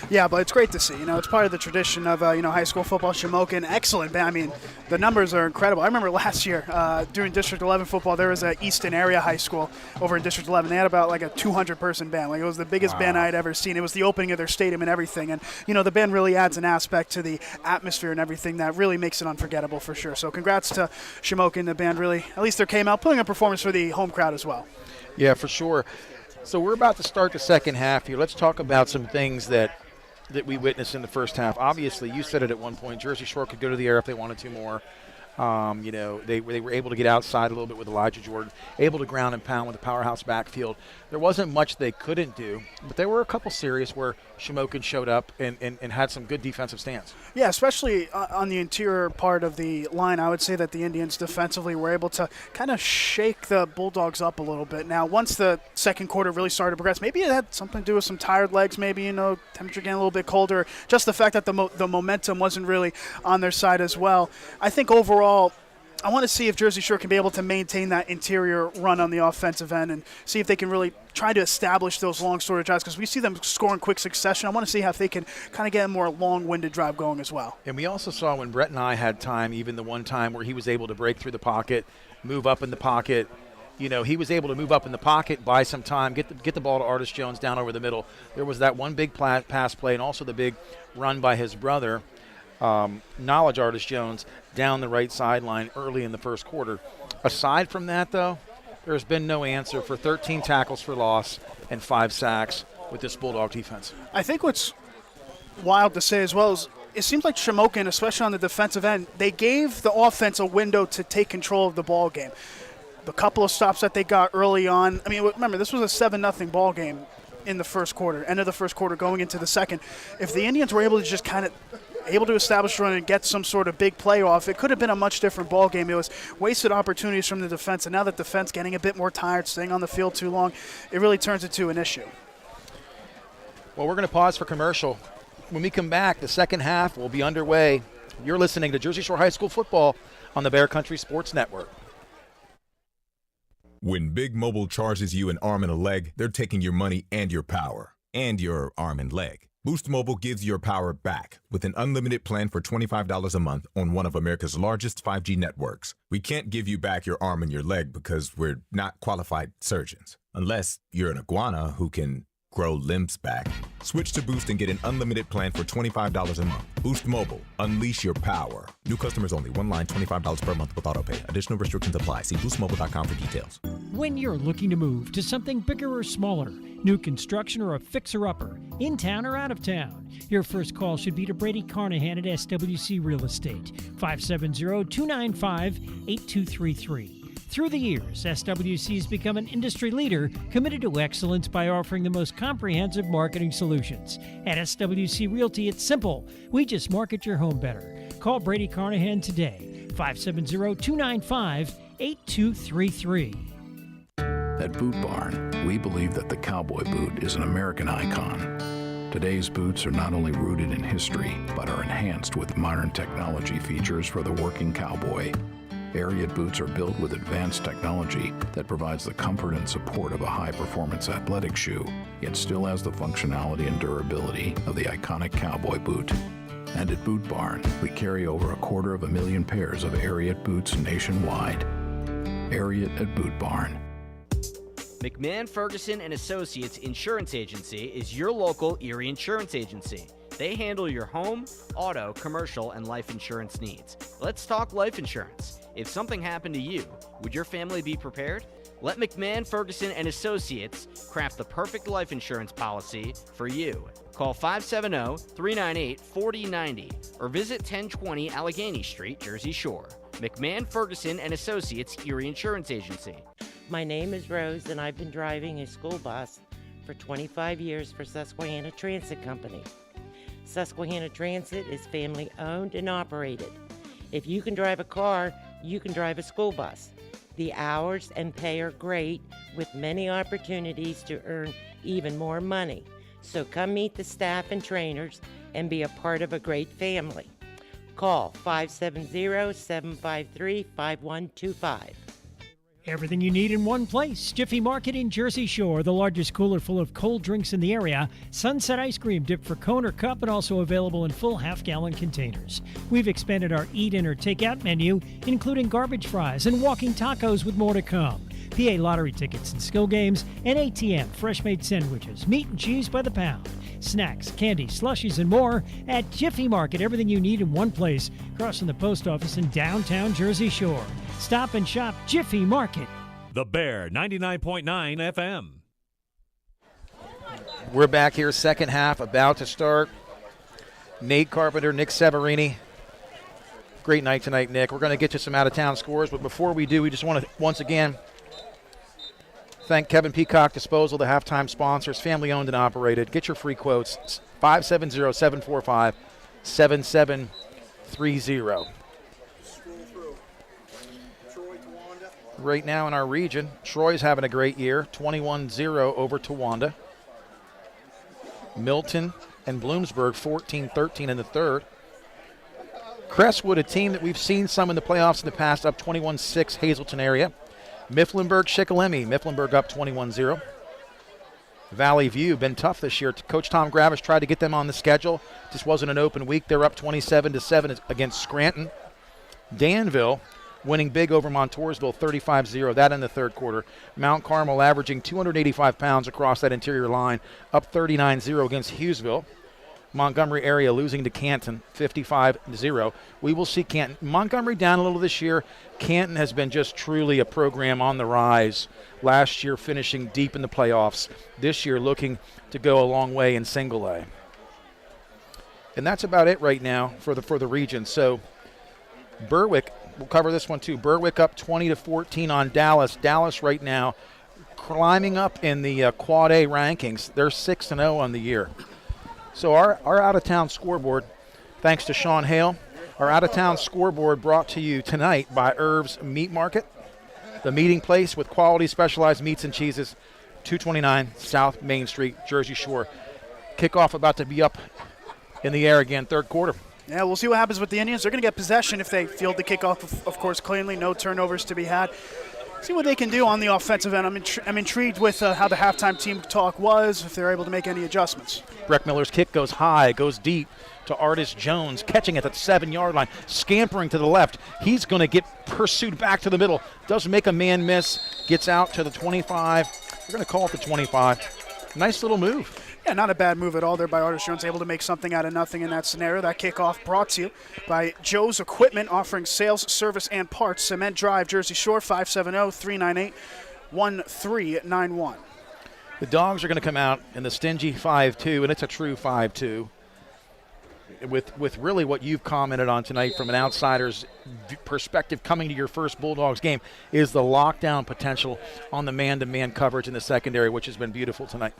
Yeah, but it's great to see. It's part of the tradition of, high school football. Shamokin, excellent band. The numbers are incredible. I remember last year during District 11 football, there was an Easton area high school over in District 11. They had about like a 200-person band. It was the biggest band I had ever seen. It was the opening of their stadium and everything. And, the band really adds an aspect to the atmosphere and everything that really makes it unforgettable for sure. So congrats to Shamokin. The band really, at least they came out, putting a performance for the home crowd as well. Yeah, for sure. So we're about to start the second half here. Let's talk about some things that we witnessed in the first half. Obviously, you said it at one point, Jersey Shore could go to the air if they wanted to more. They were able to get outside a little bit with Elijah Jordan, able to ground and pound with the powerhouse backfield. There wasn't much they couldn't do, but there were a couple series where Shamokin showed up and had some good defensive stance. Yeah, especially on the interior part of the line, I would say that the Indians defensively were able to kind of shake the Bulldogs up a little bit. Now, once the second quarter really started to progress, maybe it had something to do with some tired legs, maybe, temperature getting a little bit colder, just the fact that the momentum wasn't really on their side as well. I think overall, I want to see if Jersey Shore can be able to maintain that interior run on the offensive end and see if they can really try to establish those long storage drives, because we see them score in quick succession. I want to see how if they can kind of get a more long-winded drive going as well. And we also saw when Brett and I had time, even the one time where he was able to break through the pocket, move up in the pocket. He was able to move up in the pocket, buy some time, get the ball to Artis Jones down over the middle. There was that one big pass play and also the big run by his brother, Knowledge Artis Jones, down the right sideline early in the first quarter. Aside from that, though, there's been no answer for 13 tackles for loss and 5 sacks with this Bulldog defense. I think what's wild to say as well is it seems like Shamokin, especially on the defensive end, they gave the offense a window to take control of the ball game. The couple of stops that they got early on, remember, this was a 7-0 ball game in the first quarter, end of the first quarter, going into the second. If the Indians were able to just kind of able to establish a run and get some sort of big play off, it could have been a much different ball game. It was wasted opportunities from the defense, and now that the defense getting a bit more tired, staying on the field too long, it really turns into an issue. Well, we're going to pause for commercial. When we come back, the second half will be underway. You're listening to Jersey Shore High School football on the Bear Country Sports Network. When Big Mobile charges you an arm and a leg, they're taking your money and your power and your arm and leg. Boost Mobile gives your power back with an unlimited plan for $25 a month on one of America's largest 5G networks. We can't give you back your arm and your leg because we're not qualified surgeons. Unless you're an iguana who can grow limbs back. Switch to Boost and get an unlimited plan for $25 a month. Boost Mobile. Unleash your power. New customers only. One line, $25 per month with autopay. Additional restrictions apply. See boostmobile.com for details. When you're looking to move to something bigger or smaller, new construction or a fixer-upper, in town or out of town, your first call should be to Brady Carnahan at SWC Real Estate, 570-295-8233. Through the years, SWC has become an industry leader committed to excellence by offering the most comprehensive marketing solutions. At SWC Realty, it's simple. We just market your home better. Call Brady Carnahan today, 570-295-8233. At Boot Barn, we believe that the cowboy boot is an American icon. Today's boots are not only rooted in history, but are enhanced with modern technology features for the working cowboy. Ariat boots are built with advanced technology that provides the comfort and support of a high-performance athletic shoe, yet still has the functionality and durability of the iconic cowboy boot. And at Boot Barn, we carry over 250,000 pairs of Ariat boots nationwide. Ariat at Boot Barn. McMahon, Ferguson & Associates Insurance Agency is your local Erie insurance agency. They handle your home, auto, commercial, and life insurance needs. Let's talk life insurance. If something happened to you, would your family be prepared? Let McMahon, Ferguson & Associates craft the perfect life insurance policy for you. Call 570-398-4090 or visit 1020 Allegheny Street, Jersey Shore. McMahon, Ferguson & Associates Erie Insurance Agency. My name is Rose, and I've been driving a school bus for 25 years for Susquehanna Transit Company. Susquehanna Transit is family-owned and operated. If you can drive a car, you can drive a school bus. The hours and pay are great, with many opportunities to earn even more money. So come meet the staff and trainers and be a part of a great family. Call 570-753-5125. Everything you need in one place. Jiffy Market in Jersey Shore, the largest cooler full of cold drinks in the area. Sunset ice cream dipped for cone or cup and also available in full half-gallon containers. We've expanded our eat-in or take-out menu, including garbage fries and walking tacos with more to come. PA lottery tickets and skill games, and ATM fresh-made sandwiches, meat and cheese by the pound. Snacks, candy, slushies, and more at Jiffy Market. Everything you need in one place, across from the post office in downtown Jersey Shore. Stop and shop Jiffy Market. The Bear, 99.9 FM. We're back here, second half, about to start. Nate Carpenter, Nick Severini, Great night tonight, Nick. We're going to get to some out-of-town scores, but before we do, we just want to once again thank Kevin Peacock Disposal, the halftime sponsors, family-owned and operated. Get your free quotes, 570-745-7730. Right now in our region, Troy's having a great year, 21-0 over Towanda. Milton and Bloomsburg 14-13 in the third. Crestwood, a team that we've seen some in the playoffs in the past, up 21-6 Hazleton area. Mifflinburg, Shikellamy. Mifflinburg up 21-0. Valley View, been tough this year. Coach Tom Gravish tried to get them on the schedule. Just wasn't an open week. They're up 27-7 against Scranton. Danville winning big over Montoursville, 35-0. That in the third quarter. Mount Carmel averaging 285 pounds across that interior line, up 39-0 against Hughesville. Montgomery area losing to Canton, 55-0. We will see Canton. Montgomery down a little this year. Canton has been just truly a program on the rise. Last year finishing deep in the playoffs. This year looking to go a long way in single A. And that's about it right now for the region. So Berwick, we'll cover this one too. Berwick up 20-14 on Dallas. Dallas right now climbing up in the Quad A rankings. They're 6-0 on the year. So our out-of-town scoreboard, thanks to Sean Hale, our out-of-town scoreboard brought to you tonight by Irv's Meat Market, the meeting place with quality specialized meats and cheeses, 229 South Main Street, Jersey Shore. Kickoff about to be up in the air again, third quarter. Yeah, we'll see what happens with the Indians. They're going to get possession if they field the kickoff, of course, cleanly. No turnovers to be had. See what they can do on the offensive end. I'm intrigued with how the halftime team talk was, if they're able to make any adjustments. Breck Miller's kick goes high, goes deep to Artis Jones, catching it at the 7-yard line, scampering to the left. He's going to get pursued back to the middle. Doesn't make a man miss, gets out to the 25. We're going to call it the 25. Nice little move. Yeah, not a bad move at all there by Artis Jones, able to make something out of nothing in that scenario. That kickoff brought to you by Joe's Equipment, offering sales, service, and parts. Cement Drive, Jersey Shore, 570-398-1391. The Dogs are going to come out in the stingy 5-2, and it's a true 5-2. With really what you've commented on tonight from an outsider's perspective coming to your first Bulldogs game is the lockdown potential on the man-to-man coverage in the secondary, which has been beautiful tonight.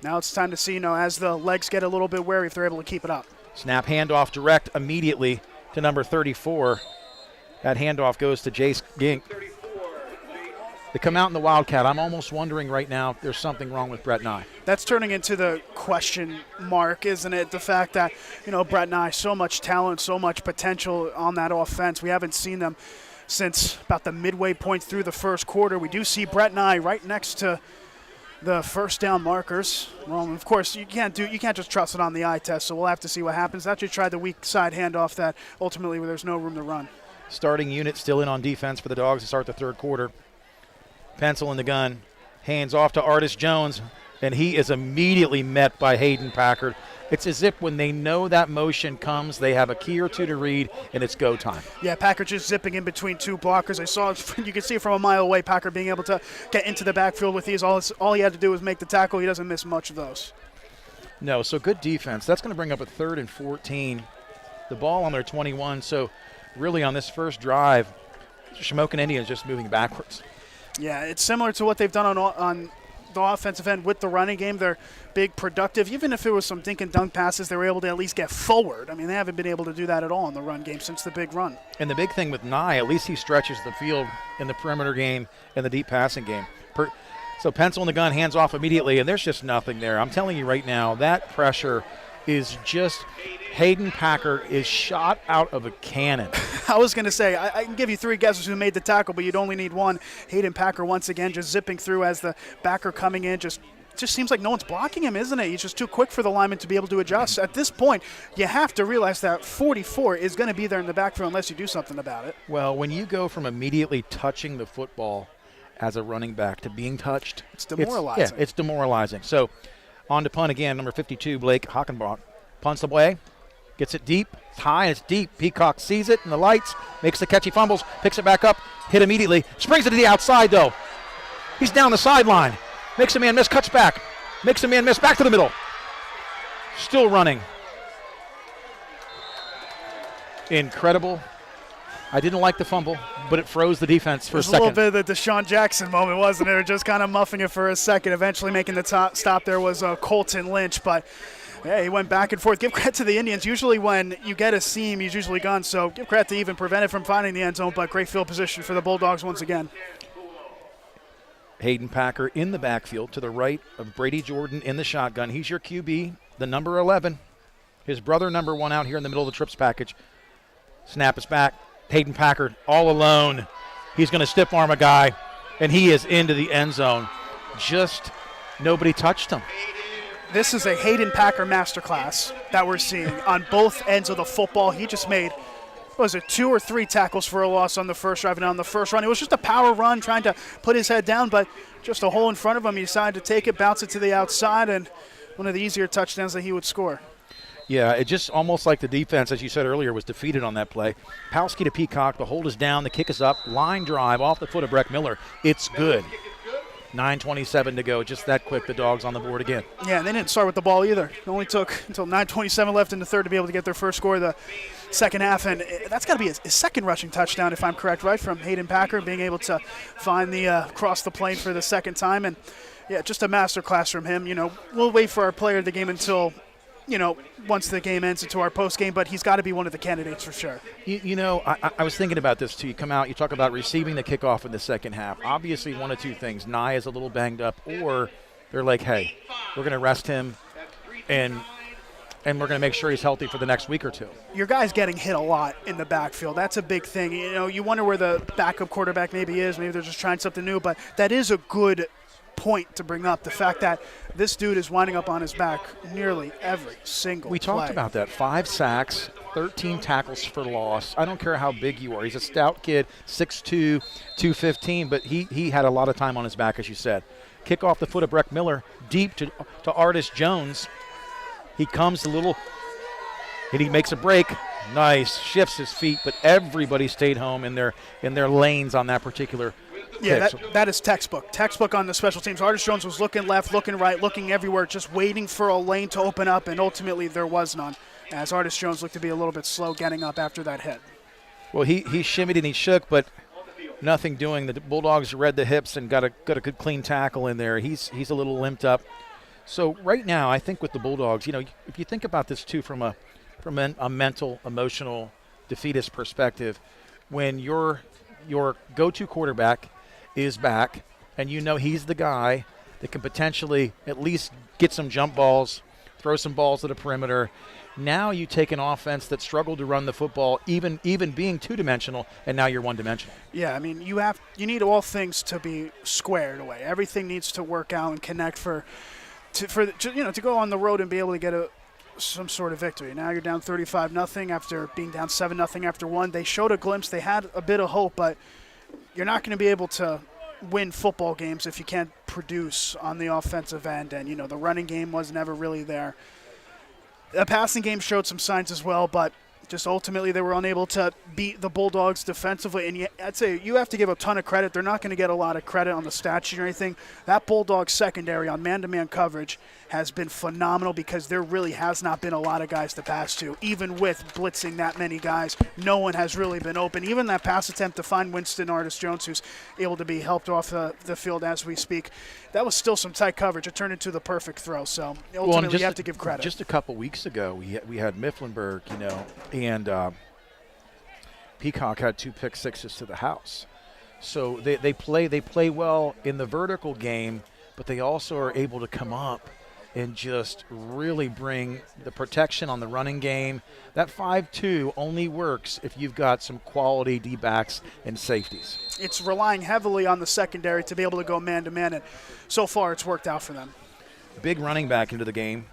Now it's time to see, as the legs get a little bit wary, if they're able to keep it up. Snap handoff direct immediately to number 34. That handoff goes to Jace Gink. They come out in the Wildcat. I'm almost wondering right now if there's something wrong with Brett Nye. That's turning into the question mark, isn't it? The fact that, Brett Nye, so much talent, so much potential on that offense. We haven't seen them since about the midway point through the first quarter. We do see Brett Nye right next to the first down markers. Well, of course, you can't just trust it on the eye test, so we'll have to see what happens. Actually tried the weak side handoff that ultimately there's no room to run. Starting unit still in on defense for the Dogs to start the third quarter. Pencil in the gun, hands off to Artis Jones, and he is immediately met by Hayden Packard. It's as if when they know that motion comes, they have a key or two to read, and it's go time. Yeah, Packard just zipping in between two blockers. I saw, you can see from a mile away, Packard being able to get into the backfield with these. All he had to do was make the tackle. He doesn't miss much of those. No, so good defense. That's going to bring up a 3rd and 14. The ball on their 21, so really on this first drive, Shamokin Indians just moving backwards. Yeah, it's similar to what they've done on the offensive end with the running game. They're big, productive. Even if it was some dink and dunk passes, they were able to at least get forward. I mean, they haven't been able to do that at all in the run game since the big run. And the big thing with Nye, at least he stretches the field in the perimeter game and the deep passing game. So pencil in the gun, hands off immediately, and there's just nothing there. I'm telling you right now, that pressure is just – Hayden Packard is shot out of a cannon. I was going to say, I can give you 3 guesses who made the tackle, but you'd only need one. Hayden Packard once again just zipping through as the backer coming in. Just seems like no one's blocking him, isn't it? He's just too quick for the lineman to be able to adjust. At this point, you have to realize that 44 is going to be there in the backfield unless you do something about it. Well, when you go from immediately touching the football as a running back to being touched, it's demoralizing. It's demoralizing. So on to punt again, number 52, Blake Hockenbach. Punts away. Gets it deep, it's high, and it's deep. Peacock sees it in the lights, makes the catch, he fumbles, picks it back up, hit immediately, springs it to the outside, though. He's down the sideline, makes a man miss, cuts back, makes a man miss, back to the middle. Still running. incredible. I didn't like the fumble, but it froze the defense for a second. It was a little bit of the Deshaun Jackson moment, wasn't it? Just kind of muffing it for a second. Eventually making the stop there was Colton Lynch, but yeah, he went back and forth. Give credit to the Indians. Usually when you get a seam, he's usually gone, so give credit to even prevent it from finding the end zone, but great field position for the Bulldogs once again. Hayden Packer in the backfield to the right of Brady Jordan in the shotgun. He's your QB, the number 11. His brother, number 1, out here in the middle of the trips package. Snap is back. Hayden Packer all alone. He's going to stiff arm a guy, and he is into the end zone. Just nobody touched him. This is a Hayden Packer masterclass that we're seeing on both ends of the football. He just made, was it 2 or 3 tackles for a loss on the first drive, and on the first run, it was just a power run trying to put his head down, but just a hole in front of him. He decided to take it, bounce it to the outside, and one of the easier touchdowns that he would score. Yeah, it just almost like the defense, as you said earlier, was defeated on that play. Palski to Peacock, the hold is down, the kick is up, line drive off the foot of Breck Miller. It's good. 9:27 to go, just that quick, the Dogs on the board again. Yeah, and they didn't start with the ball either. It only took until 9:27 left in the third to be able to get their first score of the second half, and that's got to be his second rushing touchdown, if I'm correct, right, from Hayden Packer, being able to find the cross the plane for the second time. And, yeah, just a master class from him. You know, we'll wait for our player of the game until – once the game ends into our post game, but he's got to be one of the candidates for sure. I was thinking about this too. You come out, you talk about receiving the kickoff in the second half. Obviously, one of two things. Nye is a little banged up, or they're like, hey, we're going to rest him and we're going to make sure he's healthy for the next week or two. Your guy's getting hit a lot in the backfield. That's a big thing. You wonder where the backup quarterback maybe is. Maybe they're just trying something new, but that is a good point to bring up, the fact that this dude is winding up on his back nearly every single We talked play. about that. 5 sacks, 13 tackles for loss. I don't care how big you are. He's a stout kid, 6'2", 215, but he had a lot of time on his back, as you said. Kick off the foot of Breck Miller, deep to Artis Jones. He comes a little, and he makes a break. Nice, shifts his feet, but everybody stayed home in their lanes on that particular Yeah, that is textbook. Textbook on the special teams. Artis Jones was looking left, looking right, looking everywhere, just waiting for a lane to open up, and ultimately there was none, as Artis Jones looked to be a little bit slow getting up after that hit. Well, he shimmied and he shook, but nothing doing. The Bulldogs read the hips and got a good clean tackle in there. He's a little limped up. So right now, I think with the Bulldogs, if you think about this too from a mental, emotional, defeatist perspective, when your go-to quarterback is back, and he's the guy that can potentially at least get some jump balls, throw some balls to the perimeter. Now you take an offense that struggled to run the football, even being two-dimensional, and now you're one-dimensional. Yeah, I mean, you need all things to be squared away. Everything needs to work out and connect to go on the road and be able to get some sort of victory. Now you're down 35-0 after being down 7-0 after one. They showed a glimpse. They had a bit of hope, but you're not going to be able to win football games if you can't produce on the offensive end. And, the running game was never really there. The passing game showed some signs as well, but just ultimately they were unable to beat the Bulldogs defensively. And I'd say you have to give a ton of credit. They're not going to get a lot of credit on the stat sheet or anything. That Bulldogs secondary on man-to-man coverage has been phenomenal because there really has not been a lot of guys to pass to. Even with blitzing that many guys, no one has really been open. Even that pass attempt to find Winston Artis Jones, who's able to be helped off the field as we speak, that was still some tight coverage. It turned into the perfect throw. So ultimately you have to give credit. Just a couple weeks ago, we had Mifflinburg, and Peacock had 2 pick sixes to the house. So they play well in the vertical game, but they also are able to come up and just really bring the protection on the running game. That 5-2 only works if you've got some quality D-backs and safeties. It's relying heavily on the secondary to be able to go man-to-man, and so far it's worked out for them. Big running back into the game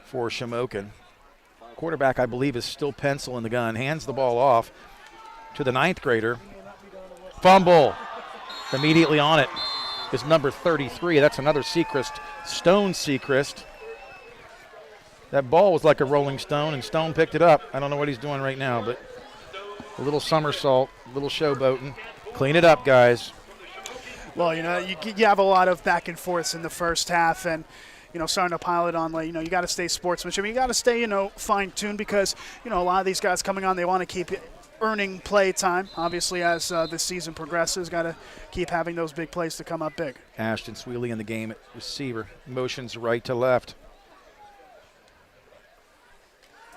for Shamokin. Quarterback, I believe, is still pencil in the gun. Hands the ball off to the 9th grader. Fumble. Immediately on it is number 33. That's another Sechrist, Stone Sechrist. That ball was like a rolling stone, and Stone picked it up. I don't know what he's doing right now, but a little somersault, a little showboating. Clean it up, guys. Well, you have a lot of back and forths in the first half, and starting to pile it on. Like, you got to stay sportsmanship. You got to stay, fine-tuned because, a lot of these guys coming on, they want to keep earning play time. Obviously, as the season progresses, got to keep having those big plays to come up big. Ashton Sweely in the game at receiver. Motions right to left.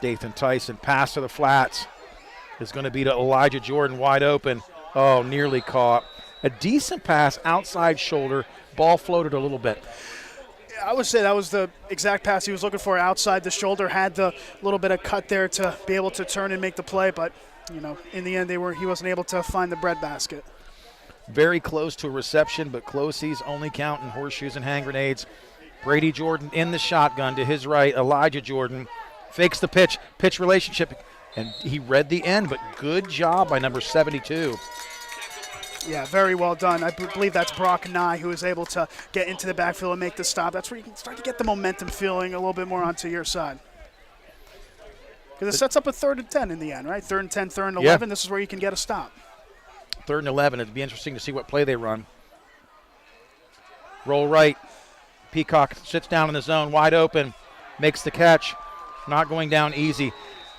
Dathan Tyson, pass to the flats. Is going to be to Elijah Jordan, wide open. Oh, nearly caught. A decent pass, outside shoulder. Ball floated a little bit. I would say that was the exact pass he was looking for, outside the shoulder. Had the little bit of cut there to be able to turn and make the play, but in the end, he wasn't able to find the breadbasket. Very close to a reception, but closies only count in horseshoes and hand grenades. Brady Jordan in the shotgun to his right. Elijah Jordan fakes the pitch relationship, and he read the end, but good job by number 72. Yeah, very well done. I believe that's Brock Nye who is able to get into the backfield and make the stop. That's where you can start to get the momentum feeling a little bit more onto your side. Because it sets up a 3rd and 10 in the end, right? 3rd and 10, 3rd and 11. Yeah. This is where you can get a stop. 3rd and 11. It'd be interesting to see what play they run. Roll right. Peacock sits down in the zone, wide open, makes the catch. Not going down easy.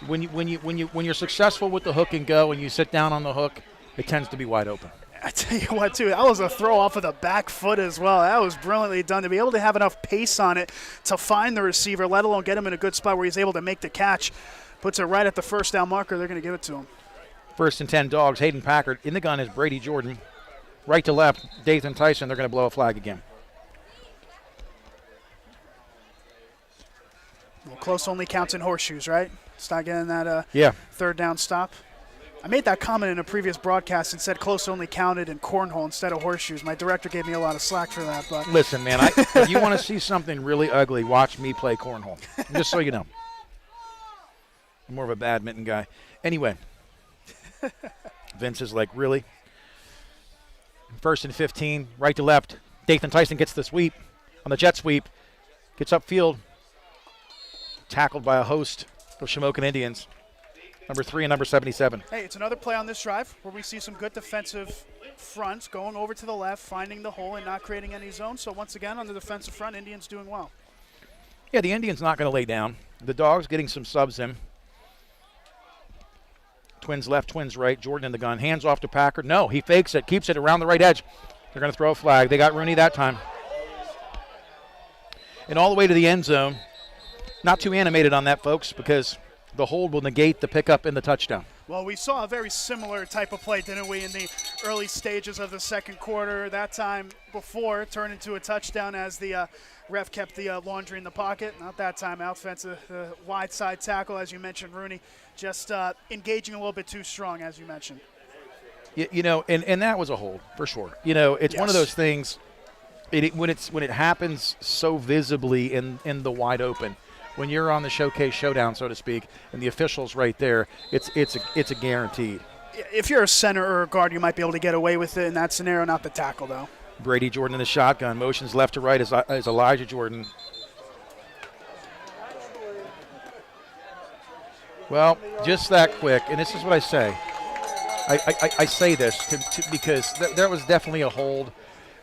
When you're successful with the hook and go and you sit down on the hook, it tends to be wide open. I tell you what, too, that was a throw off of the back foot as well. That was brilliantly done to be able to have enough pace on it to find the receiver, let alone get him in a good spot where he's able to make the catch. Puts it right at the first down marker. They're going to give it to him. 1st and 10 Dogs. Hayden Packard. In the gun is Brady Jordan. Right to left, Dathan Tyson. They're going to blow a flag again. Well, close only counts in horseshoes, right? It's not getting that 3rd down stop. I made that comment in a previous broadcast and said close only counted in cornhole instead of horseshoes. My director gave me a lot of slack for that. But listen, man, if you want to see something really ugly, watch me play cornhole. Just so you know. I'm more of a badminton guy. Anyway, Vince is like, really? 1st and 15, right to left. Dathan Tyson gets the sweep on the jet sweep. Gets upfield. Tackled by a host of Shamokin Indians. Number 3 and number 77. Hey, it's another play on this drive where we see some good defensive fronts going over to the left, finding the hole and not creating any zone. So once again, on the defensive front, Indians doing well. Yeah, the Indians not going to lay down. The Dogs getting some subs in. Twins left, twins right. Jordan in the gun. Hands off to Packard. No, he fakes it, keeps it around the right edge. They're going to throw a flag. They got Rooney that time. And all the way to the end zone. Not too animated on that, folks, because the hold will negate the pickup in the touchdown. Well, we saw a very similar type of play, didn't we, in the early stages of the second quarter. That time before it turned into a touchdown as the ref kept the laundry in the pocket. Not that time. Offensive wide side tackle, as you mentioned, Rooney, just engaging a little bit too strong, as you mentioned. And that was a hold, for sure. It's one of those things, when it happens so visibly in the wide open, when you're on the showcase showdown, so to speak, and the official's right there, it's a guaranteed. If you're a center or a guard, you might be able to get away with it in that scenario, not the tackle, though. Brady Jordan in the shotgun. Motions left to right as Elijah Jordan. Well, just that quick, and this is what I say. I say this because there was definitely a hold,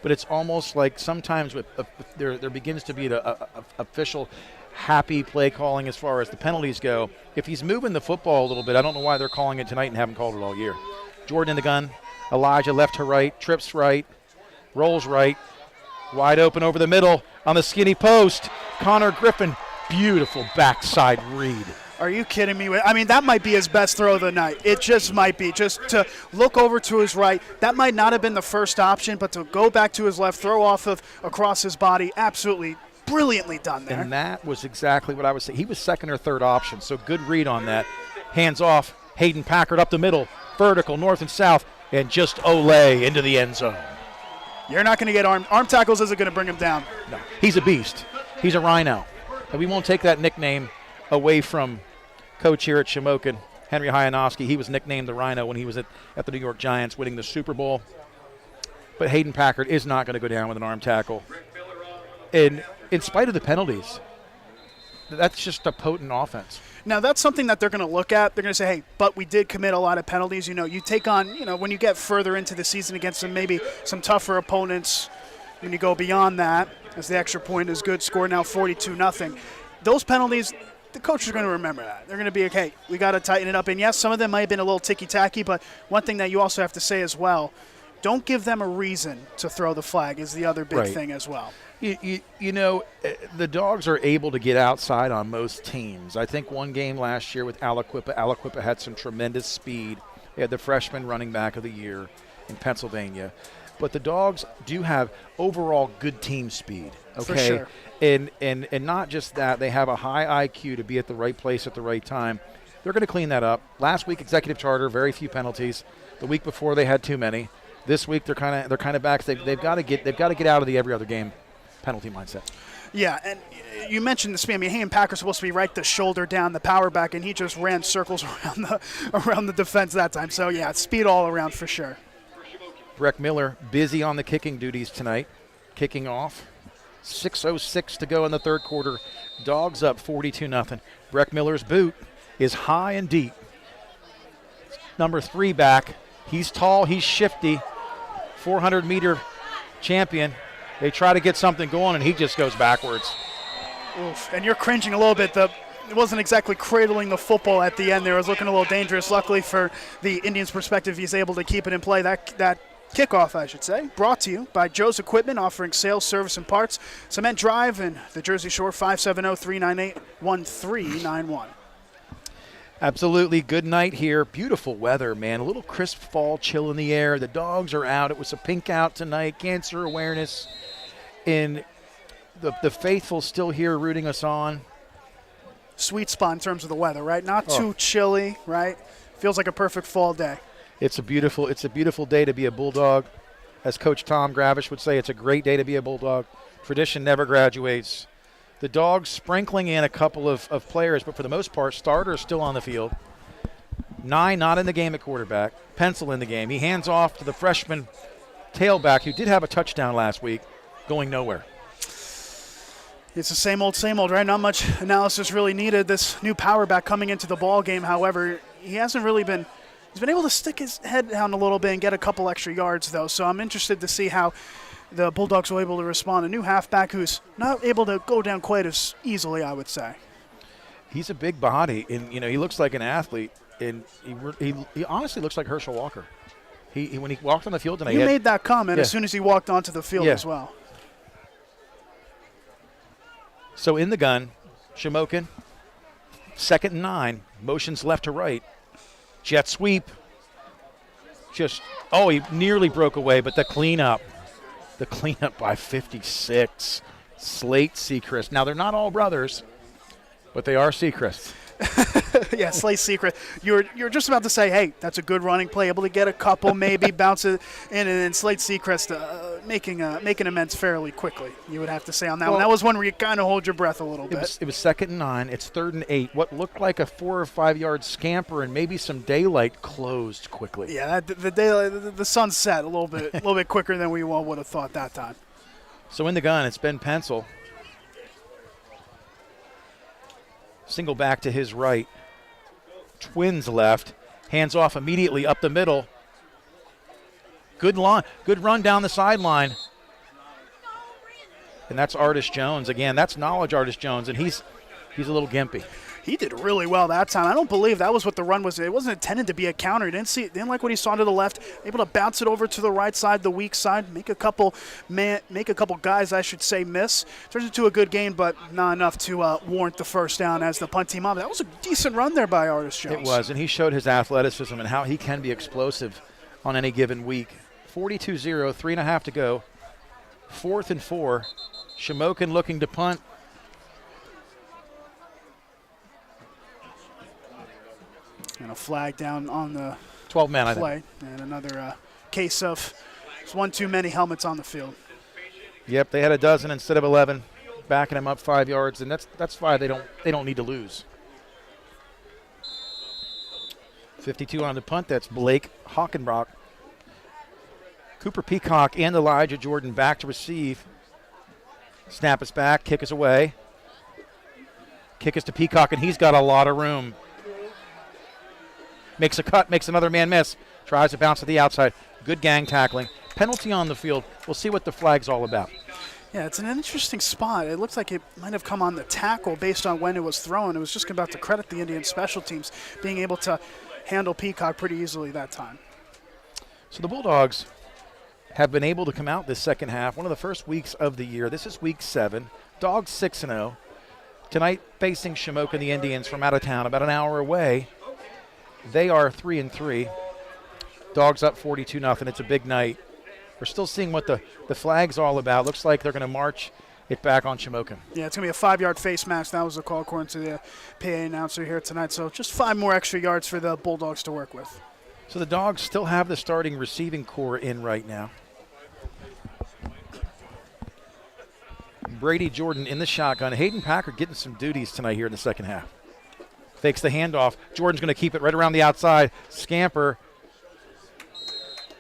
but it's almost like sometimes there begins to be an official happy play calling as far as the penalties go. If he's moving the football a little bit, I don't know why they're calling it tonight and haven't called it all year. Jordan in the gun. Elijah left to right, trips right, rolls right, wide open over the middle on the skinny post. Connor Griffin, beautiful backside read. Are you kidding me? I mean, that might be his best throw of the night. It just might be. Just to look over to his right, that might not have been the first option, but to go back to his left, throw across his body, absolutely brilliantly done there. And that was exactly what I was saying. He was second or third option, so good read on that. Hands off, Hayden Packard up the middle, vertical, north and south, and just Olay into the end zone. You're not going to get arm tackles isn't going to bring him down. No, he's a beast. He's a rhino. And we won't take that nickname away from coach here at Shamokin, Henry Hyanofsky. He was nicknamed the Rhino when he was at the New York Giants winning the Super Bowl. But Hayden Packard is not going to go down with an arm tackle. And in spite of the penalties, that's just a potent offense. Now, that's something that they're going to look at. They're going to say, hey, but we did commit a lot of penalties. You take on, when you get further into the season against maybe some tougher opponents, when you go beyond that, as the extra point is good. Score now 42-0. Those penalties, the coach is going to remember that. They're going to be okay. We got to tighten it up. And yes, some of them might have been a little ticky-tacky, but one thing that you also have to say as well, don't give them a reason to throw the flag is the other big thing as well. You know, the Dogs are able to get outside on most teams. I think one game last year with Aliquippa had some tremendous speed. They had the freshman running back of the year in Pennsylvania. But the Dogs do have overall good team speed, okay? For sure. And not just that, they have a high IQ to be at the right place at the right time. They're going to clean that up. Last week, executive charter, very few penalties. The week before, they had too many. This week, they're kind of back. They've got to get out of the every other game penalty mindset. Yeah, and you mentioned the speed. I mean, Hayden Packer's supposed to be right the shoulder down, the power back, and he just ran circles around the defense that time. So, yeah, speed all around for sure. Breck Miller busy on the kicking duties tonight, kicking off. 6:06 to go in the third quarter. Dogs up 42-0. Breck Miller's boot is high and deep. Number 3 back. He's tall, he's shifty. 400-meter champion. They try to get something going, and he just goes backwards. Oof. And you're cringing a little bit. It wasn't exactly cradling the football at the end there. It was looking a little dangerous. Luckily for the Indians' perspective, he's able to keep it in play. That kickoff, I should say, brought to you by Joe's Equipment, offering sales, service, and parts. Cement Drive and the Jersey Shore, 570-398-1391. Absolutely. Good night here. Beautiful weather, man. A little crisp fall chill in the air. The Dogs are out. It was a pink out tonight. Cancer awareness. And the faithful still here rooting us on. Sweet spot in terms of the weather, right? Not too chilly, right? Feels like a perfect fall day. It's a beautiful day to be a Bulldog. As Coach Tom Gravish would say, it's a great day to be a Bulldog. Tradition never graduates. The Dogs sprinkling in a couple of players, but for the most part, starters still on the field. 9 not in the game at quarterback. Pencil in the game. He hands off to the freshman tailback, who did have a touchdown last week, going nowhere. It's the same old, right? Not much analysis really needed. This new power back coming into the ball game, however, he hasn't really been – he's been able to stick his head down a little bit and get a couple extra yards, though. So I'm interested to see how the Bulldogs were able to respond. A new halfback who's not able to go down quite as easily, I would say. He's a big body, and he looks like an athlete, and he honestly looks like Herschel Walker. He when he walked on the field tonight, you made that comment as soon as he walked onto the field as well. So in the gun, Shamokin, 2nd and 9, motions left to right, jet sweep. He nearly broke away, but the cleanup by 56. Slate Seacrest. Now, they're not all brothers, but they are Seacrest. Yeah, Slate Secret. You're just about to say, hey, that's a good running play, able to get a couple, maybe bounce it in, and then Slate Seacrest making amends fairly quickly, you would have to say on that one. That was one where you kind of hold your breath a little bit. It was 2nd and 9. It's 3rd and 8. What looked like a 4 or 5 yard scamper and maybe some daylight closed quickly. Yeah, the sun set a little bit quicker than we all would have thought that time. So in the gun, it's Ben Pencil. Single back to his right. Twins left. Hands off immediately up the middle. Good run down the sideline. And that's Artis Jones. Again, that's knowledge Artis Jones, and he's a little gimpy. He did really well that time. I don't believe that was what the run was. It wasn't intended to be a counter. Didn't like what he saw to the left. Able to bounce it over to the right side, the weak side, make a couple guys, I should say, miss. Turns into a good game, but not enough to warrant the first down as the punt team up. That was a decent run there by Artis Jones. It was, and he showed his athleticism and how he can be explosive on any given week. 42-0, 3.5 to go. 4th and 4. Shamokin looking to punt. And a flag down on the 12-man play. And another case of one too many helmets on the field. Yep, they had a dozen instead of 11, backing them up 5 yards, and that's 5 they don't need to lose. 52 on the punt, that's Blake Hockenbrock. Cooper Peacock and Elijah Jordan back to receive. Snap is back, kick is away. Kick is to Peacock, and he's got a lot of room. Makes a cut, makes another man miss. Tries to bounce to the outside. Good gang tackling. Penalty on the field. We'll see what the flag's all about. Yeah, it's an interesting spot. It looks like it might have come on the tackle based on when it was thrown. It was just about to credit the Indian special teams being able to handle Peacock pretty easily that time. So the Bulldogs have been able to come out this second half, one of the first weeks of the year. This is week 7. Dogs 6-0. Tonight facing Shamokin, the Indians from out of town, about an hour away. They are 3-3. Dogs up 42-0. It's a big night. We're still seeing what the flag's all about. Looks like they're going to march it back on Shamokin. Yeah, it's going to be a 5-yard face mask. That was the call according to the PA announcer here tonight. So just 5 more extra yards for the Bulldogs to work with. So the Dogs still have the starting receiving core in right now. Brady Jordan in the shotgun. Hayden Packard getting some duties tonight here in the second half. Fakes the handoff. Jordan's going to keep it right around the outside. Scamper.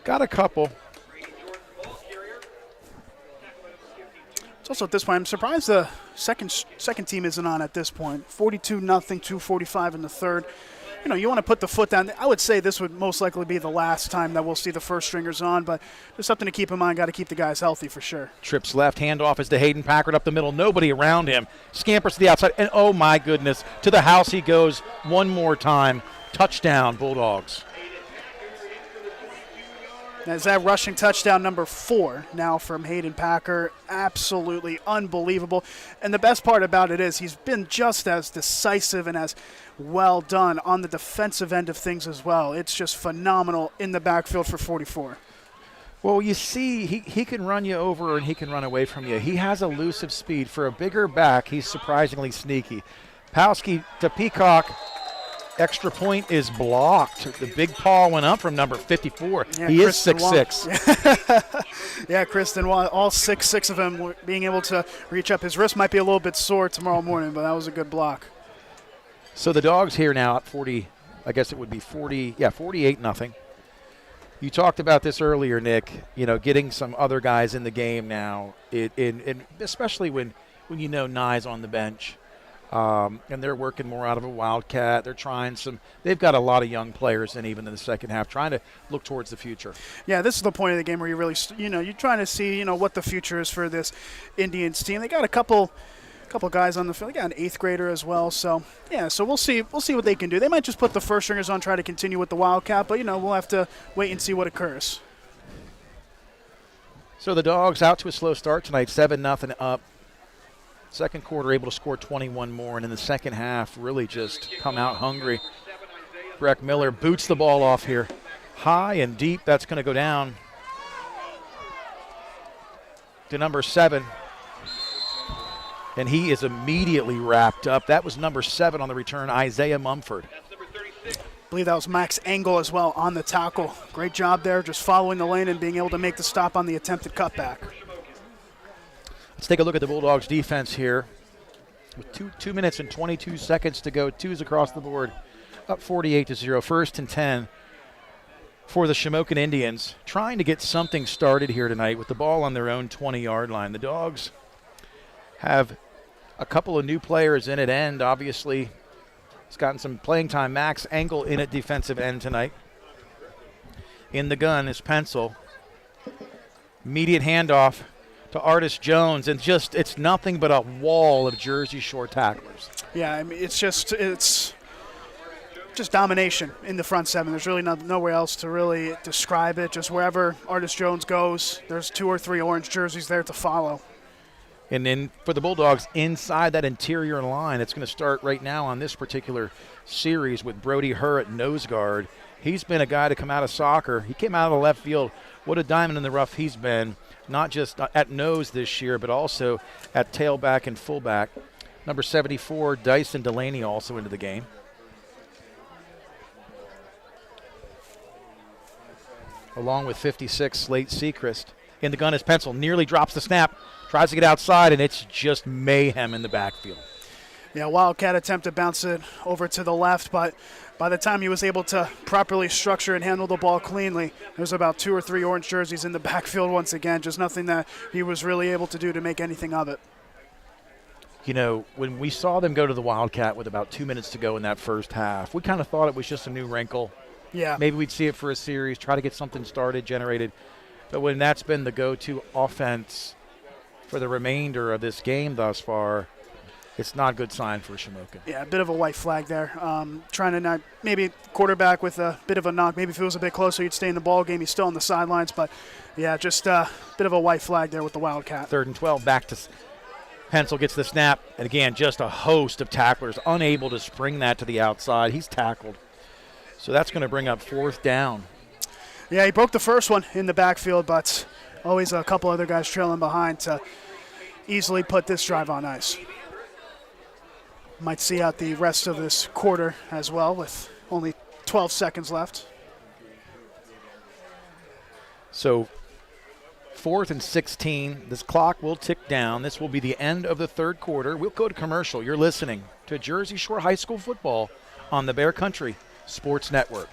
Got a couple. Also at this point, I'm surprised the second team isn't on at this point. 42-0, 2:45 in the third. You know, you want to put the foot down. I would say this would most likely be the last time that we'll see the first stringers on, but there's something to keep in mind. Got to keep the guys healthy for sure. Trips left, handoff is to Hayden Packard up the middle. Nobody around him. Scampers to the outside, and oh my goodness, to the house he goes one more time. Touchdown, Bulldogs. As that rushing touchdown number 4 now from Hayden Packer, absolutely unbelievable. And the best part about it is he's been just as decisive and as well done on the defensive end of things as well. It's just phenomenal in the backfield for 44. Well, you see, he can run you over and he can run away from you. He has elusive speed. For a bigger back, he's surprisingly sneaky. Palski to Peacock. Extra point is blocked. The big paw went up from number 54. Yeah, he Kristen is 6'6". Yeah, Kristen, all 6'6" of him being able to reach up. His wrist might be a little bit sore tomorrow morning, but that was a good block. So the Dogs here now at 40, I guess it would be 48-0. You talked about this earlier, Nick, you know, getting some other guys in the game now, and especially when you know Nye's on the bench. And they're working more out of a wildcat. They're trying they've got a lot of young players in even in the second half, trying to look towards the future. Yeah, this is the point of the game where you really, you're trying to see, what the future is for this Indians team. They got a couple guys on the field. They got an 8th grader as well. So, yeah, so we'll see what they can do. They might just put the first stringers on, try to continue with the wildcat, but, we'll have to wait and see what occurs. So the Dogs out to a slow start tonight, 7-0 up. Second quarter able to score 21 more, and in the second half really just come out hungry. Breck Miller boots the ball off here. High and deep, that's going to go down to number 7. And he is immediately wrapped up. That was number 7 on the return, Isaiah Mumford. I believe that was Max Engel as well on the tackle. Great job there, just following the lane and being able to make the stop on the attempted cutback. Let's take a look at the Bulldogs defense here. With 2 minutes and 22 seconds to go, 2s across the board, up 48-0. First and 10 for the Shamokin Indians, trying to get something started here tonight with the ball on their own 20-yard line. The Dogs have a couple of new players in at end. Obviously, he's gotten some playing time. Max Engel in at defensive end tonight. In the gun is Pencil. Immediate handoff to Artis Jones, and it's nothing but a wall of Jersey Shore tacklers. Yeah, I mean, it's just domination in the front 7. There's really nowhere else to really describe it. Just wherever Artis Jones goes, there's 2 or 3 orange jerseys there to follow. And then for the Bulldogs, inside that interior line, it's going to start right now on this particular series with Brody Herr at nose guard. He's been a guy to come out of soccer. He came out of the left field. What a diamond in the rough he's been. Not just at nose this year, but also at tailback and fullback. Number 74, Dyson Delaney, also into the game. Along with 56, Slate Sechrist. In the gun is Pencil, nearly drops the snap, tries to get outside, and it's just mayhem in the backfield. Yeah, Wildcat attempt to bounce it over to the left, but by the time he was able to properly structure and handle the ball cleanly, there's about 2 or 3 orange jerseys in the backfield once again, just nothing that he was really able to do to make anything of it. When we saw them go to the Wildcat with about 2 minutes to go in that first half, we kind of thought it was just a new wrinkle. Yeah. Maybe we'd see it for a series, try to get something started, generated. But when that's been the go-to offense, for the remainder of this game thus far, it's not a good sign for Shamokin. Yeah, a bit of a white flag there. Trying to not, maybe quarterback with a bit of a knock. Maybe if it was a bit closer, he'd stay in the ball game. He's still on the sidelines, but yeah, just a bit of a white flag there with the Wildcat. 3rd and 12, back to Pencil, gets the snap, and again, just a host of tacklers unable to spring that to the outside. He's tackled. So that's going to bring up 4th down. Yeah, he broke the first one in the backfield, but always a couple other guys trailing behind to easily put this drive on ice. Might see out the rest of this quarter as well with only 12 seconds left. So 4th and 16. This clock will tick down. This will be the end of the 3rd quarter. We'll go to commercial. You're listening to Jersey Shore High School football on the Bear Country Sports Network.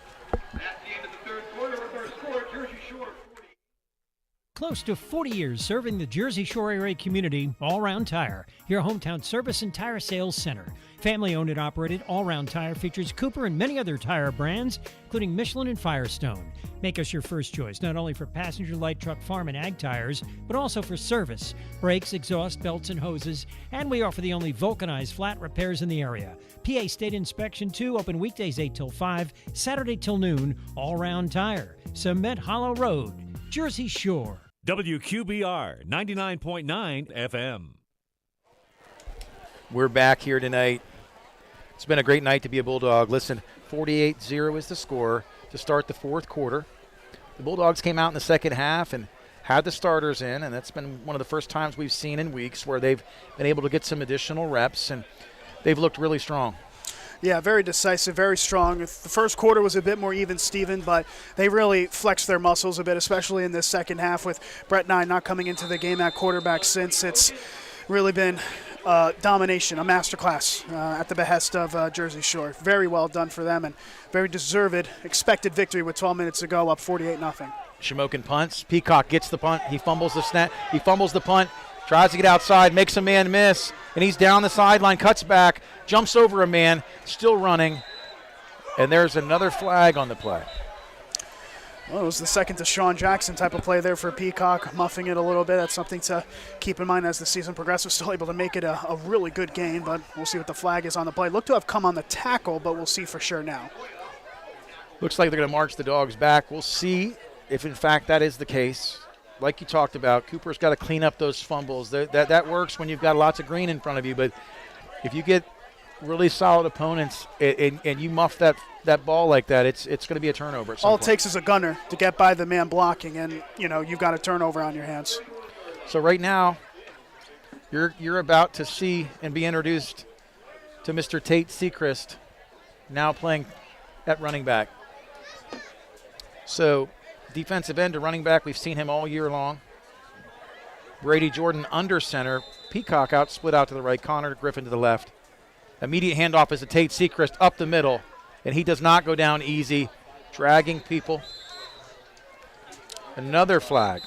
Close to 40 years serving the Jersey Shore area community, All Round Tire, your hometown service and tire sales center. Family-owned and operated, All Round Tire features Cooper and many other tire brands, including Michelin and Firestone. Make us your first choice, not only for passenger, light truck, farm, and ag tires, but also for service, brakes, exhaust, belts, and hoses. And we offer the only vulcanized flat repairs in the area. PA State Inspection 2, open weekdays 8 till 5, Saturday till noon, All Round Tire, Cement Hollow Road, Jersey Shore. WQBR 99.9 FM. We're back here tonight. It's been a great night to be a Bulldog. Listen, 48-0 is the score to start the 4th quarter. The Bulldogs came out in the second half and had the starters in, and that's been one of the first times we've seen in weeks where they've been able to get some additional reps, and they've looked really strong. Yeah, very decisive, very strong. The first quarter was a bit more even, Steven, but they really flexed their muscles a bit, especially in this second half with Brett Nye not coming into the game at quarterback since. It's really been domination, a masterclass at the behest of Jersey Shore. Very well done for them and very deserved, expected victory with 12 minutes to go, up 48-0. Shamokin punts. Peacock gets the punt. He fumbles the snap. He fumbles the punt. Tries to get outside, makes a man miss, and he's down the sideline, cuts back, jumps over a man, still running, and there's another flag on the play. Well, it was the second to Sean Jackson type of play there for Peacock, muffing it a little bit. That's something to keep in mind as the season progresses. Still able to make it a really good gain, but we'll see what the flag is on the play. Looked to have come on the tackle, but we'll see for sure now. Looks like they're going to march the Dogs back. We'll see if, in fact, that is the case. Like you talked about, Cooper's got to clean up those fumbles. That works when you've got lots of green in front of you, but if you get really solid opponents and you muff that ball like that, it's going to be a turnover at some All point. it takes is a gunner to get by the man blocking, and you've got a turnover on your hands. So right now, you're about to see and be introduced to Mr. Tate Sechrist, now playing at running back. So defensive end to running back, we've seen him all year long. Brady Jordan under center. Peacock out, split out to the right. Connor Griffin to the left. Immediate handoff is to Tate Sechrist up the middle, and he does not go down easy, dragging people. Another flag.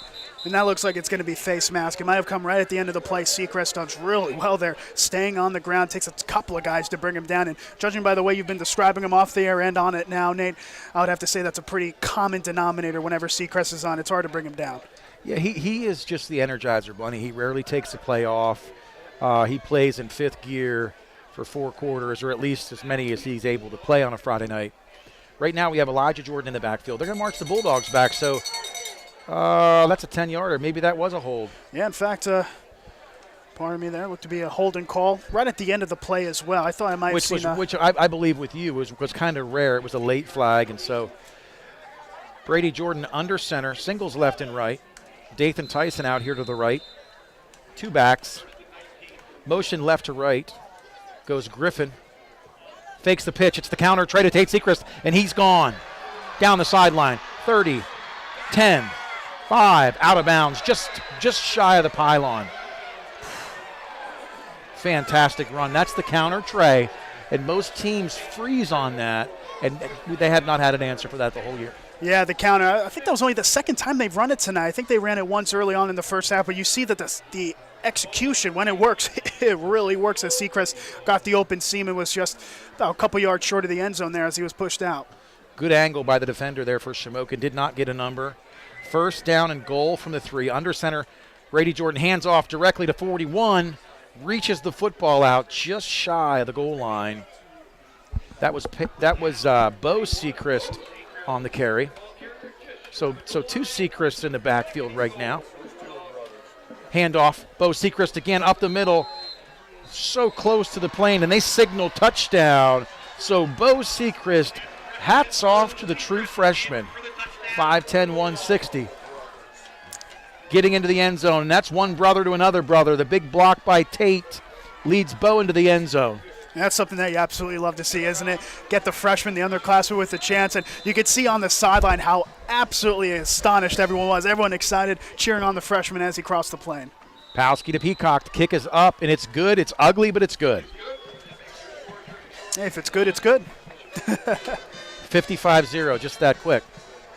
And that looks like it's going to be face mask. It might have come right at the end of the play. Sechrist does really well there, staying on the ground. Takes a couple of guys to bring him down. And judging by the way you've been describing him off the air and on it now, Nate, I would have to say that's a pretty common denominator whenever Sechrist is on. It's hard to bring him down. Yeah, he is just the Energizer Bunny. He rarely takes a play off. He plays in 5th gear for 4 quarters, or at least as many as he's able to play on a Friday night. Right now we have Elijah Jordan in the backfield. They're going to march the Bulldogs back, so that's a 10-yarder. Maybe that was a hold. Yeah, in fact, pardon me there, looked to be a holding call right at the end of the play as well. I thought I might have seen which I believe with you was kind of rare. It was a late flag, and so Brady Jordan under center, singles left and right. Dathan Tyson out here to the right. 2 backs. Motion left to right. Goes Griffin. Fakes the pitch. It's the counter tray to Tate Sechrist, and he's gone. Down the sideline. 30, 10, 5, out of bounds. Just shy of the pylon. Fantastic run. That's the counter tray, and most teams freeze on that, and they have not had an answer for that the whole year. Yeah, the counter. I think that was only the second time they've run it tonight. I think they ran it once early on in the first half, but you see that the execution, when it works, it really works, as Sechrist got the open seam and was just about a couple yards short of the end zone there as he was pushed out. Good angle by the defender there for Shamokin. Did not get a number. First down and goal from the 3. Under center, Brady Jordan hands off directly to 41, reaches the football out just shy of the goal line. That was Bo Sechrist on the carry. So two Secrists in the backfield right now. Handoff, Bo Sechrist again up the middle, so close to the plane, and they signal touchdown. So Bo Sechrist, hats off to the true freshman, 5'10", 160. Getting into the end zone, and that's one brother to another brother. The big block by Tate leads Bo into the end zone. And that's something that you absolutely love to see, isn't it? Get the freshman, the underclassman with a chance. And you could see on the sideline how absolutely astonished everyone was. Everyone excited, cheering on the freshman as he crossed the plane. Palski to Peacock. The kick is up, and it's good. It's ugly, but it's good. Hey, if it's good, it's good. 55-0, just that quick.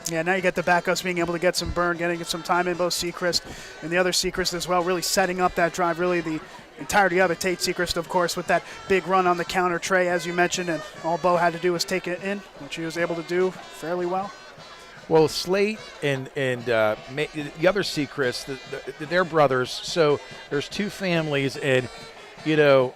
Yeah, now you get the backups being able to get some burn, getting some time in, both Sechrist and the other Sechrist as well, really setting up that drive, really the entirety of it. Tate Sechrist, of course, with that big run on the counter tray, as you mentioned, and all Bo had to do was take it in, which he was able to do fairly well. Well, Slate and the other Sechrist, they're brothers, so there's two families, and, you know,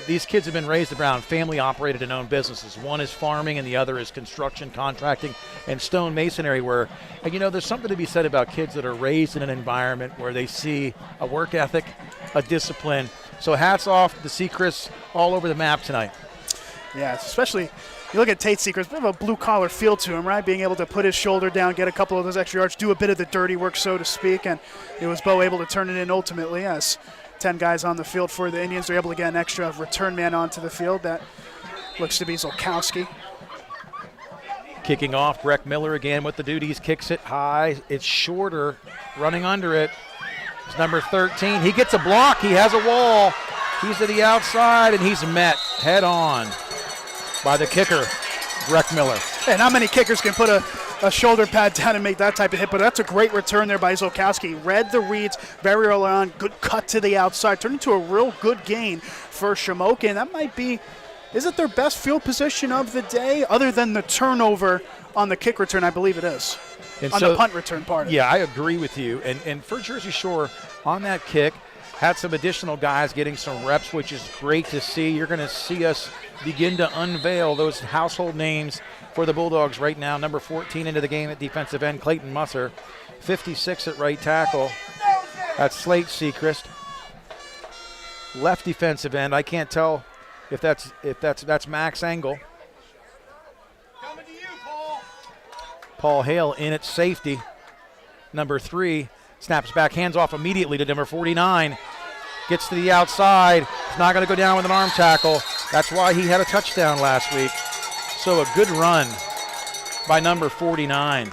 these kids have been raised around family-operated and owned businesses. One is farming and the other is construction, contracting, and stone masonry work. And, you know, there's something to be said about kids that are raised in an environment where they see a work ethic, a discipline. So hats off to the Secrists all over the map tonight. Yeah, especially you look at Tate Sechrist, bit of a blue-collar feel to him, right? Being able to put his shoulder down, get a couple of those extra yards, do a bit of the dirty work, so to speak. And it was Bo able to turn it in ultimately as 10 guys on the field for the Indians. They're able to get an extra return man onto the field. That looks to be Zolkowski. Kicking off, Breck Miller again with the duties, kicks it high. It's shorter, running under it. It's number 13. He gets a block. He has a wall. He's to the outside, and he's met head on by the kicker, Breck Miller. And not many kickers can put a shoulder pad down and make that type of hit, but that's a great return there by Zolkowski. Read the reads very early on, good cut to the outside, turned into a real good gain for Shamokin. That might be, is it their best field position of the day, other than the turnover on the kick return? I believe it is. And on the punt return part. Yeah, I agree with you. And for Jersey Shore, on that kick, had some additional guys getting some reps, which is great to see. You're going to see us begin to unveil those household names for the Bulldogs right now. Number 14 into the game at defensive end, Clayton Musser. 56 at right tackle. That's Slate Sechrist. Left defensive end, I can't tell if that's Max Engel. Coming to you, Paul. Paul Hale in at safety. Number 3 snaps back, hands off immediately to number 49. Gets to the outside. He's not going to go down with an arm tackle. That's why he had a touchdown last week. So a good run by number 49.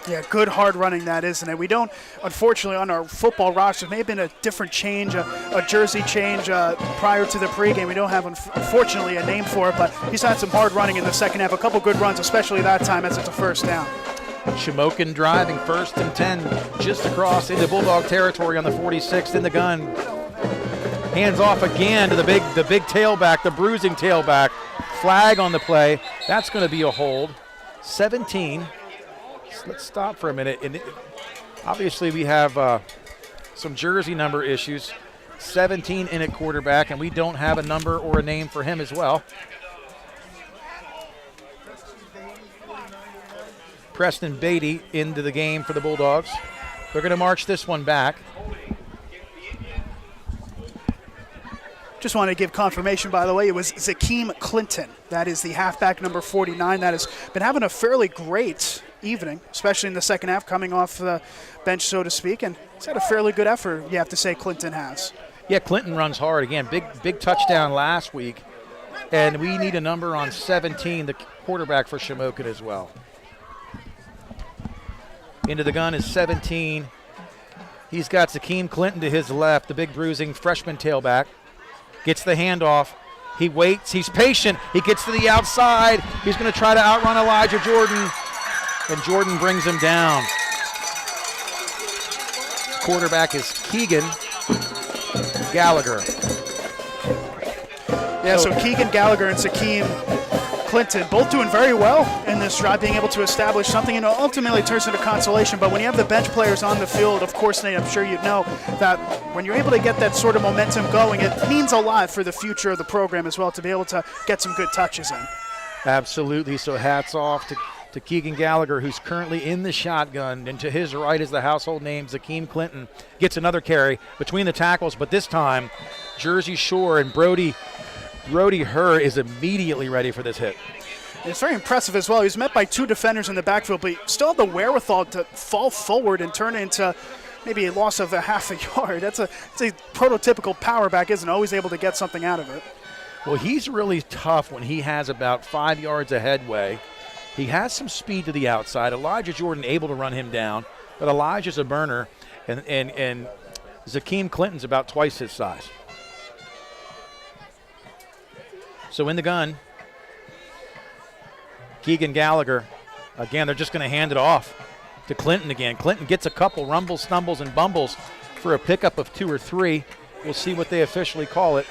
Yeah, good hard running that, isn't it? We don't, unfortunately, on our football roster, may have been a different change, a jersey change prior to the pregame. We don't have, unfortunately, a name for it, but he's had some hard running in the second half. A couple good runs, especially that time as it's a first down. Shamokin driving, 1st and 10, just across into Bulldog territory on the 46th in the gun. Hands off again to the big tailback, the bruising tailback. Flag on the play. That's going to be a hold. 17. Let's stop for a minute. And obviously we have some jersey number issues. 17 in at quarterback, and we don't have a number or a name for him as well. Preston Beatty into the game for the Bulldogs. They're going to march this one back. Just want to give confirmation, by the way, it was Zakeem Clinton. That is the halfback, number 49. That has been having a fairly great evening, especially in the second half, coming off the bench, so to speak. And he's had a fairly good effort, you have to say, Clinton has. Yeah, Clinton runs hard. Again, big touchdown last week. And we need a number on 17, the quarterback for Shamokin as well. Into the gun is 17. He's got Zakeem Clinton to his left, the big bruising freshman tailback. Gets the handoff. He waits. He's patient. He gets to the outside. He's going to try to outrun Elijah Jordan, and Jordan brings him down. Quarterback is Keegan Gallagher. Yeah, so Keegan Gallagher and Zakeem Clinton, both doing very well in this drive, being able to establish something, ultimately turns into consolation. But when you have the bench players on the field, of course, Nate, I'm sure you know that when you're able to get that sort of momentum going, it means a lot for the future of the program as well, to be able to get some good touches in. Absolutely. So hats off to Keegan Gallagher, who's currently in the shotgun, and to his right is the household name Zakeem Clinton. Gets another carry between the tackles, but this time Jersey Shore and Brody Herr is immediately ready for this hit. It's very impressive as well. He was met by 2 defenders in the backfield, but he still had the wherewithal to fall forward and turn it into maybe a loss of a half a yard. It's a prototypical power back, isn't always able to get something out of it. Well, he's really tough when he has about 5 yards of headway. He has some speed to the outside. Elijah Jordan able to run him down, but Elijah's a burner, and Zakeem Clinton's about twice his size. So in the gun, Keegan Gallagher. Again, they're just going to hand it off to Clinton again. Clinton gets a couple rumbles, stumbles, and bumbles for a pickup of 2 or 3. We'll see what they officially call it.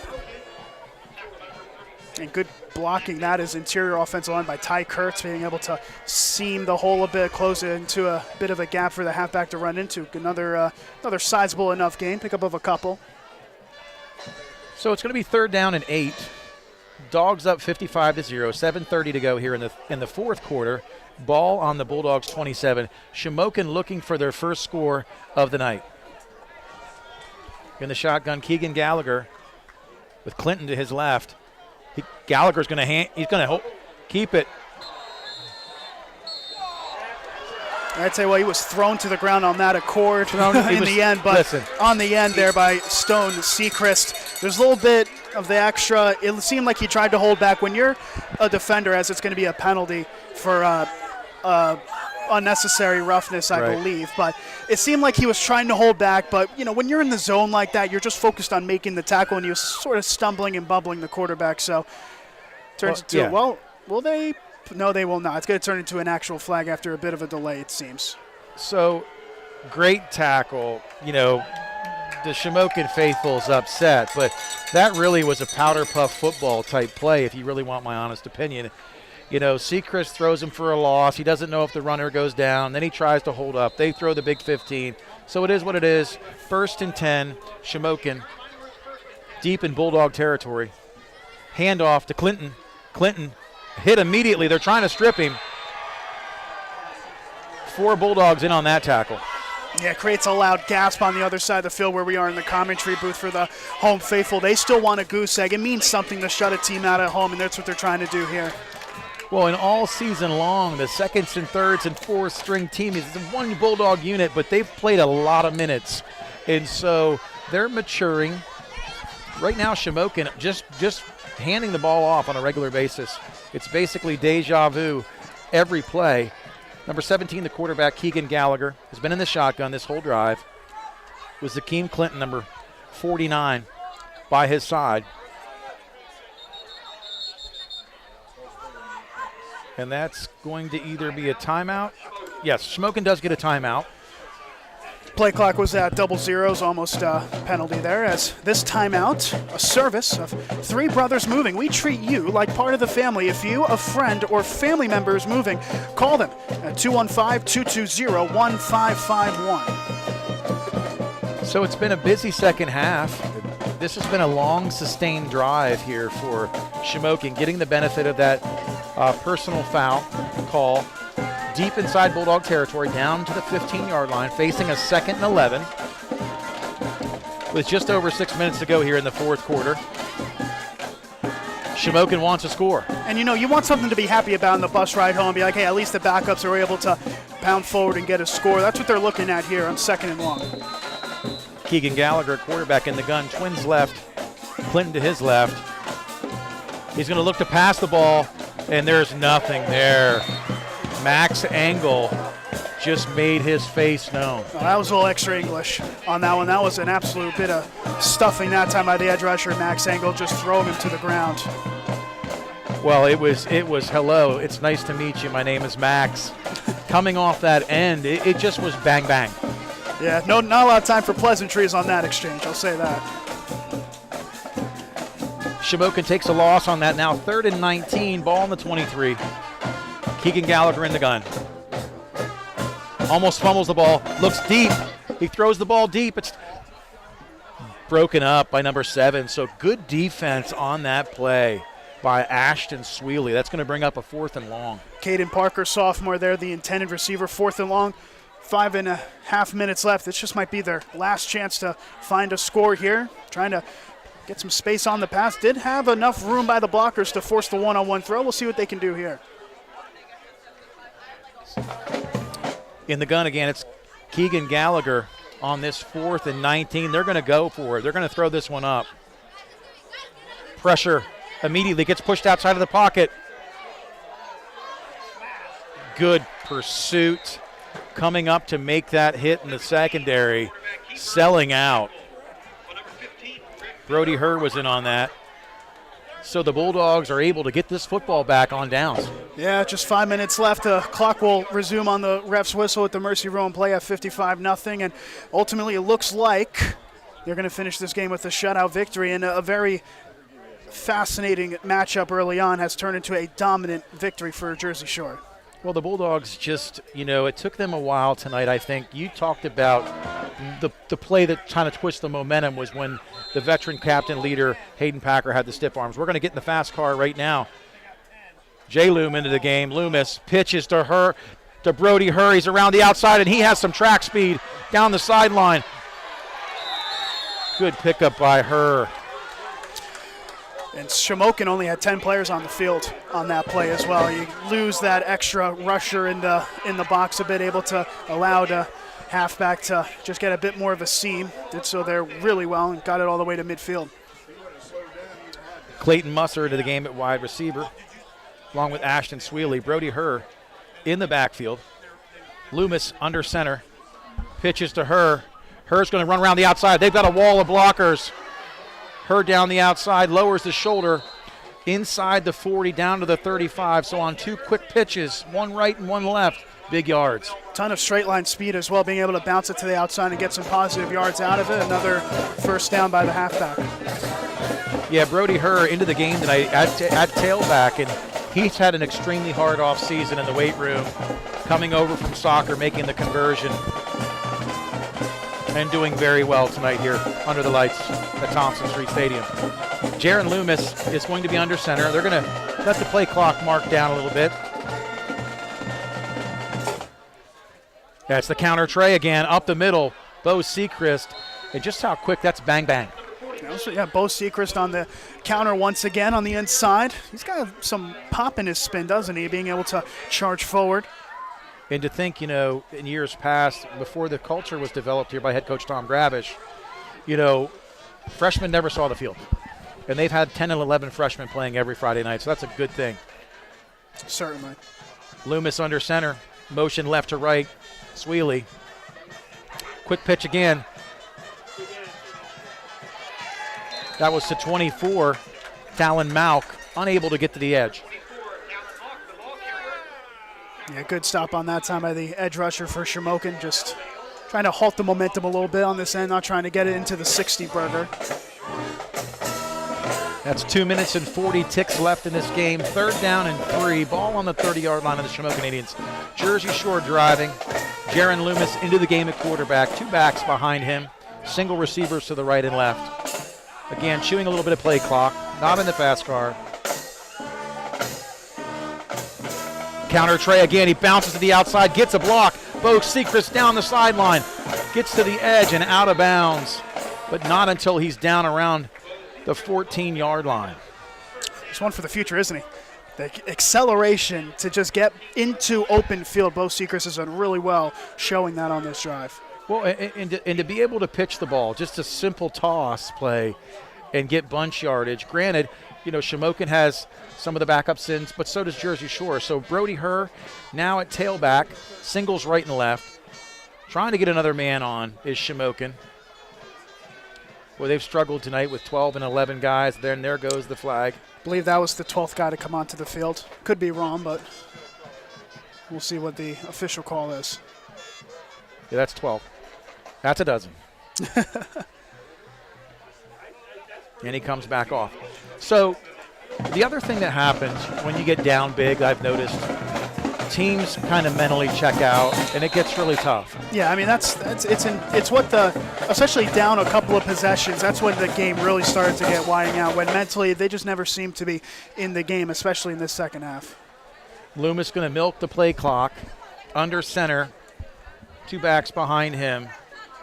And good blocking that is interior offensive line by Ty Kurtz, being able to seam the hole a bit, close it into a bit of a gap for the halfback to run into. Another sizable enough gain, pickup of a couple. So it's going to be 3rd down and 8. Dogs up 55-0, 7:30 to go here in the fourth quarter. Ball on the Bulldogs 27. Shamokin looking for their first score of the night. In the shotgun, Keegan Gallagher with Clinton to his left. Gallagher's going to keep it. I'd say, well, he was thrown to the ground on that accord in the end, but on the end there by Stone Seacrest, there's a little bit of the extra. It seemed like he tried to hold back. When you're a defender, as it's going to be a penalty for unnecessary roughness, I believe, but it seemed like he was trying to hold back. But, when you're in the zone like that, you're just focused on making the tackle, and he was sort of stumbling and bumbling the quarterback. So turns will they? No, they will not. It's going to turn into an actual flag after a bit of a delay, it seems. So, great tackle. The Shamokin faithful's upset, but that really was a powder puff football type play, if you really want my honest opinion. Seacrest throws him for a loss. He doesn't know if the runner goes down. Then he tries to hold up. They throw the big 15. So it is what it is. 1st and 10, Shamokin deep in Bulldog territory. Handoff to Clinton. Clinton hit immediately. They're trying to strip him. 4 Bulldogs in on that tackle. Yeah, it creates a loud gasp on the other side of the field where we are in the commentary booth for the home faithful. They still want a goose egg. It means something to shut a team out at home, and that's what they're trying to do here. Well, and all season long, the seconds and thirds and fourth string team is one Bulldog unit, but they've played a lot of minutes. And so they're maturing. Right now, Shamokin just handing the ball off on a regular basis. It's basically deja vu every play. Number 17, the quarterback, Keegan Gallagher, has been in the shotgun this whole drive. With Zakeem Clinton, number 49, by his side. And that's going to either be a timeout. Yes, Shamokin does get a timeout. Play clock was at 00s, almost a penalty there, as this timeout, a service of 3 Brothers Moving. We treat you like part of the family. If you, a friend, or family member is moving, call them at 215-220-1551. So it's been a busy second half. This has been a long, sustained drive here for Shamokin, getting the benefit of that personal foul call. Deep inside Bulldog territory, down to the 15-yard line, facing a 2nd and 11 with just over 6 minutes to go here in the fourth quarter. Shamokin wants a score. And you want something to be happy about in the bus ride home. Be like, hey, at least the backups are able to pound forward and get a score. That's what they're looking at here on 2nd and long. Keegan Gallagher, quarterback in the gun, twins left, Clinton to his left. He's going to look to pass the ball, and there's nothing there. Max Engel just made his face known. Oh, that was a little extra English on that one. That was an absolute bit of stuffing that time by the edge rusher, Max Engel, just throwing him to the ground. Well, it was hello, it's nice to meet you, my name is Max. Coming off that end, it just was bang, bang. Yeah, not a lot of time for pleasantries on that exchange, I'll say that. Shamokin takes a loss on that. Now 3rd and 19, ball on the 23. Keegan Gallagher in the gun. Almost fumbles the ball, looks deep. He throws the ball deep. It's broken up by number 7. So good defense on that play by Ashton Sweely. That's going to bring up a 4th and long. Caden Parker, sophomore there, the intended receiver, 4th and long. 5.5 minutes left. This just might be their last chance to find a score here. Trying to get some space on the pass. Did have enough room by the blockers to force the one-on-one throw. We'll see what they can do here. In the gun again, it's Keegan Gallagher on this 4th and 19. They're going to go for it. They're going to throw this one up. Pressure immediately gets pushed outside of the pocket. Good pursuit. Coming up to make that hit in the secondary. Selling out. Brody Herr was in on that. So the Bulldogs are able to get this football back on downs. Yeah, just 5 minutes left. The clock will resume on the ref's whistle at the Mercy Rowan play at 55-0. And ultimately it looks like they're going to finish this game with a shutout victory. And a very fascinating matchup early on has turned into a dominant victory for Jersey Shore. Well, the Bulldogs just, it took them a while tonight, I think. You talked about the play that kind of twist the momentum was when the veteran captain leader, Hayden Packer, had the stiff arms. We're going to get in the fast car right now. J. Loom into the game. Loomis pitches to Brody Herr. He's around the outside, and he has some track speed down the sideline. Good pickup by Herr. And Shamokin only had 10 players on the field on that play as well. You lose that extra rusher in the box a bit, able to allow the halfback to just get a bit more of a seam. Did so there really well and got it all the way to midfield. Clayton Musser into the game at wide receiver, along with Ashton Sweely. Brody Herr in the backfield. Loomis under center. Pitches to Herr. Herr's going to run around the outside. They've got a wall of blockers. Herr down the outside, lowers the shoulder inside the 40 down to the 35. So on 2 quick pitches, one right and one left, big yards. Ton of straight line speed as well, being able to bounce it to the outside and get some positive yards out of it. Another first down by the halfback. Yeah, Brody Herr into the game tonight at tailback, and he's had an extremely hard off season in the weight room, coming over from soccer, making the conversion, and doing very well tonight here under the lights at Thompson Street Stadium. Jaron Loomis is going to be under center. They're going to let the play clock mark down a little bit. That's the counter tray again, up the middle. Bo Sechrist, and just how quick that's bang, bang. Yeah, Bo Sechrist on the counter once again on the inside. He's got some pop in his spin, doesn't he, being able to charge forward. And to think, in years past, before the culture was developed here by head coach Tom Gravish, freshmen never saw the field. And they've had 10 and 11 freshmen playing every Friday night, so that's a good thing. Certainly. Loomis under center, motion left to right, Sweely. Quick pitch again. That was to 24, Talon Malk, unable to get to the edge. Yeah, good stop on that time by the edge rusher for Shamokin. Just trying to halt the momentum a little bit on this end, not trying to get it into the 60 burger. That's 2 minutes and 40 ticks left in this game. 3rd down and 3. Ball on the 30-yard line of the Shamokin Indians. Jersey Shore driving. Jaron Loomis into the game at quarterback. 2 backs behind him. Single receivers to the right and left. Again, chewing a little bit of play clock. Not in the fast car. Counter tray again. He bounces to the outside, gets a block. Bo Sechrist down the sideline. Gets to the edge and out of bounds. But not until he's down around the 14-yard line. It's one for the future, isn't he? The acceleration to just get into open field. Bo Sechrist has done really well showing that on this drive. Well, and to be able to pitch the ball, just a simple toss play and get bunch yardage. Granted, Shamokin has some of the backup sins, but so does Jersey Shore. So Brody Herr now at tailback, singles right and left. Trying to get another man on is Shamokin. Well, they've struggled tonight with 12 and 11 guys. Then there goes the flag. I believe that was the 12th guy to come onto the field. Could be wrong, but we'll see what the official call is. Yeah, that's 12. That's a dozen. And he comes back off. So the other thing that happens when you get down big, I've noticed, teams kind of mentally check out, and it gets really tough. Yeah, I mean it's what especially down a couple of possessions. That's when the game really started to get winding out. When mentally they just never seem to be in the game, especially in this second half. Loomis going to milk the play clock under center. 2 backs behind him.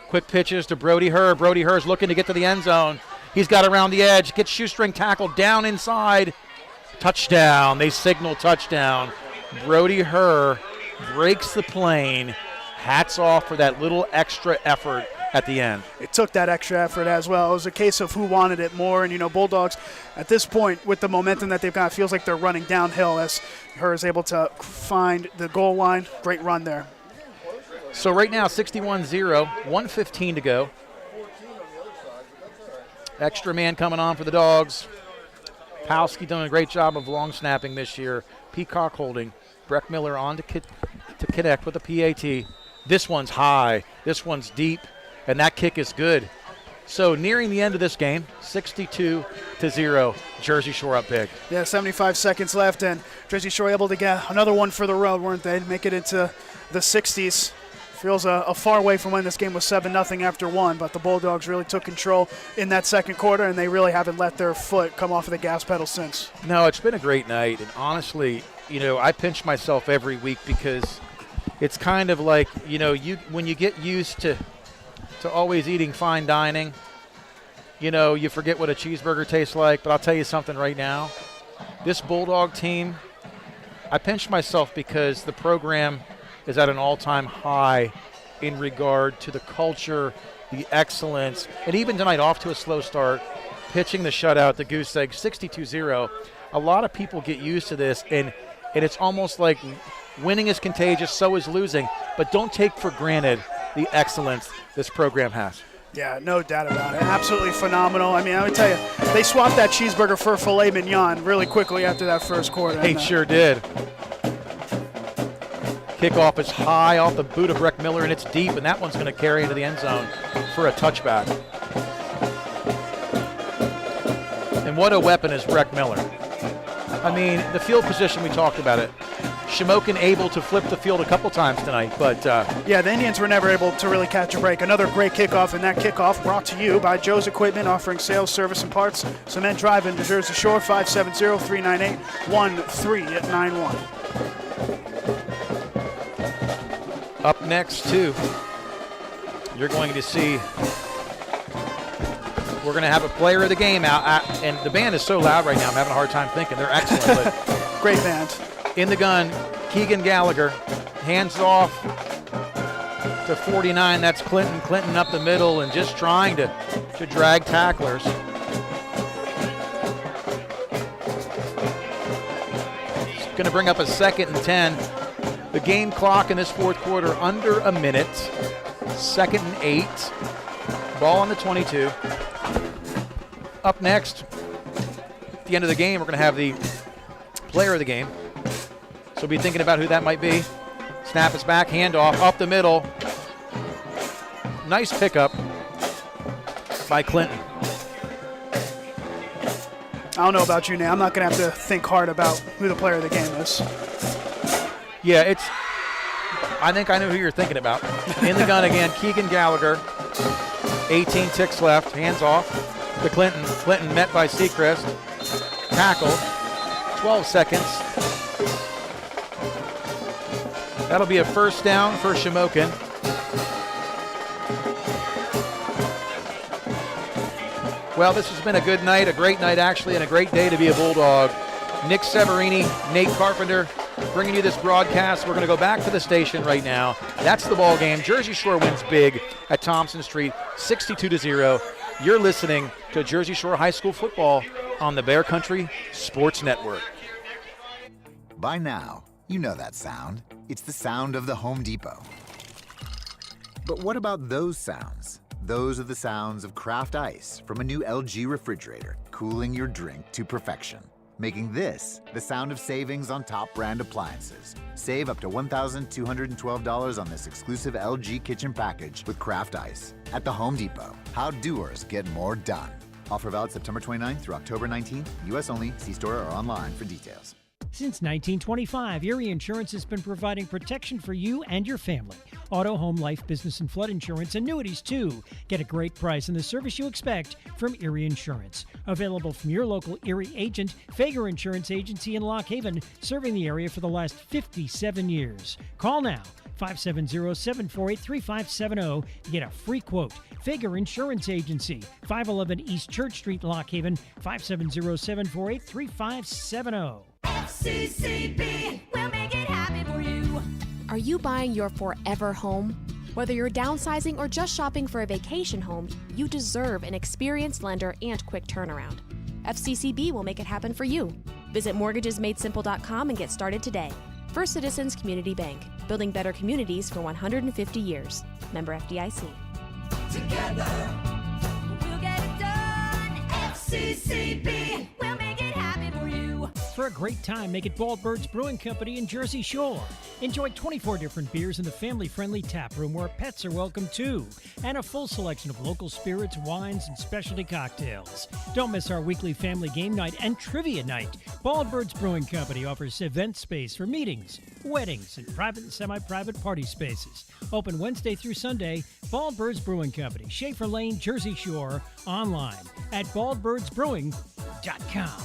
Quick pitches to Brody Herr. Brody Herr's looking to get to the end zone. He's got around the edge. Gets shoestring tackled down inside. Touchdown. They signal touchdown. Brody Herr breaks the plane. Hats off for that little extra effort at the end. It took that extra effort as well. It was a case of who wanted it more. And, Bulldogs, at this point, with the momentum that they've got, feels like they're running downhill as Herr is able to find the goal line. Great run there. So right now, 61-0, 1:15 to go. Extra man coming on for the Dogs. Palski doing a great job of long snapping this year. Peacock holding. Breck Miller on to connect with the PAT. This one's high. This one's deep. And that kick is good. So nearing the end of this game, 62-0. Jersey Shore up big. Yeah, 75 seconds left, and Jersey Shore able to get another one for the road, weren't they? Make it into the 60s. Feels a far way from when this game was 7-0 after 1, but the Bulldogs really took control in that second quarter, and they really haven't let their foot come off of the gas pedal since. No, it's been a great night, and honestly, I pinch myself every week because it's kind of like, when you get used to always eating fine dining, you forget what a cheeseburger tastes like. But I'll tell you something right now. This Bulldog team, I pinch myself because the program is at an all-time high in regard to the culture, the excellence, and even tonight off to a slow start, pitching the shutout, the goose egg, 62-0. A lot of people get used to this, and it's almost like winning is contagious, so is losing. But don't take for granted the excellence this program has. Yeah, no doubt about it. Absolutely phenomenal. I mean, I would tell you, they swapped that cheeseburger for filet mignon really quickly after that first quarter. They sure did. Kickoff is high off the boot of Breck Miller, and it's deep, and that one's going to carry into the end zone for a touchback. And what a weapon is Breck Miller. I mean, the field position, we talked about it. Shamokin able to flip the field a couple times tonight, but yeah, the Indians were never able to really catch a break. Another great kickoff, and that kickoff brought to you by Joe's Equipment, offering sales, service, and parts. Cement Drive into Jersey Shore, 570-398-1391. Up next, too, you're going to see we're going to have a player of the game out, and the band is so loud right now, I'm having a hard time thinking. They're excellent. But great band. In the gun, Keegan Gallagher, hands off to 49. That's Clinton. Clinton up the middle and just trying to drag tacklers. It's going to bring up a 2nd and 10. The game clock in this fourth quarter under a minute. 2nd and 8. Ball on the 22. Up next, at the end of the game, we're going to have the player of the game. So be thinking about who that might be. Snap is back, handoff, up the middle. Nice pickup by Clinton. I don't know about you, Nate. I'm not going to have to think hard about who the player of the game is. Yeah, I think I know who you're thinking about. In the gun again, Keegan Gallagher. 18 ticks left, hands off to Clinton. Clinton met by Seacrest. Tackle, 12 seconds. That'll be a first down for Shamokin. Well, this has been a good night, a great night actually, and a great day to be a Bulldog. Nick Severini, Nate Carpenter, bringing you this broadcast. We're going to go back to the station right now. That's the ball game. Jersey Shore wins big at Thompson Street, 62-0. You're listening to Jersey Shore High School football on the Bear Country Sports Network. By now, you know that sound. It's the sound of the Home Depot. But what about those sounds? Those are the sounds of craft ice from a new LG refrigerator, cooling your drink to perfection. Making this the sound of savings on top brand appliances. Save up to $1,212 on this exclusive LG kitchen package with craft ice. At the Home Depot, how doers get more done. Offer valid September 29th through October 19th. U.S. only. See store or online for details. Since 1925, Erie Insurance has been providing protection for you and your family. Auto, home, life, business, and flood insurance, annuities too. Get a great price and the service you expect from Erie Insurance. Available from your local Erie agent, Fager Insurance Agency in Lock Haven, serving the area for the last 57 years. Call now, 570-748-3570 to get a free quote. Fager Insurance Agency, 511 East Church Street, Lock Haven, 570-748-3570. FCCB, we'll make it happen for you. Are you buying your forever home? Whether you're downsizing or just shopping for a vacation home, you deserve an experienced lender and quick turnaround. FCCB will make it happen for you. Visit mortgagesmadesimple.com and get started today. First Citizens Community Bank, building better communities for 150 years. Member FDIC. Together, we'll get it done. FCCB, we'll make it happen for you. For a great time, make it Baldbird's Brewing Company in Jersey Shore. Enjoy 24 different beers in the family-friendly tap room where pets are welcome too, and a full selection of local spirits, wines, and specialty cocktails. Don't miss our weekly family game night and trivia night. Baldbird's Brewing Company offers event space for meetings, weddings, and private and semi-private party spaces. Open Wednesday through Sunday. Baldbird's Brewing Company, Schaefer Lane, Jersey Shore. Online at baldbirdsbrewing.com.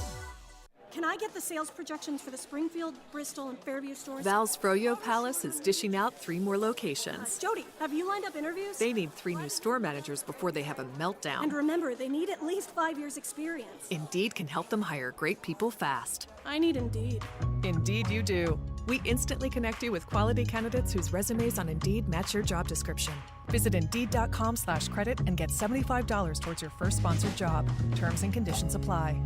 Can I get the sales projections for the Springfield, Bristol, and Fairview stores? Val's Froyo Palace is dishing out 3 more locations. Jody, have you lined up interviews? They need 3 new store managers before they have a meltdown. And remember, they need at least 5 years experience. Indeed can help them hire great people fast. I need Indeed. Indeed you do. We instantly connect you with quality candidates whose resumes on Indeed match your job description. Visit Indeed.com/credit and get $75 towards your first sponsored job. Terms and conditions apply.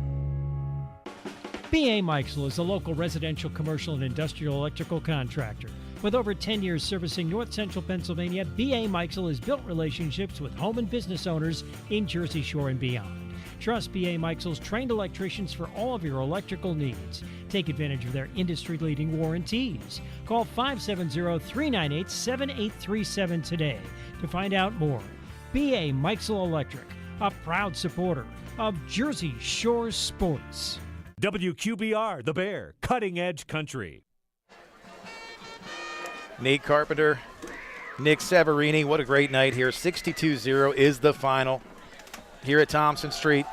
B.A. Mikesell is a local residential, commercial, and industrial electrical contractor. With over 10 years servicing North Central Pennsylvania, B.A. Mikesell has built relationships with home and business owners in Jersey Shore and beyond. Trust B.A. Mikesell's trained electricians for all of your electrical needs. Take advantage of their industry-leading warranties. Call 570-398-7837 today to find out more. B.A. Mikesell Electric, a proud supporter of Jersey Shore sports. WQBR, The Bear, Cutting Edge Country. Nate Carpenter, Nick Severini, what a great night here. 62-0 is the final here at Thompson Street,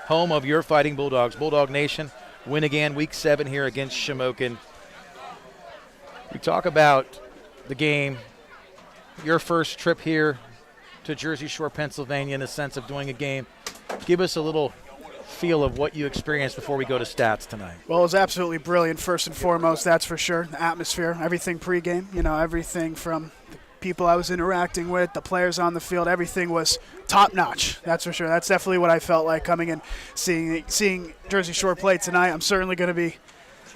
home of your Fighting Bulldogs. Bulldog Nation win again week 7 here against Shamokin. We talk about the game, your first trip here to Jersey Shore, Pennsylvania in the sense of doing a game. Give us a little feel of what you experienced before we go to stats tonight. Well, it was absolutely brilliant, first and foremost, that's for sure. The atmosphere, everything pregame, everything from the people I was interacting with, the players on the field, everything was top-notch, that's for sure. That's definitely what I felt like coming in, seeing Jersey Shore play tonight. I'm certainly going to be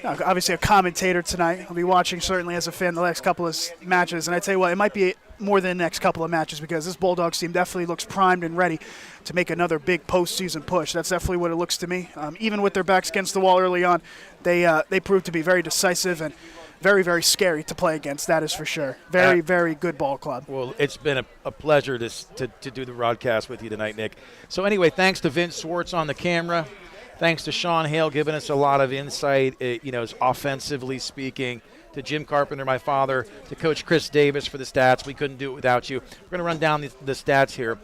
obviously a commentator tonight. I'll be watching certainly as a fan the next couple of matches. And I tell you what, it might be more than the next couple of matches because this Bulldogs team definitely looks primed and ready to make another big postseason push. That's definitely what it looks to me. Even with their backs against the wall early on, they proved to be very decisive and very, very scary to play against. That is for sure. Very, very good ball club. Well, it's been a pleasure to do the broadcast with you tonight, Nick. So anyway, thanks to Vince Swartz on the camera. Thanks to Sean Hale giving us a lot of insight, offensively speaking, to Jim Carpenter, my father, to Coach Chris Davis for the stats. We couldn't do it without you. We're going to run down the stats here.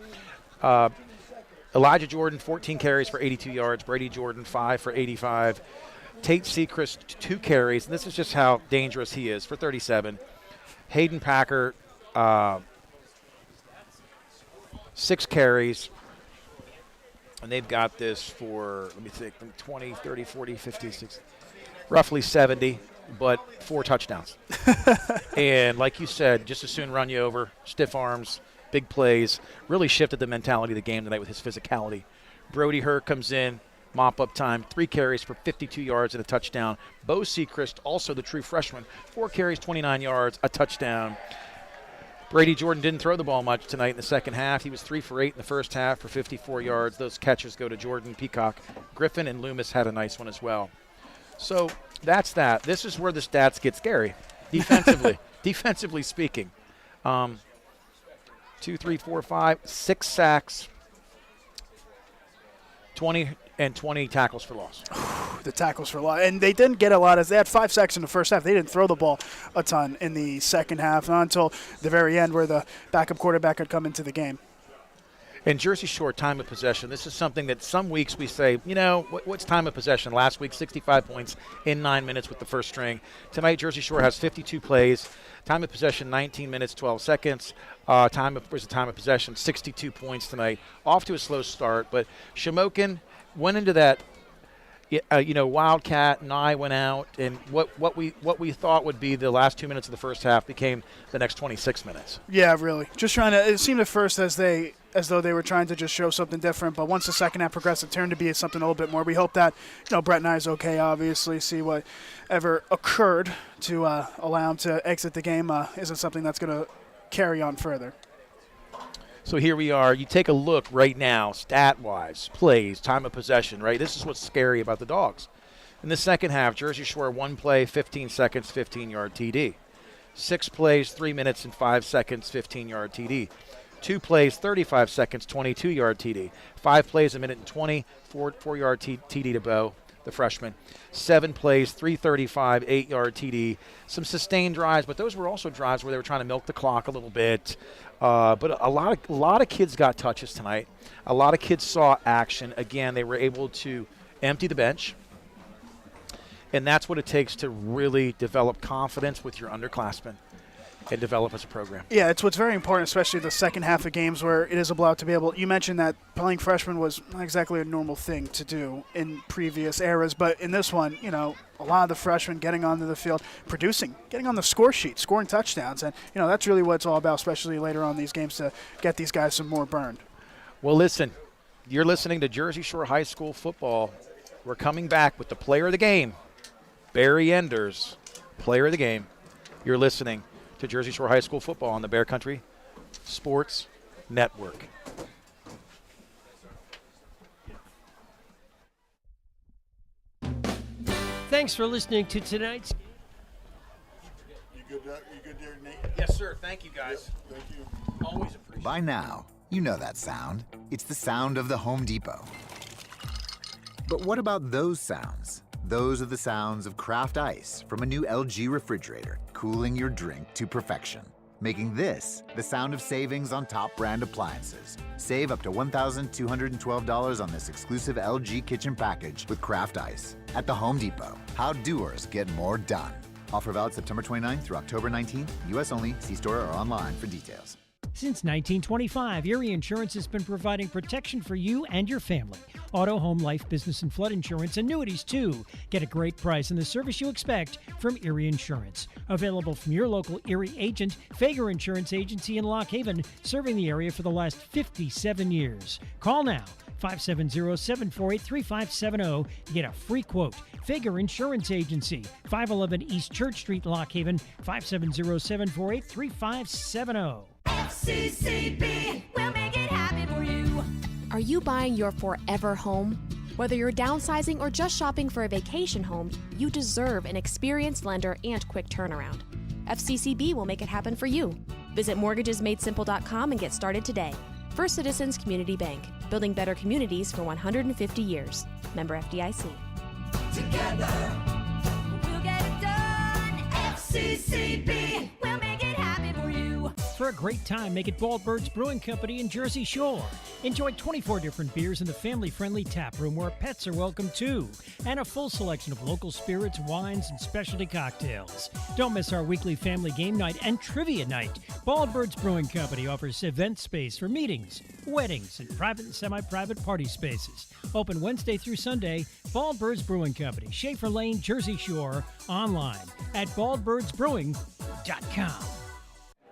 Elijah Jordan, 14 carries for 82 yards. Brady Jordan, 5 for 85. Tate Sechrist, 2 carries. And this is just how dangerous he is, for 37. Hayden Packer, 6 carries. And they've got this for, 20, 30, 40, 50, 60, roughly 70, but 4 touchdowns. And like you said, just as soon run you over, stiff arms, big plays, really shifted the mentality of the game tonight with his physicality. Brody Herr comes in, mop-up time, 3 carries for 52 yards and a touchdown. Bo Sechrist, also the true freshman, 4 carries, 29 yards, a touchdown. Brady Jordan didn't throw the ball much tonight in the second half. He was 3 for 8 in the first half for 54 yards. Those catches go to Jordan, Peacock, Griffin, and Loomis had a nice one as well. So that's that. This is where the stats get scary, defensively. Defensively speaking. 2, 3, 4, 5, 6 sacks, 20 and 20 tackles for loss. The tackles for loss. And they didn't get a lot. They had 5 sacks in the first half. They didn't throw the ball a ton in the second half, not until the very end where the backup quarterback had come into the game. And Jersey Shore time of possession, this is something that some weeks we say, you know, what's time of possession? Last week, 65 points in 9 minutes with the first string. Tonight, Jersey Shore has 52 plays. Time of possession, 19 minutes, 12 seconds. Time of possession, 62 points tonight. Off to a slow start, but Shamokin went into that, Wildcat and I went out, and what we thought would be the last 2 minutes of the first half became the next 26 minutes. Yeah, really. Just trying to. It seemed at first as though they were trying to just show something different, but once the second half progressed, it turned to be something a little bit more. We hope that Brett and I is okay. Obviously, see whatever occurred to allow him to exit the game isn't something that's going to carry on further. So here we are. You take a look right now, stat-wise, plays, time of possession, right? This is what's scary about the Dogs. In the second half, Jersey Shore 1 play, 15 seconds, 15-yard TD. 6 plays, 3 minutes and 5 seconds, 15-yard TD. 2 plays, 35 seconds, 22-yard TD. 5 plays, 1 minute and 20, 4-yard TD to Bo, the freshman. 7 plays, 3:35, 8-yard TD. Some sustained drives, but those were also drives where they were trying to milk the clock a little bit. But a lot of kids got touches tonight. A lot of kids saw action. Again, they were able to empty the bench. And that's what it takes to really develop confidence with your underclassmen and develop as a program. Yeah, it's what's very important, especially the second half of games where it is a blowout to be able – you mentioned that playing freshmen was not exactly a normal thing to do in previous eras, but in this one, a lot of the freshmen getting onto the field, producing, getting on the score sheet, scoring touchdowns. And, that's really what it's all about, especially later on in these games, to get these guys some more burn. Well, listen, you're listening to Jersey Shore High School football. We're coming back with the player of the game, Barry Enders, player of the game. You're listening to Jersey Shore High School football on the Bear Country Sports Network. Thanks for listening to tonight's. You good there, Nate? Yes, sir. Thank you, guys. Thank you. Always appreciate By now, you know that sound. It's the sound of the Home Depot. But what about those sounds? Those are the sounds of craft ice from a new LG refrigerator, cooling your drink to perfection. Making this the sound of savings on top brand appliances. Save up to $1,212 on this exclusive LG kitchen package with craft ice. At the Home Depot, how doers get more done. Offer valid September 29th through October 19th. U.S. only. See store or online for details. Since 1925, Erie Insurance has been providing protection for you and your family. Auto, home, life, business, and flood insurance, annuities too. Get a great price and the service you expect from Erie Insurance. Available from your local Erie agent, Fager Insurance Agency in Lock Haven, serving the area for the last 57 years. Call now, 570-748-3570 to get a free quote. Fager Insurance Agency, 511 East Church Street, Lock Haven, 570-748-3570. FCCB, we'll make it happen for you. Are you buying your forever home? Whether you're downsizing or just shopping for a vacation home, you deserve an experienced lender and quick turnaround. FCCB will make it happen for you. Visit mortgagesmadesimple.com and get started today. First Citizens Community Bank, building better communities for 150 years. Member FDIC. Together, we'll get it done. FCCB, we'll make it happen for you. For a great time, make it Baldbird's Brewing Company in Jersey Shore. Enjoy 24 different beers in the family-friendly tap room where pets are welcome too, and a full selection of local spirits, wines, and specialty cocktails. Don't miss our weekly family game night and trivia night. Baldbird's Brewing Company offers event space for meetings, weddings, and private and semi-private party spaces. Open Wednesday through Sunday. Baldbird's Brewing Company, Schaefer Lane, Jersey Shore. Online at baldbirdsbrewing.com.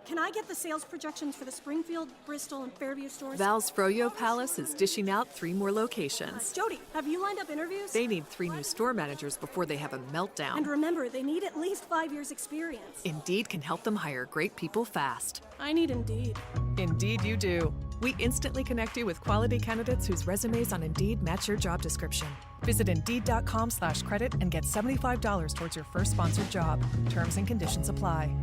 Can I get the sales projections for the Springfield, Bristol, and Fairview stores? Val's Froyo Palace is dishing out 3 more locations. Jody, have you lined up interviews? They need 3 new store managers before they have a meltdown. And remember, they need at least 5 years experience. Indeed can help them hire great people fast. I need Indeed. Indeed you do. We instantly connect you with quality candidates whose resumes on Indeed match your job description. Visit Indeed.com/credit and get $75 towards your first sponsored job. Terms and conditions apply.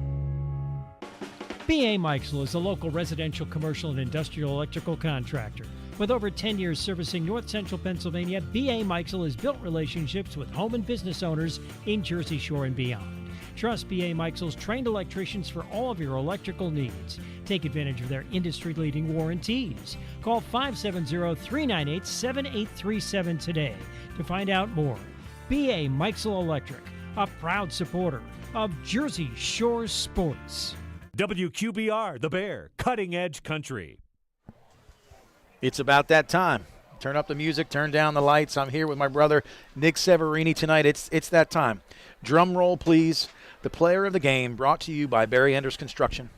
B.A. Mikesell is a local residential, commercial, and industrial electrical contractor. With over 10 years servicing North Central Pennsylvania, B.A. Meixel has built relationships with home and business owners in Jersey Shore and beyond. Trust B.A. Meixel's trained electricians for all of your electrical needs. Take advantage of their industry-leading warranties. Call 570-398-7837 today to find out more. B.A. Meixel Electric, a proud supporter of Jersey Shore sports. WQBR, The Bear, Cutting Edge Country. It's about that time. Turn up the music, turn down the lights. I'm here with my brother Nick Severini tonight. It's that time. Drum roll, please. The player of the game brought to you by Barry Enders Construction,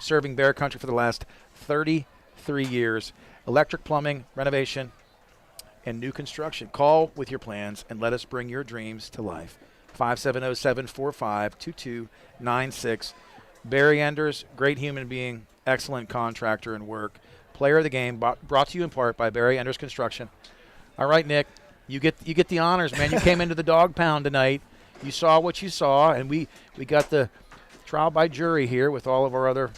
serving Bear Country for the last 33 years. Electric plumbing, renovation, and new construction. Call with your plans and let us bring your dreams to life. 570-745-2296. Barry Enders, great human being, excellent contractor and work. Player of the game brought to you in part by Barry Enders Construction. All right, Nick, you get the honors, man. You came into the dog pound tonight. You saw what you saw, and we got the trial by jury here with all of our other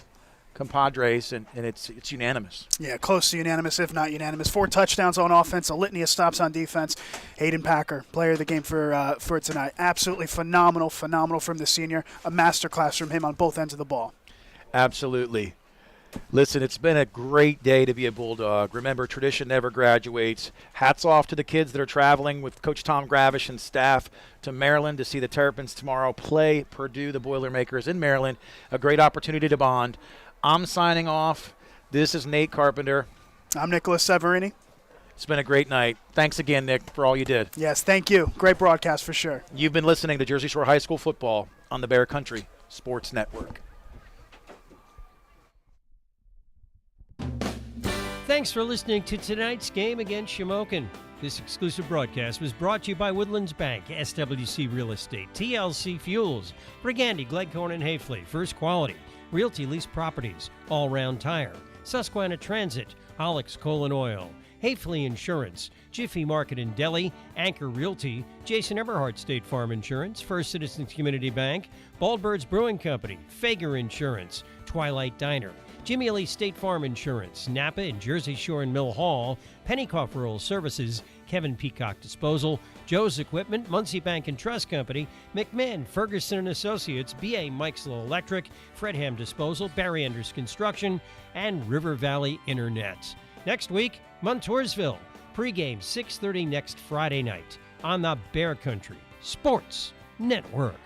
compadres, and it's unanimous. Yeah, close to unanimous, if not unanimous. 4 touchdowns on offense, a litany of stops on defense. Hayden Packer, player of the game for tonight. Absolutely phenomenal from the senior. A masterclass from him on both ends of the ball. Absolutely. Listen, it's been a great day to be a Bulldog. Remember, tradition never graduates. Hats off to the kids that are traveling with Coach Tom Gravish and staff to Maryland to see the Terrapins tomorrow play Purdue, the Boilermakers in Maryland. A great opportunity to bond. I'm signing off. This is Nate Carpenter. I'm Nicholas Severini. It's been a great night. Thanks again, Nick, for all you did. Yes, thank you. Great broadcast for sure. You've been listening to Jersey Shore High School football on the Bear Country Sports Network. Thanks for listening to tonight's game against Shamokin. This exclusive broadcast was brought to you by Woodlands Bank, SWC Real Estate, TLC Fuels, Brigandy, Gleghorn and Hayfley, First Quality, Realty Lease Properties, All Round Tire, Susquehanna Transit, Alex Coal and Oil, Hayfley Insurance, Jiffy Market and Deli, Anchor Realty, Jason Eberhardt State Farm Insurance, First Citizens Community Bank, Baldbirds Brewing Company, Fager Insurance, Twilight Diner, Jimmy Lee State Farm Insurance, Napa and Jersey Shore and Mill Hall, Pennycoff Rural Services, Kevin Peacock Disposal, Joe's Equipment, Muncie Bank and Trust Company, McMahon, Ferguson and Associates, B.A. Meixel Electric, Fredham Disposal, Barry Enders Construction, and River Valley Internet. Next week, Montoursville. Pregame 6:30 next Friday night on the Bear Country Sports Network.